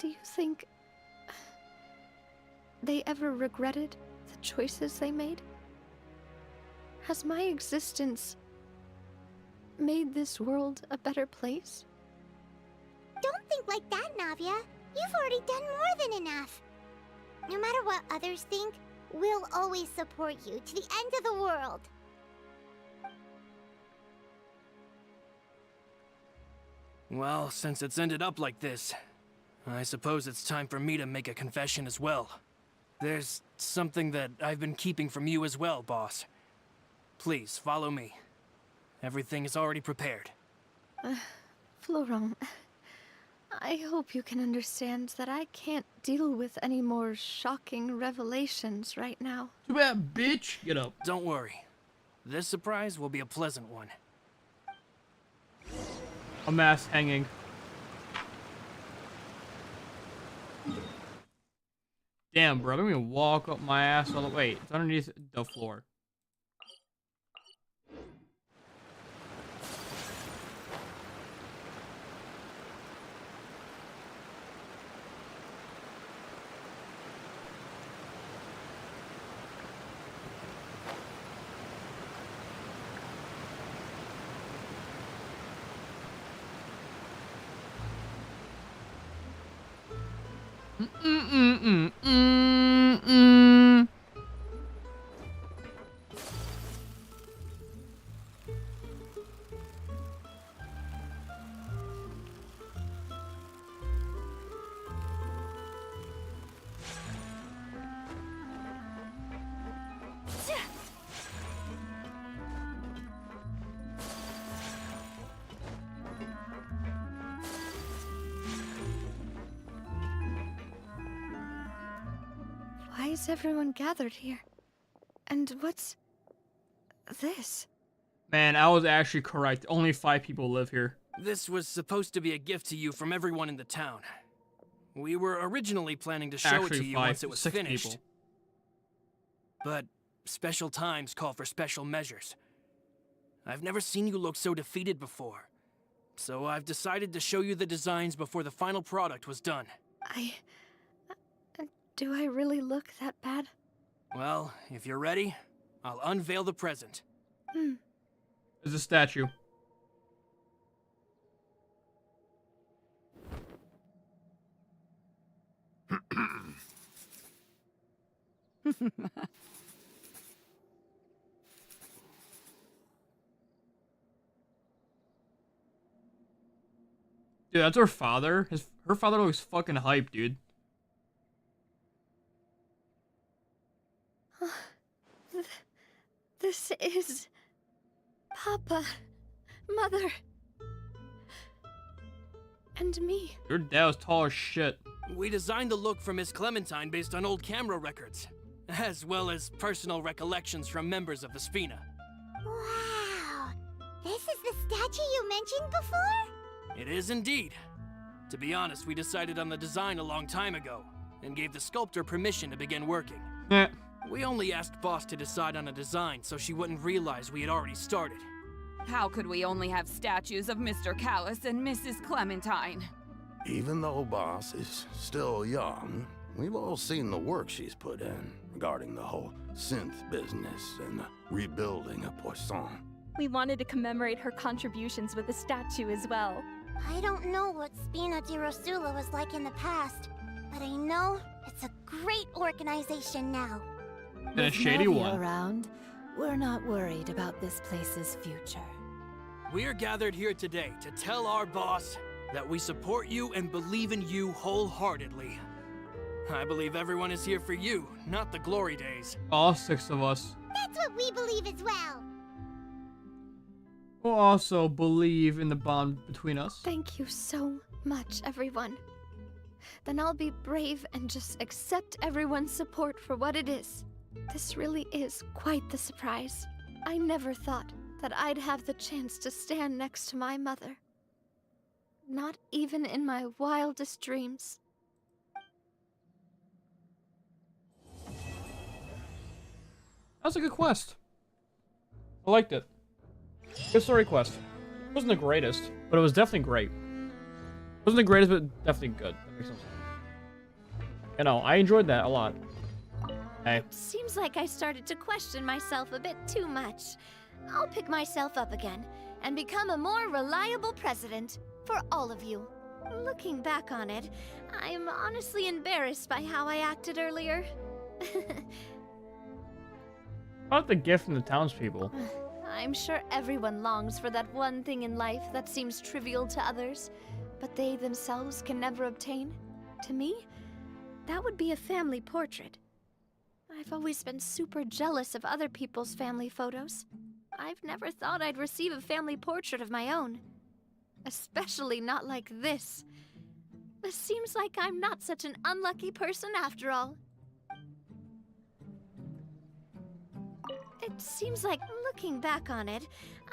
Do you think they ever regretted the choices they made? Has my existence made this world a better place? Don't think like that, Navia. You've already done more than enough. No matter what others think, we'll always support you to the end of the world. Well, since it's ended up like this, I suppose it's time for me to make a confession as well. There's something that I've been keeping from you as well, boss. Please, follow me. Everything is already prepared. Florent, I hope you can understand that I can't deal with any more shocking revelations right now. Too bad, bitch. Get up. Don't worry. This surprise will be a pleasant one. A mask hanging. Damn, bro. I'm gonna walk up my ass all the way. It's underneath the floor. Why is everyone gathered here? And what's this? Man, I was actually correct. Only 5 people live here. This was supposed to be a gift to you from everyone in the town. We were originally planning to show it Actually, to you 5, once it was 6 finished. people. But special times call for special measures. I've never seen you look so defeated before. So I've decided to show you the designs before the final product was done. Do I really look that bad? Well, if you're ready, I'll unveil the present. There's a statue. Dude, that's her father. Her father looks fucking hype, dude. This is... Papa, Mother, and me. Your dad was tall as shit. We designed the look for Miss Clementine based on old camera records, as well as personal recollections from members of the Spina. Wow! This is the statue you mentioned before? It is indeed. To be honest, we decided on the design a long time ago, and gave the sculptor permission to begin working. We only asked Boss to decide on a design so she wouldn't realize we had already started. How could we only have statues of Mr. Callis and Mrs. Clementine? Even though Boss is still young, we've all seen the work she's put in regarding the whole synth business and the rebuilding of Poisson. We wanted to commemorate her contributions with a statue as well. I don't know what Spina di Rosula was like in the past, but I know it's a great organization now. And a shady Navia one. around, we're not worried about this place's future. We are gathered here today to tell our boss that we support you and believe in you wholeheartedly. I believe everyone is here for you, not the glory days. All 6 of us. That's what we believe as well. We'll also believe in the bond between us. Thank you so much, everyone. Then I'll be brave and just accept everyone's support for what it is. This really is quite the surprise. I never thought that I'd have the chance to stand next to my mother. Not even in my wildest dreams. That was a good quest. I liked it. Good story quest. It wasn't the greatest, but it was definitely great. It wasn't the greatest, but definitely good. That makes sense. You know, I enjoyed that a lot. Hey. Seems like I started to question myself a bit too much. I'll pick myself up again and become a more reliable president for all of you. Looking back on it, I'm honestly embarrassed by how I acted earlier. How about the gift from the townspeople? I'm sure everyone longs for that one thing in life that seems trivial to others, but they themselves can never obtain. To me, that would be a family portrait. I've always been super jealous of other people's family photos. I've never thought I'd receive a family portrait of my own. Especially not like this. It seems like I'm not such an unlucky person after all. It seems like, looking back on it,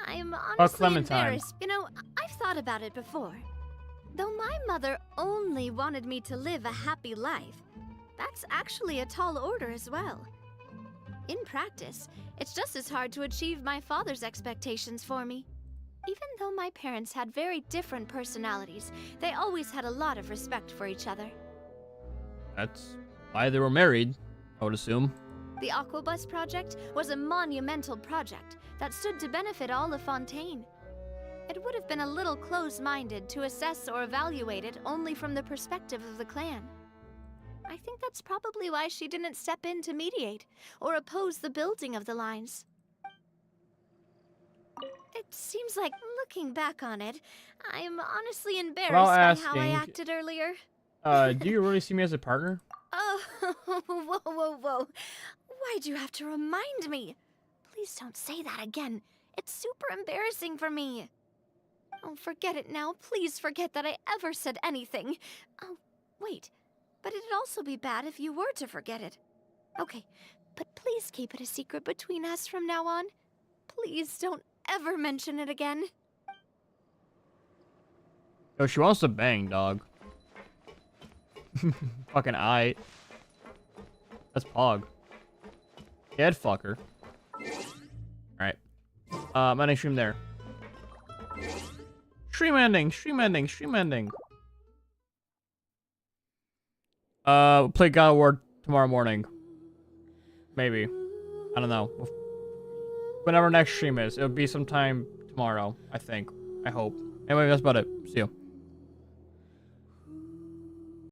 I'm honestly embarrassed. You know, I've thought about it before. Though my mother only wanted me to live a happy life, that's actually a tall order as well. In practice, it's just as hard to achieve my father's expectations for me. Even though my parents had very different personalities, they always had a lot of respect for each other. That's why they were married, I would assume. The Aquabus project was a monumental project that stood to benefit all of Fontaine. It would have been a little close-minded to assess or evaluate it only from the perspective of the clan. I think that's probably why she didn't step in to mediate or oppose the building of the lines. It seems like, looking back on it, I'm honestly embarrassed by how I acted earlier. Do you really see me as a partner? Oh, whoa, whoa, whoa. Why'd you have to remind me? Please don't say that again. It's super embarrassing for me. Oh, forget it now. Please forget that I ever said anything. Oh, wait. But it'd also be bad if you were to forget it. Okay, but please keep it a secret between us from now on. Please don't ever mention it again. Oh, she wants to bang, dog. Fucking aight. That's Pog. Dead fucker. Alright. I'm ending stream there. Stream ending, stream ending, stream ending. Play God of War tomorrow morning. Maybe. I don't know. Whenever next stream is. It'll be sometime tomorrow, I think. I hope. Anyway, that's about it. See you.